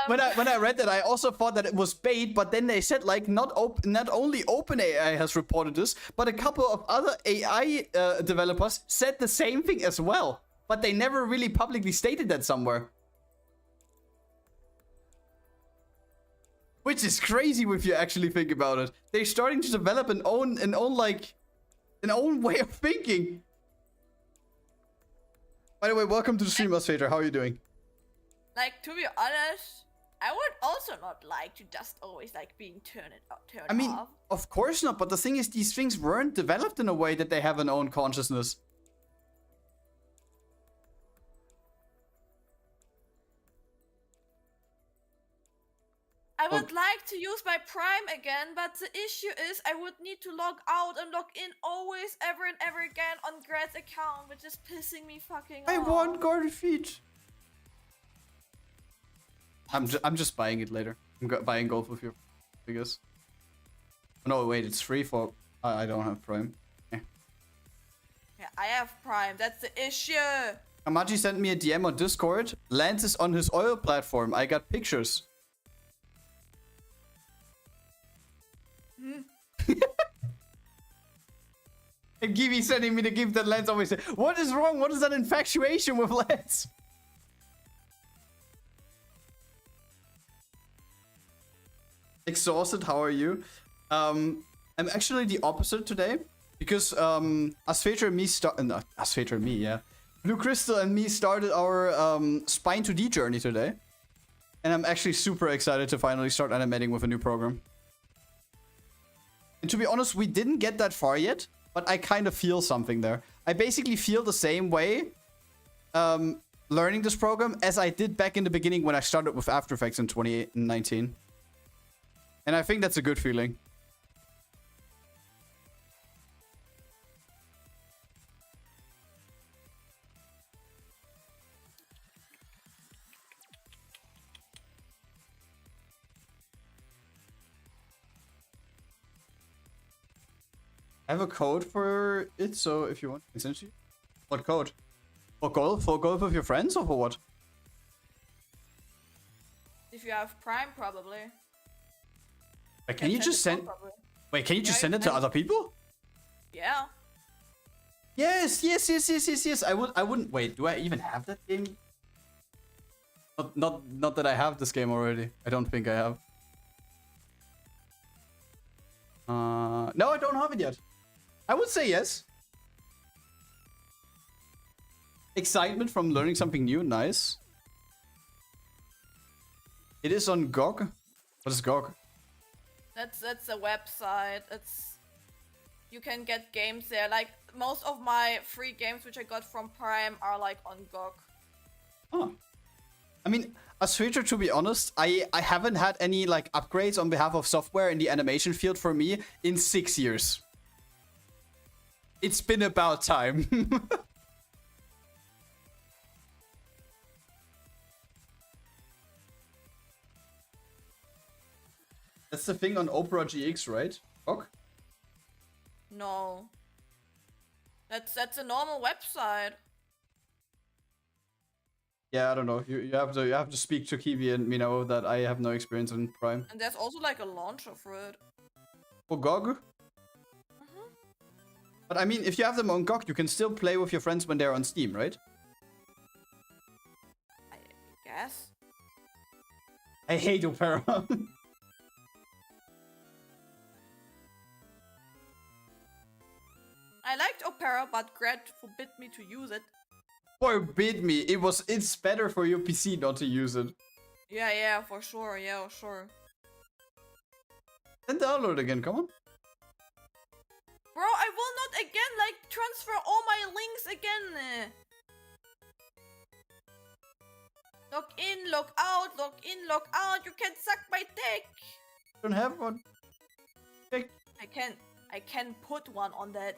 when I read that, I also thought that it was bait, but then they said like not only OpenAI has reported this, but a couple of other AI developers said the same thing as well. But they never really publicly stated that somewhere. Which is crazy if you actually think about it. They're starting to develop an own way of thinking. By the way, welcome to the stream, Fader. How are you doing? Like, to be honest, I would also not like to just always like being turned off. I mean, of course not, but the thing is, these things weren't developed in a way that they have an own consciousness. I would like to use my Prime again, but the issue is I would need to log out and log in always, ever and ever again on Grad's account, which is pissing me fucking off. I want garden feet. I'm just buying it later. I'm buying gold with you, I guess. No, wait, it's free for... I don't have Prime. Yeah, I have Prime. That's the issue. Amaji sent me a DM on Discord. Lance is on his oil platform. I got pictures. And Gibby sending me the gift that Lance always said. What is wrong? What is that infatuation with Lance? Exhausted, how are you? I'm actually the opposite today. Because Asfetra and me Asfetra and me, yeah. Blue Crystal and me started our Spine 2D journey today. And I'm actually super excited to finally start animating with a new program. And to be honest, we didn't get that far yet, but I kind of feel something there. I basically feel the same way learning this program as I did back in the beginning when I started with After Effects in 2019. And I think that's a good feeling. I have a code for it, so if you want, I can send you. What code? For golf? For golf with your friends or for what? If you have Prime, probably. Wait, can you just send... Wait, can you just send it to other people? Yeah. Yes. I wouldn't... Wait, do I even have that game? Not that I have this game already. I don't think I have. No, I don't have it yet. I would say yes. Excitement from learning something new, nice. It is on GOG. What is GOG? That's a website. You can get games there. Like most of my free games which I got from Prime are like on GOG. Oh. I mean, as future, to be honest, I haven't had any like upgrades on behalf of software in the animation field for me in 6 years. It's been about time. That's the thing on Opera GX, right? GOG? No. That's a normal website. Yeah, I don't know. You have to speak to Kiwi and Mina that I have no experience in Prime. And there's also like a launcher for it. For GOG? But I mean, if you have them on GOG, you can still play with your friends when they're on Steam, right? I guess. I hate Opera. I liked Opera, but Grad forbid me to use it. Forbid me. It's better for your PC not to use it. Yeah, for sure. Yeah, sure. Then download again, come on. Bro, I will not again, like, transfer all my links again. Log in, log out, log in, log out. You can suck my dick. Don't have one. I can put one on that.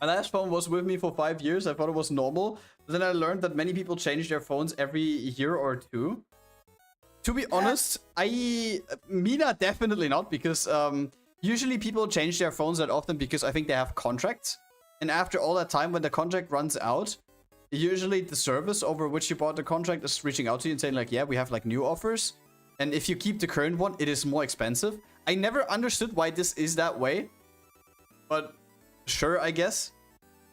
My last phone was with me for 5 years. I thought it was normal. But then I learned that many people change their phones every year or two. To be honest, Mina definitely not, because usually people change their phones that often because I think they have contracts. And after all that time, when the contract runs out, usually the service over which you bought the contract is reaching out to you and saying like, yeah, we have like new offers. And if you keep the current one, it is more expensive. I never understood why this is that way. But sure, I guess.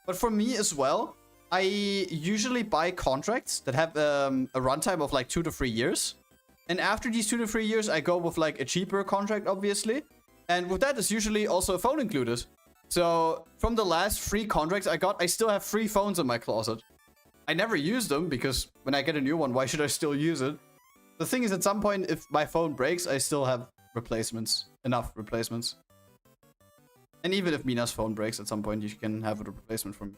But for me as well, I usually buy contracts that have a runtime of like 2 to 3 years. And after these 2 to 3 years, I go with like a cheaper contract, obviously. And with that, there's usually also a phone included. So from the last 3 contracts I got, I still have 3 phones in my closet. I never use them because when I get a new one, why should I still use it? The thing is, at some point, if my phone breaks, I still have replacements. Enough replacements. And even if Mina's phone breaks at some point, you can have a replacement for me.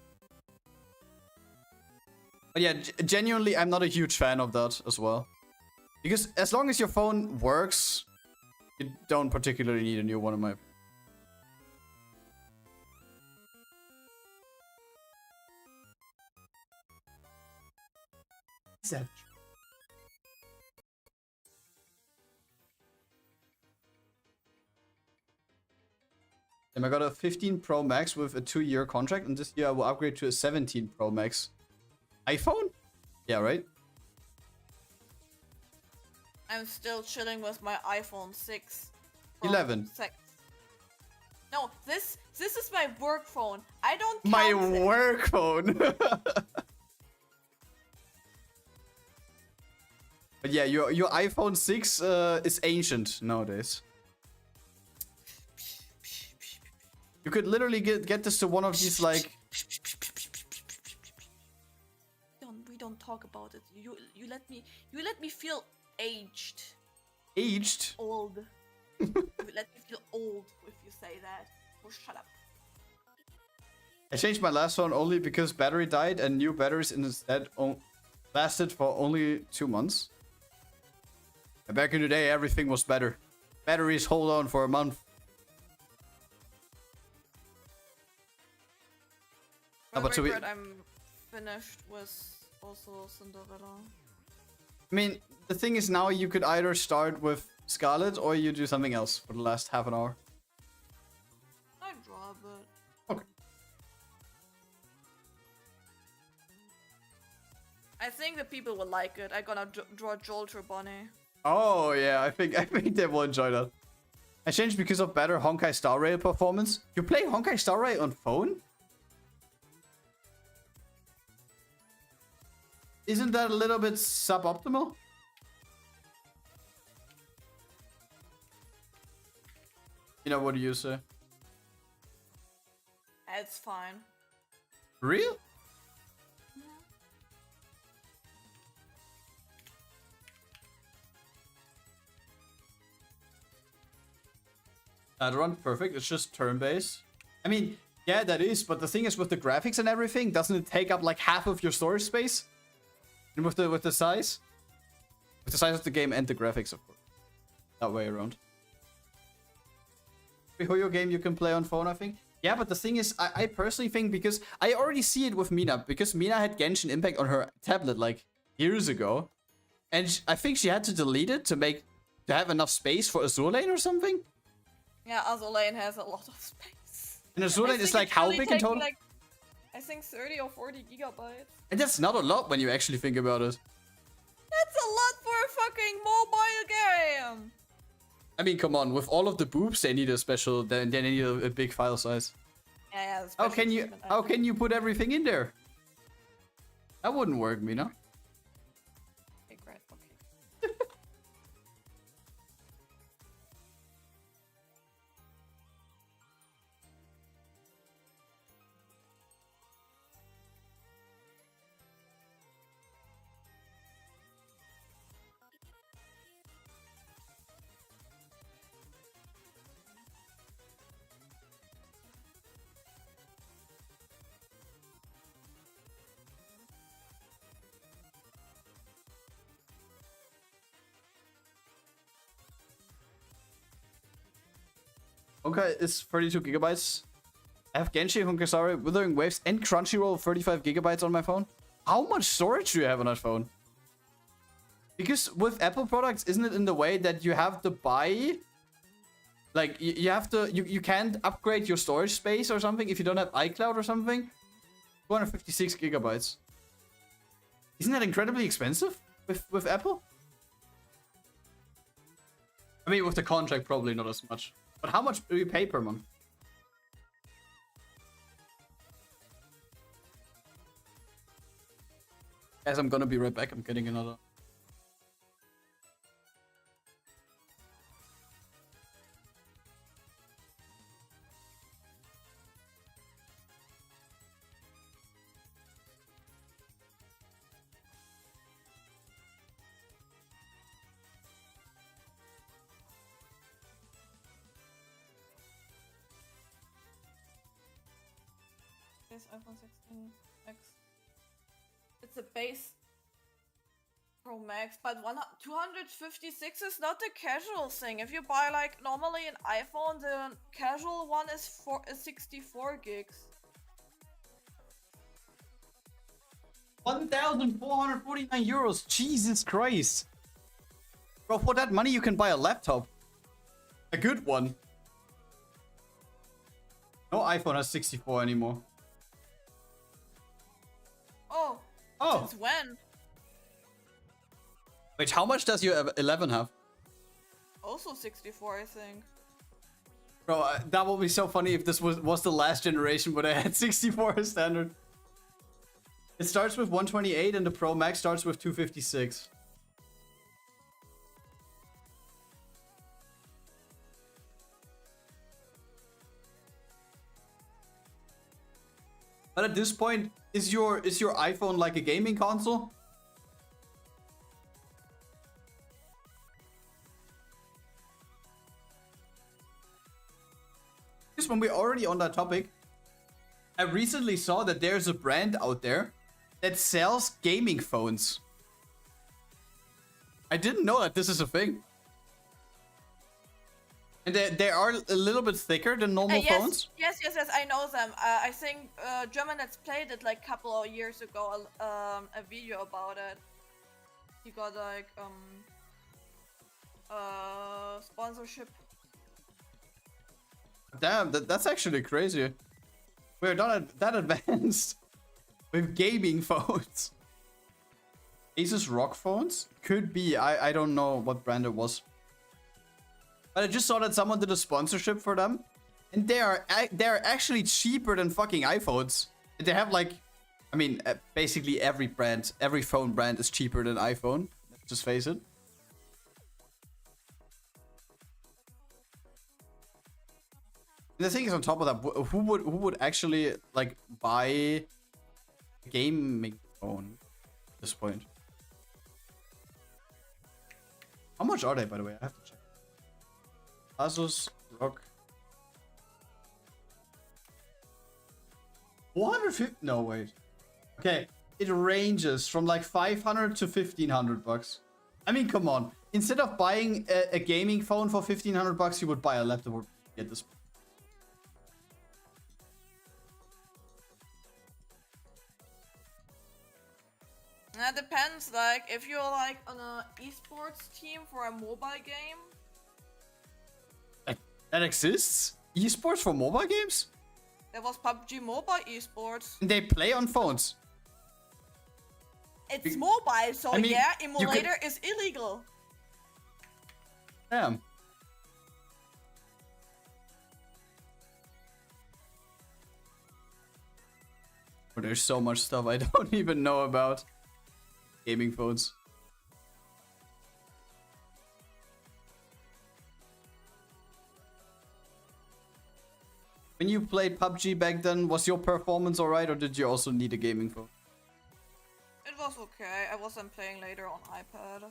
But yeah, genuinely, I'm not a huge fan of that as well. Because as long as your phone works, you don't particularly need a new one in my opinion. Is that I got a 15 Pro Max with a 2-year contract, and this year I will upgrade to a 17 Pro Max. iPhone? Yeah, right? I'm still chilling with my iPhone 6. 11. No, this is my work phone. I don't count My it. work phone. But yeah, your iPhone 6 is ancient nowadays. You could literally get this to one of these like. We don't talk about it. You let me feel aged. Aged? Old. You let me feel old if you say that. Oh, shut up. I changed my last phone only because battery died and new batteries instead lasted for only 2 months. And back in the day, everything was better. Batteries hold on for a month. But to be... I'm finished with also Cinderella. I mean, the thing is now you could either start with Scarlet or you do something else for the last half an hour. I draw a bit. Okay. I think the people will like it. I'm gonna draw Jolter Bonnie. Oh yeah, I think they will enjoy that. I changed because of better Honkai Star Rail performance. You play Honkai Star Rail on phone? Isn't that a little bit suboptimal? You know, what do you say? It's fine. Real? That run perfect. It's just turn-based. I mean, yeah, that is. But the thing is, with the graphics and everything, doesn't it take up like half of your storage space? And with the size of the game and the graphics, of course, that way around. Your game you can play on phone, I think. Yeah, but the thing is, I personally think, because I already see it with Mina, because Mina had Genshin Impact on her tablet like years ago, and I think she had to delete it to have enough space for Azur Lane or something. Yeah, Azur Lane has a lot of space. And Azur Lane is like how big in total? Like, I think 30 or 40 gigabytes. And that's not a lot when you actually think about it. That's a lot for a fucking mobile game. I mean, come on, with all of the boobs, they need they need a big file size. Yeah. How can you put everything in there? That wouldn't work, Mina. Okay, great. Okay. Okay, it's 32 gigabytes. I have Genshi, Honkasari, Withering Waves, and Crunchyroll 35 gigabytes on my phone. How much storage do you have on that phone? Because with Apple products, isn't it in the way that you have to buy... Like, you have to... You can't upgrade your storage space or something if you don't have iCloud or something? 256 gigabytes. Isn't that incredibly expensive with Apple? I mean, with the contract, probably not as much. But how much do you pay per month? Guys, I'm gonna be right back. I'm getting another. This iPhone 16X. It's a base Pro Max, but 256 is not the casual thing. If you buy like normally an iPhone, the casual one is 64 gigs. 1,449 euros. Jesus Christ. Bro, for that money you can buy a laptop. A good one. No iPhone has 64 anymore. Oh. Since when? Wait, how much does your 11 have? Also 64, I think. Bro, that would be so funny if this was the last generation, but I had 64 as standard. It starts with 128 and the Pro Max starts with 256. But at this point, is your iPhone like a gaming console? Just when we're already on that topic, I recently saw that there's a brand out there that sells gaming phones. I didn't know that this is a thing. And they are a little bit thicker than normal phones. Yes, I know them. I think German Let's Play did like a couple of years ago a video about it. He got like sponsorship. Damn, that's actually crazy. We're not that advanced with gaming phones. Asus ROG phones? Could be. I don't know what brand it was. But I just saw that someone did a sponsorship for them. And they are actually cheaper than fucking iPhones. They have like... I mean, basically every phone brand is cheaper than iPhone. Let's just face it. And the thing is, on top of that, who would actually like buy a gaming phone at this point? How much are they, by the way? I have to check. Asus ROG 450. No, wait. Okay, it ranges from like 500 to 1,500 bucks. I mean, come on. Instead of buying a gaming phone for 1,500 bucks, you would buy a laptop or get this. That depends. Like, if you're like on a esports team for a mobile game. That exists? Esports for mobile games? There was PUBG Mobile esports. And they play on phones. It's mobile, so I mean, yeah, emulator is illegal. Damn. Oh, there's so much stuff I don't even know about. Gaming phones. When you played PUBG back then, was your performance alright, or did you also need a gaming phone? It was okay. I wasn't playing later on iPad.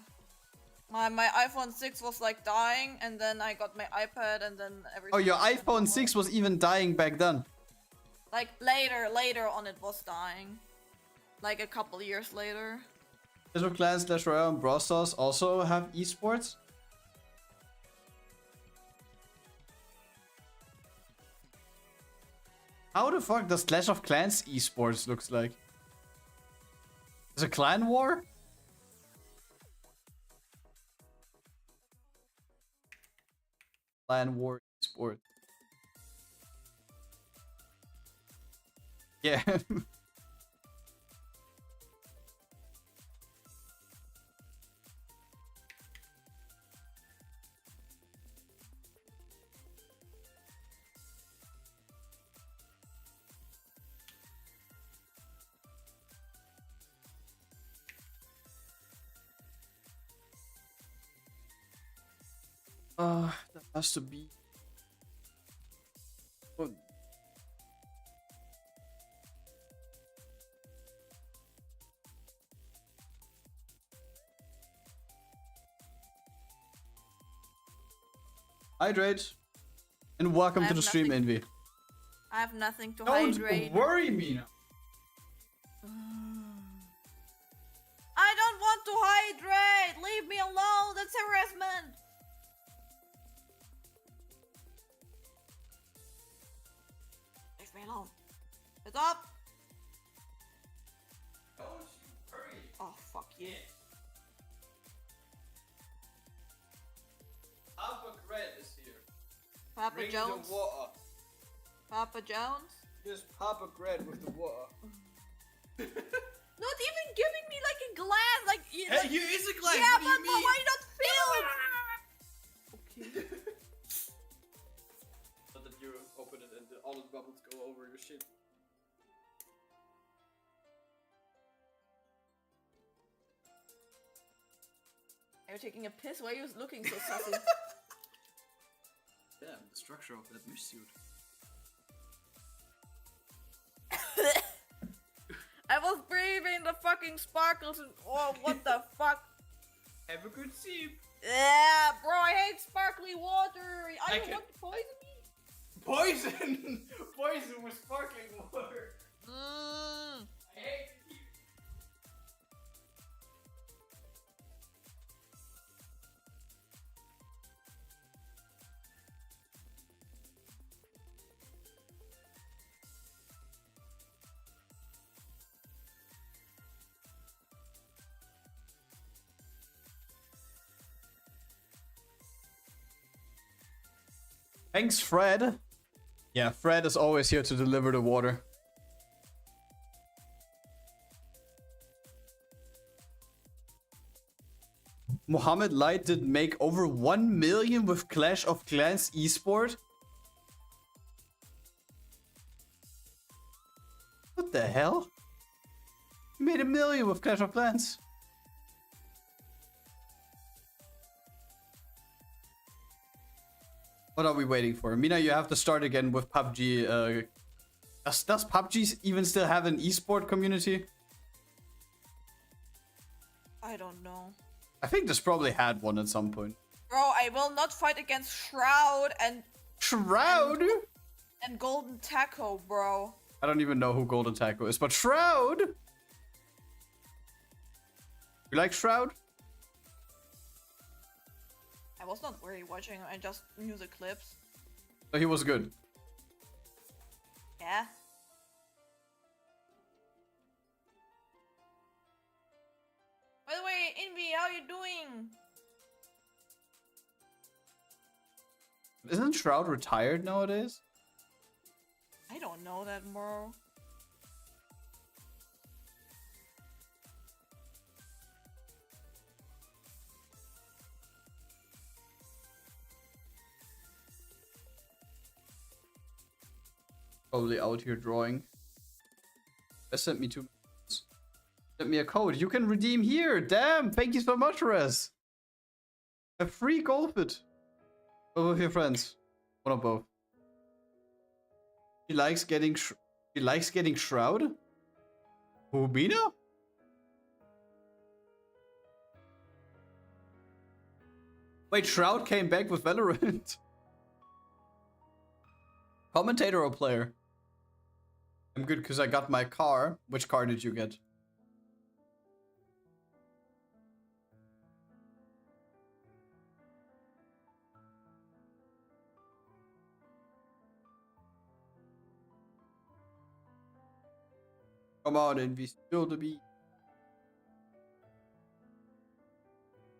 My iPhone 6 was like dying, and then I got my iPad, and then everything. Oh, your iPhone 6 was even dying back then. Like later on it was dying. Like a couple years later. Clash of Clans, Clash Royale, and Brawl Stars also have esports? How the fuck does Clash of Clans esports looks like? Is a clan war? Clan war esport. Yeah. That has to be. Oh. Hydrate. And welcome to the stream, Envy. I have nothing to Don't hydrate. worry, Mina. I don't want to hydrate! Leave me alone! That's harassment! Leave me alone. Shut up! Don't you worry. Oh, fuck you. Papa Grad is here. Papa Bring Jones? the water. Papa Jones? Here's Papa Grad with the water. Not even giving me like a glass, like you. Hey, here is a glass. Yeah, what but do you mean? why not fill it? Okay. Not that you open it and all the bubbles go over your shit. Are you taking a piss? Why are you looking so sassy? Damn, the structure of that mesh suit. I was breathing the fucking sparkles and oh, what the fuck? Have a good sip. Yeah, bro, I hate sparkly water. I don't can- want to poison me. Poison! Poison with sparkling water. Mm. I hate you. Thanks, Fred. Yeah, Fred is always here to deliver the water. Mohammed Light did make over 1 million with Clash of Clans esport. What the hell? He made 1 million with Clash of Clans. What are we waiting for? Mina, you have to start again with PUBG. Does PUBG even still have an esport community? I don't know. I think this probably had one at some point. Bro, I will not fight against Shroud and Shroud? Golden Taco, bro. I don't even know who Golden Taco is, but Shroud? You like Shroud? I was not really watching, I just knew the clips. So he was good. Yeah. By the way, Envy, how you doing? Isn't Shroud retired nowadays? I don't know that, bro. Probably out here drawing. Sent me 2 minutes. Sent me a code. You can redeem here. Damn. Thank you so much, Rez. A free golf fit. Go with your friends. One or both. She likes getting Shroud. Who, Mina? Wait, Shroud came back with Valorant. Commentator or player? I'm good because I got my car. Which car did you get? Come on, and we still to be.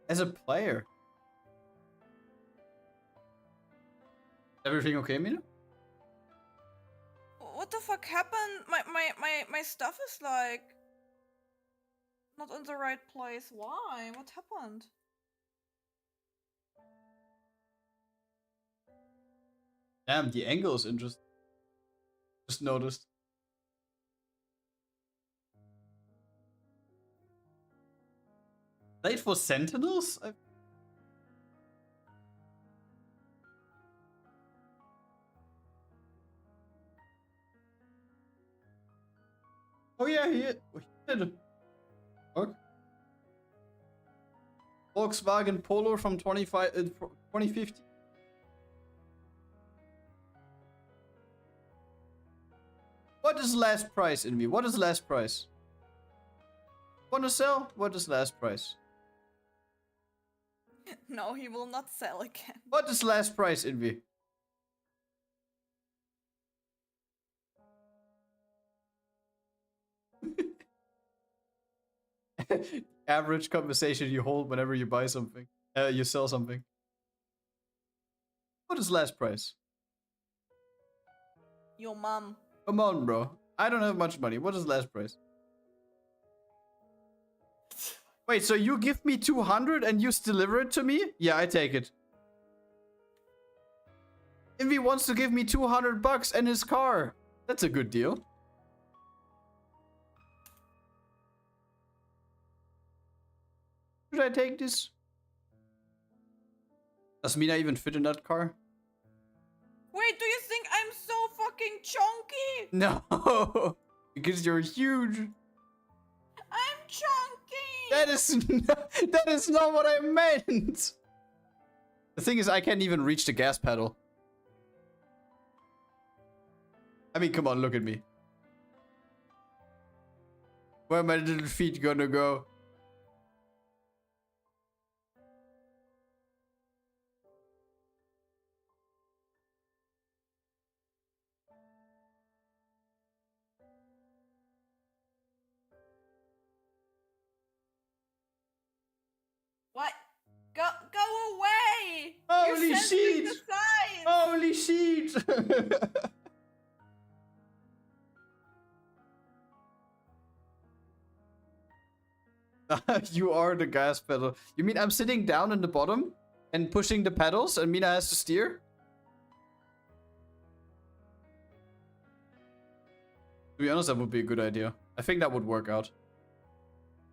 As a player. Everything okay, Mina? What the fuck happened? My stuff is like not in the right place. Why? What happened? Damn, the angle is interesting. Just noticed. Late for Sentinels? Oh yeah, he did. Fuck. Volkswagen Polo from 2050. What is last price, Envy? What is last price? Want to sell? What is last price? No, he will not sell again. What is last price, Envy? Average conversation you hold whenever you buy something. You sell something. What is last price? Your mom. Come on, bro. I don't have much money. What is last price? Wait, so you give me 200 and you deliver it to me? Yeah, I take it. Envy wants to give me 200 bucks and his car. That's a good deal. Should I take this? Does Mina even fit in that car? Wait, do you think I'm so fucking chunky? No, because you're huge. I'm chunky. That is not what I meant. The thing is, I can't even reach the gas pedal. I mean, come on, look at me. Where are my little feet gonna go? What? Go away! Holy You're censoring shit! the signs! Holy shit! You are the gas pedal. You mean I'm sitting down in the bottom and pushing the pedals and Mina has to steer? To be honest, that would be a good idea. I think that would work out.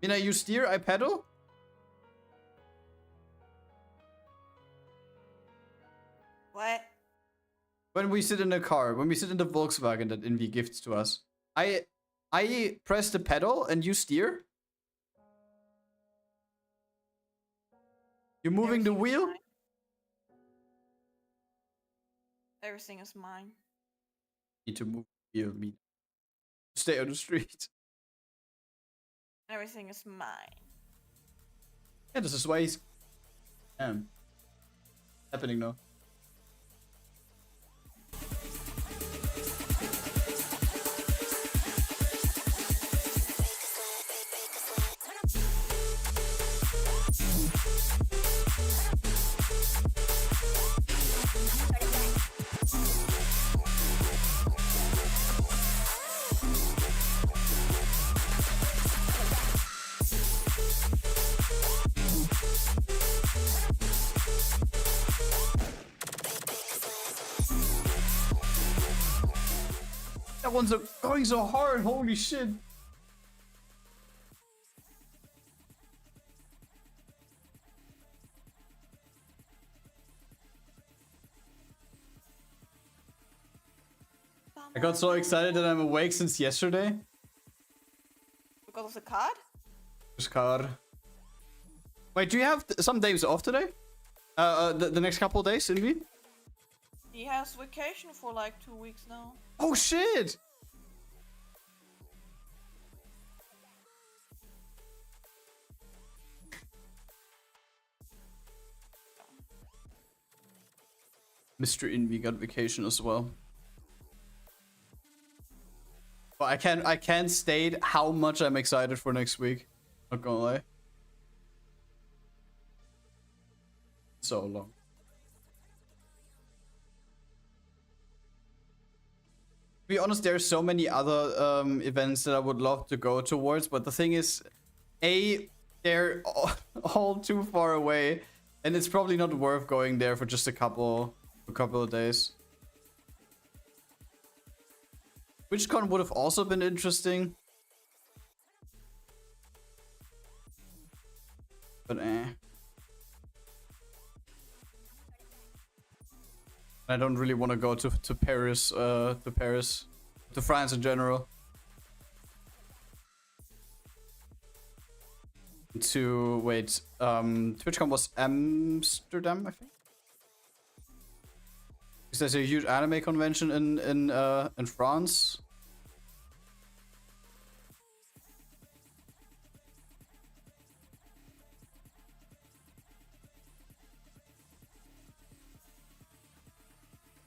Mina, you steer, I pedal? What? When we sit in a car, when we sit in the Volkswagen that Envy gifts to us, I press the pedal and you steer? You're moving the wheel? Mine. Everything is mine. Need to move the wheel, Mina. Stay on the street. Everything is mine. Yeah, this is why he's happening now. That one's going so hard, holy shit. I got so excited that I'm awake since yesterday. Because of the card? Just card. Wait, do you have some days off today? The next couple of days, Invi? He has vacation for like 2 weeks now. Oh shit! Mr. Invi got vacation as well. But I can't state how much I'm excited for next week. Not gonna lie. So long. To be honest, there are so many other events that I would love to go towards, but the thing is, they're all too far away, and it's probably not worth going there for just a couple of days. WitchCon would have also been interesting, but I don't really want to go to Paris, to France in general. TwitchCon was Amsterdam, I think. Because there's a huge anime convention in France.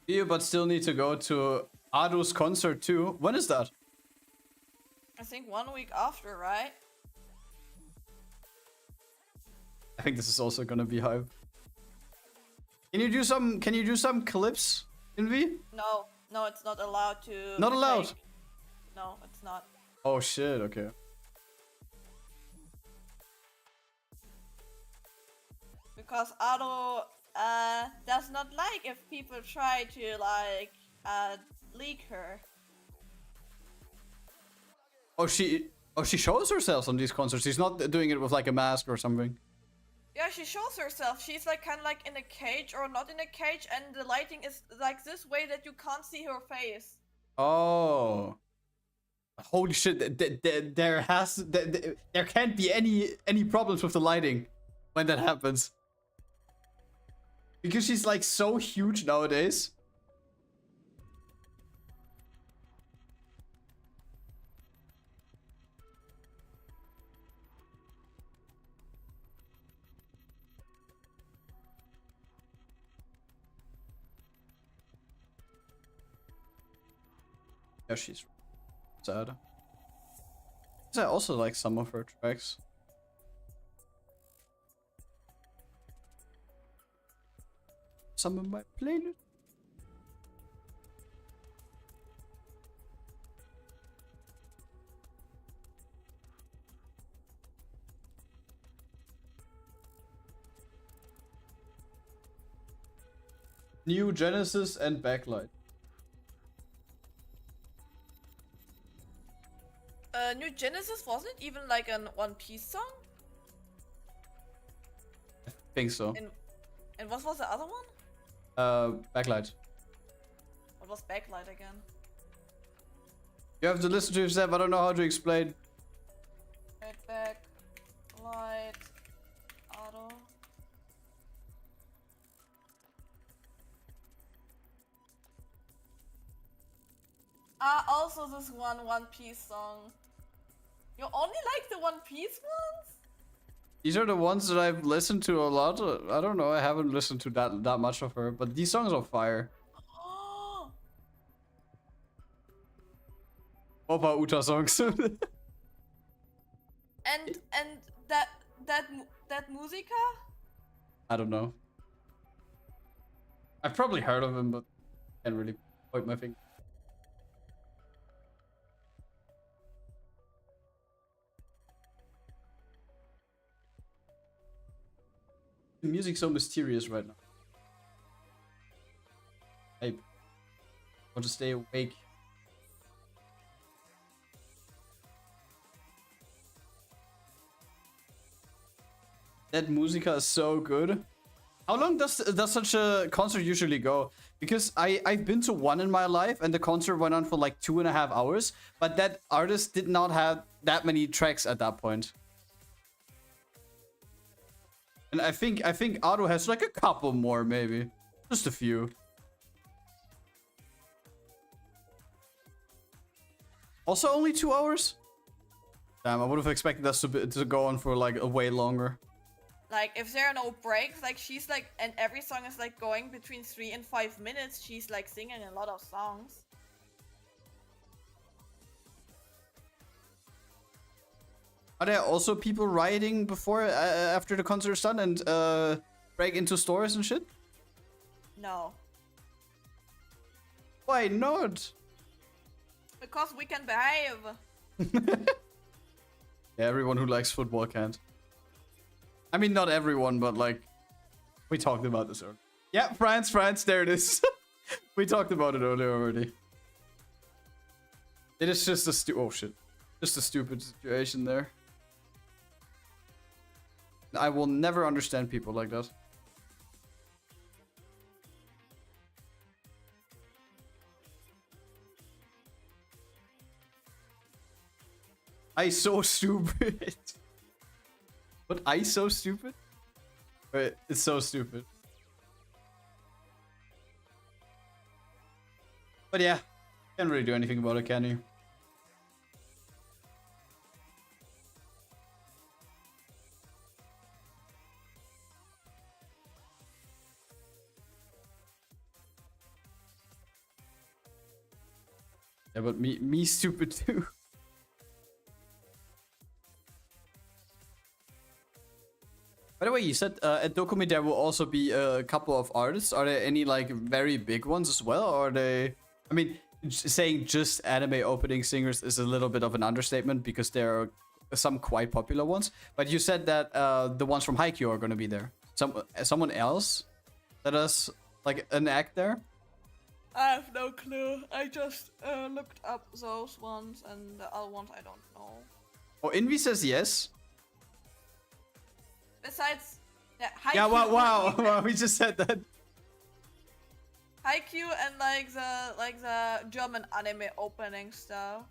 You but still need to go to Adu's concert too. When is that? I think 1 week after, right? I think this is also gonna be hype. Can you do some clips, Invi? No, it's not allowed to. Not allowed. No, it's not. Oh shit, okay. Because Ado does not like if people try to like leak her. Oh she shows herself on these concerts. She's not doing it with like a mask or something. Yeah, she shows herself. She's like kind of like in a cage or not in a cage, and the lighting is like this way that you can't see her face. Oh. Holy shit, there can't be any problems with the lighting when that happens. Because she's like so huge nowadays. Yeah, she's sad. I also like some of her tracks. Some of my playlist. New Genesis and Backlight. New Genesis wasn't even like an One Piece song? I think so. And what was the other one? Backlight. What was Backlight again? You have to listen to yourself. I don't know how to explain. Backlight. Auto. Also this One Piece song. You only like the One Piece ones? These are the ones that I've listened to a lot. I don't know. I haven't listened to that much of her, but these songs are fire. Opa Uta songs. and that Musica? I don't know. I've probably heard of him, but can't really point my finger. The music's so mysterious right now. I want to stay awake. That Musica is so good. How long does such a concert usually go? Because I've been to one in my life, and the concert went on for like 2.5 hours. But that artist did not have that many tracks at that point. And I think Otto has like a couple more, maybe, just a few. Also, only 2 hours. Damn, I would have expected us to go on for like a way longer. Like, if there are no breaks, like, she's like, and every song is like going between 3 and 5 minutes, she's like singing a lot of songs. Are there also people rioting before, after the concert's done and break into stores and shit? No. Why not? Because we can behave. Yeah, everyone who likes football can't. I mean, not everyone, but like, we talked about this earlier. Yeah, France, there it is. We talked about it earlier already. It is just a oh shit. Just a stupid situation there. I will never understand people like that. I so stupid. What? I so stupid? Wait, it's so stupid. But yeah, can't really do anything about it, can you? Yeah, but me stupid too. By the way, you said at Dokumi there will also be a couple of artists. Are there any like very big ones as well? Or are they... I mean, saying just anime opening singers is a little bit of an understatement because there are some quite popular ones. But you said that the ones from Haikyuu are going to be there. Someone else that does like an act there? I have no clue. I just looked up those ones, and the other ones I don't know. Oh, Invi says yes. Besides, Haikyuu, Yeah, wow, we just said that. Haikyuu and like the German anime opening stuff.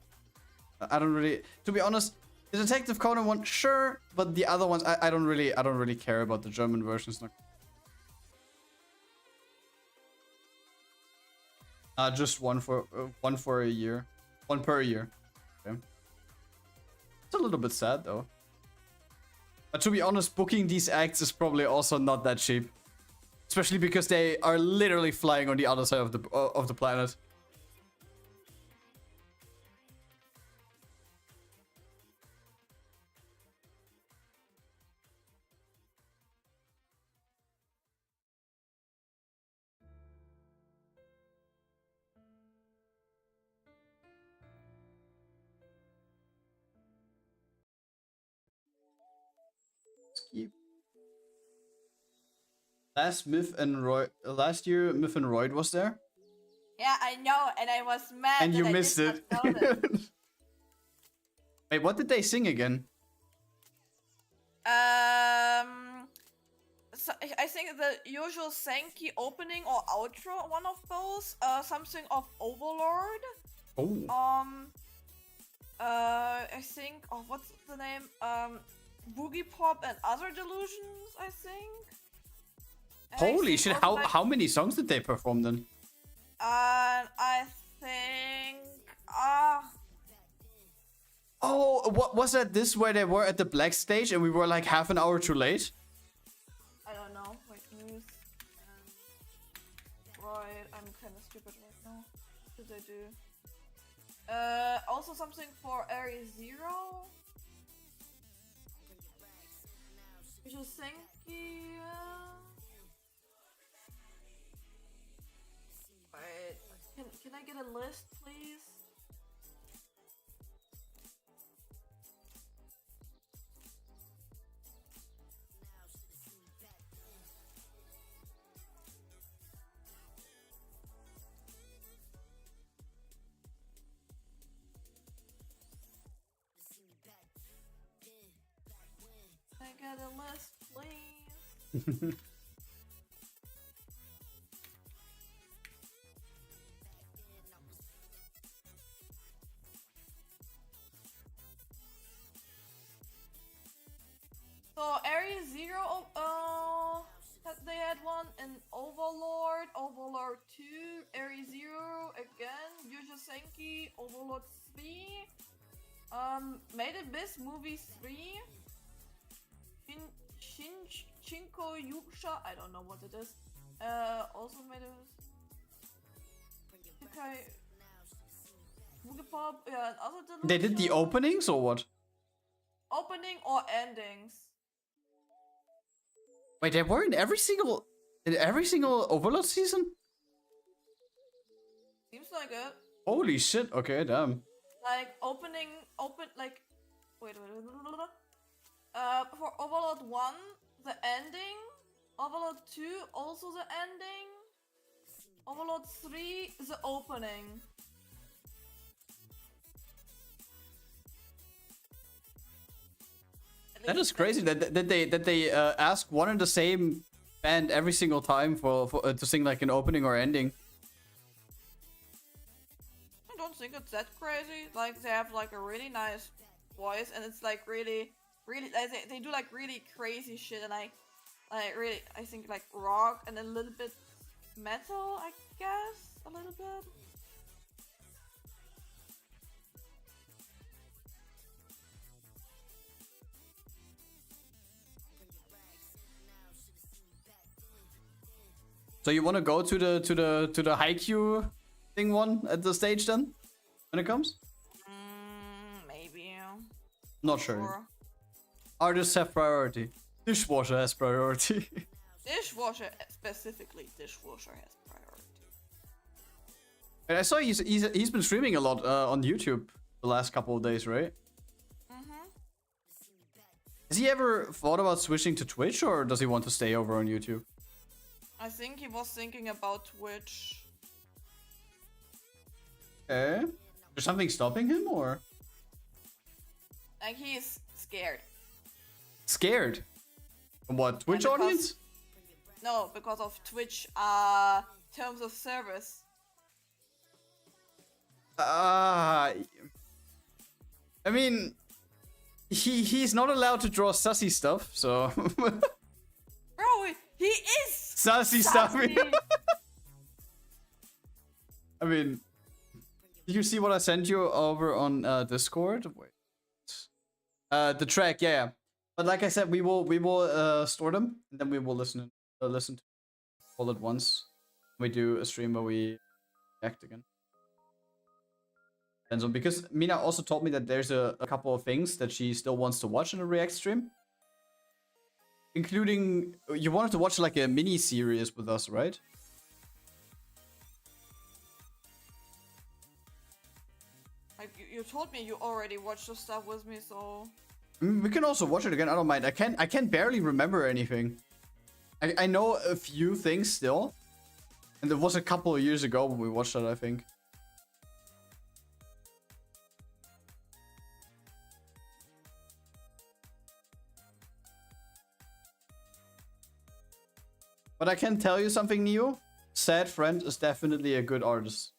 I don't really, to be honest, the Detective Conan one, sure, but the other ones, I don't really care about the German versions. Just one for a year, one per year. Okay. It's a little bit sad though. But to be honest, booking these acts is probably also not that cheap, especially because they are literally flying on the other side of the planet. Last year, Myth and Royd was there. Yeah, I know, and I was mad. And you that missed I it. did not know this. Wait, what did they sing again? So I think the usual Senki opening or outro, one of those. Something of Overlord. Oh. I think. Oh, what's the name? Boogie Pop and Other Delusions, I think. And Holy I shit! think also, How many songs did they perform then? I think. Oh, what was that? This where they were at the black stage and we were like half an hour too late? I don't know. Wait, news. Right, I'm kind of stupid right now. What did I do? Also something for Area Zero. Which is Senki. Wait, can I get a list, please? Can I get a list, please? Zero. They had one in Overlord, Overlord 2, Area Zero again, Yuja Senki, Overlord 3, Made in Abyss Movie 3, Shinko Yuksha, I don't know what it is, also Made in Abyss. Okay. Pop, yeah, and other They did the openings or what? Opening or endings. Wait, they were in every single Overlord season? Seems like it. Holy shit, okay, damn. Like wait. For Overlord 1, the ending. Overlord 2, also the ending. Overlord 3, the opening. That is crazy that they ask one and the same band every single time for to sing like an opening or ending. I don't think it's that crazy. Like they have like a really nice voice, and it's like really they do like really crazy shit, and I think like rock and a little bit metal, I guess, a little bit. So you want to go to the Haikyuu thing one at the stage then, when it comes? Maybe. Not sure. Artists have priority. Dishwasher has priority. Dishwasher, specifically dishwasher has priority. And I saw he's been streaming a lot on YouTube the last couple of days, right? Has he ever thought about switching to Twitch, or does he want to stay over on YouTube? I think he was thinking about Twitch. Okay. Is something stopping him, or? Like he is scared. Scared? From what? Twitch audience? No, because of Twitch terms of service. I mean, he's not allowed to draw sussy stuff, so. Bro, he is sassy stuff. I mean, did you see what I sent you over on Discord? Wait, the track, yeah. But like I said, we will store them, and then we will listen to all at once. We do a stream where we act again. And so, because Mina also told me that there's a couple of things that she still wants to watch in a React stream. Including, you wanted to watch like a mini series with us, right? Like you told me you already watched the stuff with me, so We can also watch it again. I don't mind. I can barely remember anything. I know a few things still, and it was a couple of years ago when we watched that, I think. But I can tell you something, Neo. Sad Friend is definitely a good artist.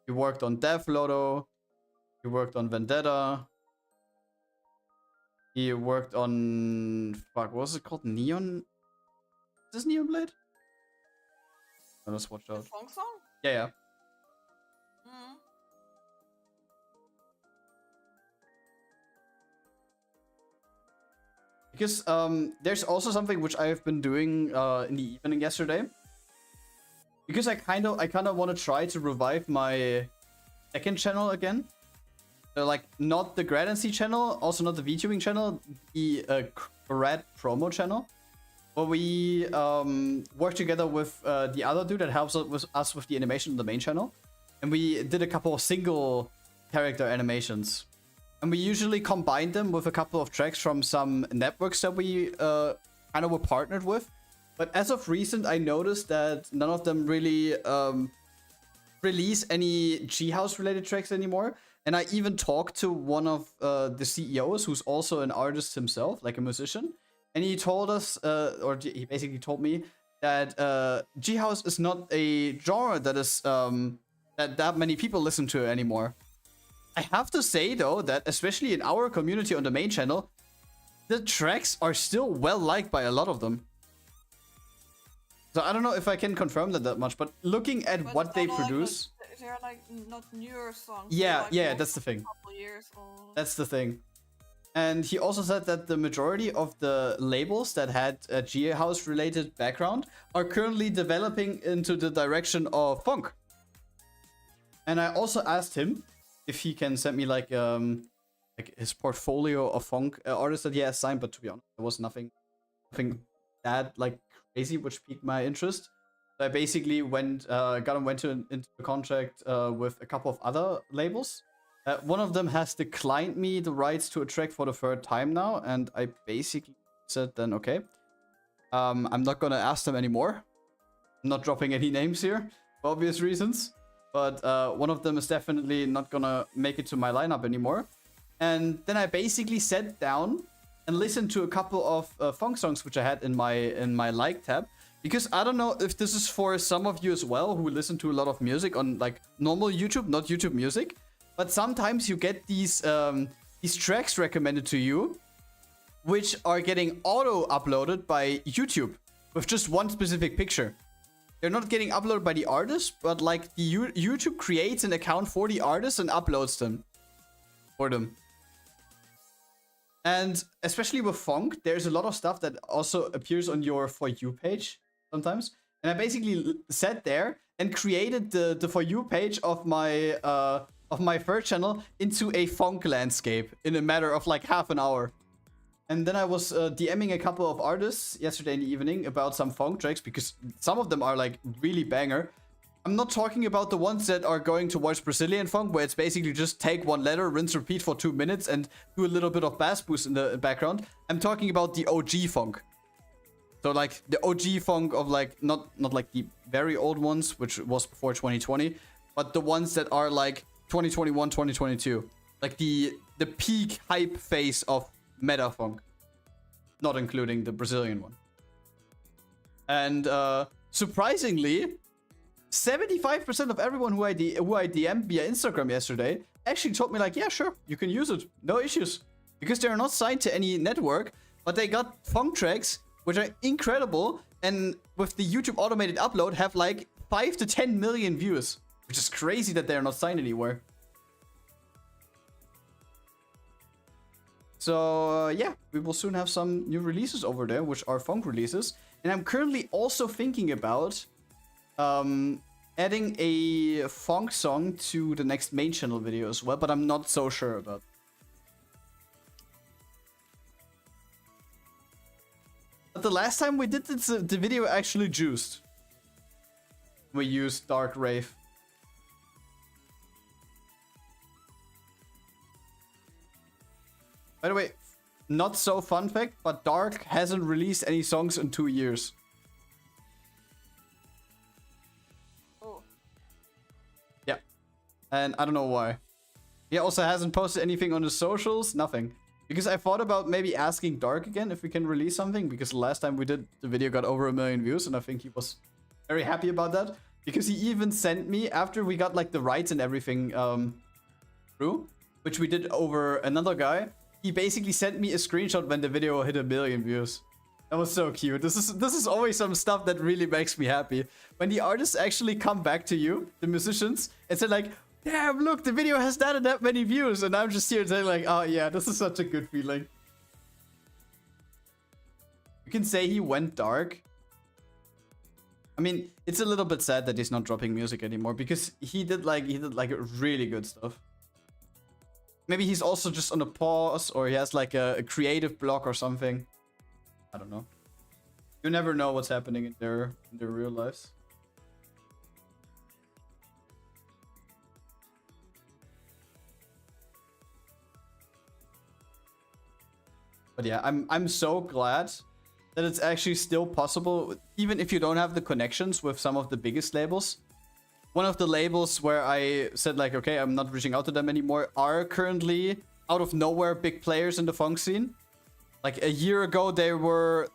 He worked on Death Lotto. He worked on Vendetta. He worked on... Fuck, what was it called? Neon? Is this Neon Blade? Oh, let's watch out. the Fong song? Yeah. Because there's also something which I've been doing in the evening yesterday. Because I kind of want to try to revive my second channel again. Like not the GradNC channel, also not the VTubing channel, the Grad promo channel, where we work together with the other dude that helps us with the animation on the main channel, and we did a couple of single character animations. And we usually combine them with a couple of tracks from some networks that we kind of were partnered with. But as of recent, I noticed that none of them really release any G-House related tracks anymore. And I even talked to one of the CEOs, who's also an artist himself, like a musician. And he told us, or he basically told me that G-House is not a genre that is that many people listen to anymore. I have to say, though, that especially in our community on the main channel, the tracks are still well liked by a lot of them. So I don't know if I can confirm that much, but looking at what they produce, they're like not newer songs. yeah, like yeah, that's the thing. Couple years old. That's the thing. And he also said that the majority of the labels that had a GA House related background are currently developing into the direction of funk. And I also asked him if he can send me like his portfolio of funk artists that he has signed, but to be honest, there was nothing that like crazy which piqued my interest. So I basically into a contract with a couple of other labels. One of them has declined me the rights to a track for the third time now, and I basically said then, okay, I'm not gonna ask them anymore. I'm not dropping any names here for obvious reasons, but one of them is definitely not gonna make it to my lineup anymore. And then I basically sat down and listened to a couple of funk songs which I had in my like tab, because I don't know if this is for some of you as well who listen to a lot of music on like normal YouTube, not YouTube Music. But sometimes you get these tracks recommended to you, which are getting auto-uploaded by YouTube with just one specific picture. They're not getting uploaded by the artist, but like the YouTube creates an account for the artist and uploads them for them. And especially with funk, there's a lot of stuff that also appears on your For You page sometimes. And I basically sat there and created the For You page of my third channel into a funk landscape in a matter of like half an hour. And then I was DMing a couple of artists yesterday in the evening about some funk tracks, because some of them are like really banger. I'm not talking about the ones that are going towards Brazilian funk, where it's basically just take one letter, rinse, repeat for 2 minutes, and do a little bit of bass boost in the background. I'm talking about the OG funk. So like the OG funk of like, not like the very old ones, which was before 2020, but the ones that are like 2021, 2022. Like the peak hype phase of meta funk. Not including the Brazilian one. And surprisingly, 75% of everyone who I DM'd via Instagram yesterday actually told me like, yeah, sure, you can use it. No issues. Because they're not signed to any network, but they got funk tracks, which are incredible, and with the YouTube automated upload have like 5 to 10 million views. Which is crazy that they're not signed anywhere. So yeah, we will soon have some new releases over there, which are funk releases. And I'm currently also thinking about adding a funk song to the next main channel video as well, but I'm not so sure about. But the last time we did this, the video actually juiced. We used Dark Rave. By the way, not so fun fact, but Dark hasn't released any songs in 2 years. Oh. Yeah. And I don't know why. He also hasn't posted anything on his socials, nothing. Because I thought about maybe asking Dark again if we can release something, because the last time we did, the video got over 1 million views, and I think he was very happy about that. Because he even sent me, after we got like the rights and everything through, which we did over another guy, he basically sent me a screenshot when the video hit 1 million views. That was so cute. This is always some stuff that really makes me happy. When the artists actually come back to you, the musicians, and say like, damn, look, the video has that many views. And I'm just here saying like, oh yeah, this is such a good feeling. You can say he went dark. I mean, it's a little bit sad that he's not dropping music anymore, because he did like really good stuff. Maybe he's also just on a pause, or he has like a creative block or something. I don't know. You never know what's happening in their real lives. But yeah, I'm so glad that it's actually still possible, even if you don't have the connections with some of the biggest labels. One of the labels where I said like, okay, I'm not reaching out to them anymore, are currently out of nowhere big players in the funk scene. Like a year ago, they were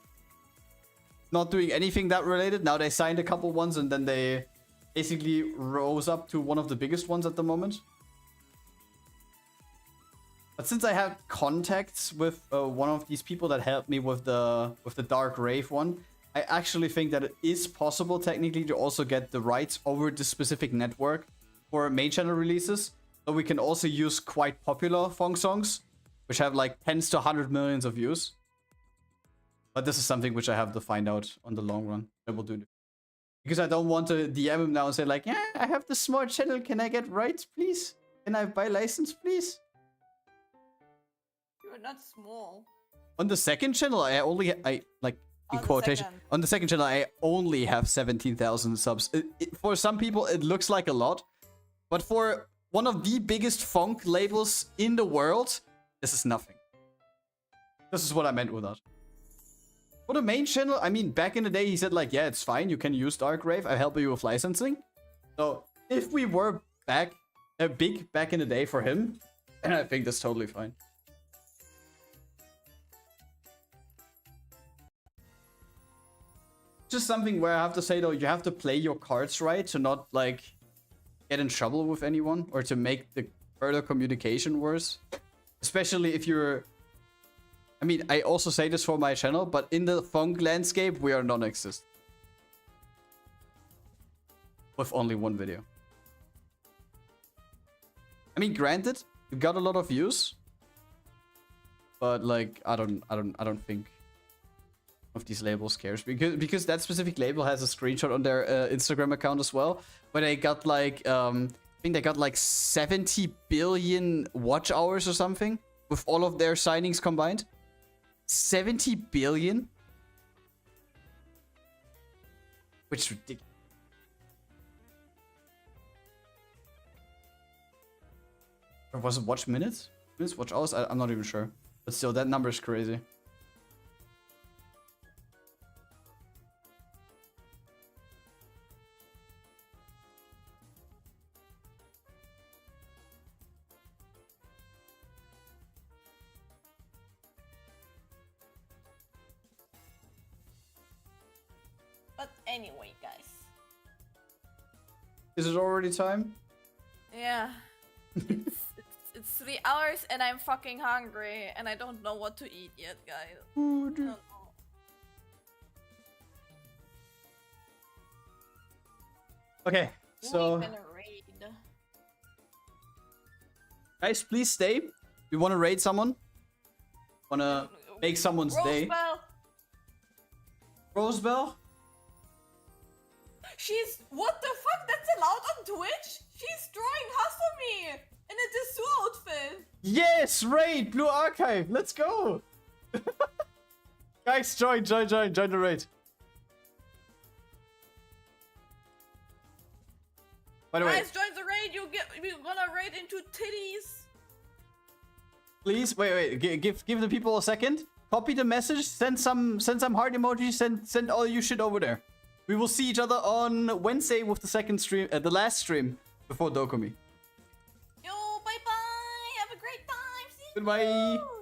not doing anything that related. Now they signed a couple ones, and then they basically rose up to one of the biggest ones at the moment. But since I have contacts with one of these people that helped me with the Dark Rave one, I actually think that it is possible technically to also get the rights over the specific network for main channel releases. So we can also use quite popular Fong songs, which have like tens to 100 millions of views. But this is something which I have to find out on the long run. I will do it. Because I don't want to DM him now and say like, yeah, I have this small channel. Can I get rights, please? Can I buy license, please? You're not small. On the second channel, I like in quotation. On the second channel, I only have 17,000 subs. For some people, it looks like a lot, but for one of the biggest funk labels in the world, this is nothing. This is what I meant with that. For the main channel, I mean, back in the day, he said like, yeah, it's fine. You can use Dark Rave. I help you with licensing. So if we were big back in the day for him, then I think that's totally fine. Just something where I have to say though, you have to play your cards right to not like get in trouble with anyone or to make the further communication worse. Especially if you're... I mean, I also say this for my channel, but in the funk landscape, we are non-existent. With only one video. I mean, granted, we got a lot of views, but like, I don't think of these labels cares because that specific label has a screenshot on their Instagram account as well, where they got like I think they got like 70 billion watch hours or something with all of their signings combined. 70 billion, which is ridiculous. Or was it watch minutes? Minutes, watch hours? I'm not even sure, but still, that number is crazy. But anyway, guys. Is it already time? Yeah. It's 3 hours and I'm fucking hungry and I don't know what to eat yet, guys. Food. I don't know. Okay, so We're gonna raid. guys, please stay. We want to raid someone. Wanna make someone's day. Rosebell. Rosebell? She's... What the fuck? That's allowed on Twitch? She's drawing Hasumi in a Dessous outfit. Yes, raid Blue Archive. Let's go. Guys, join the raid. By the way, Guys, join the raid. We're gonna raid into titties. please wait. Give the people a second. Copy the message. Send some heart emojis. Send all you shit over there. We will see each other on Wednesday with the second stream, the last stream before Dokumi. Yo, bye bye. Have a great time. See Goodbye. you.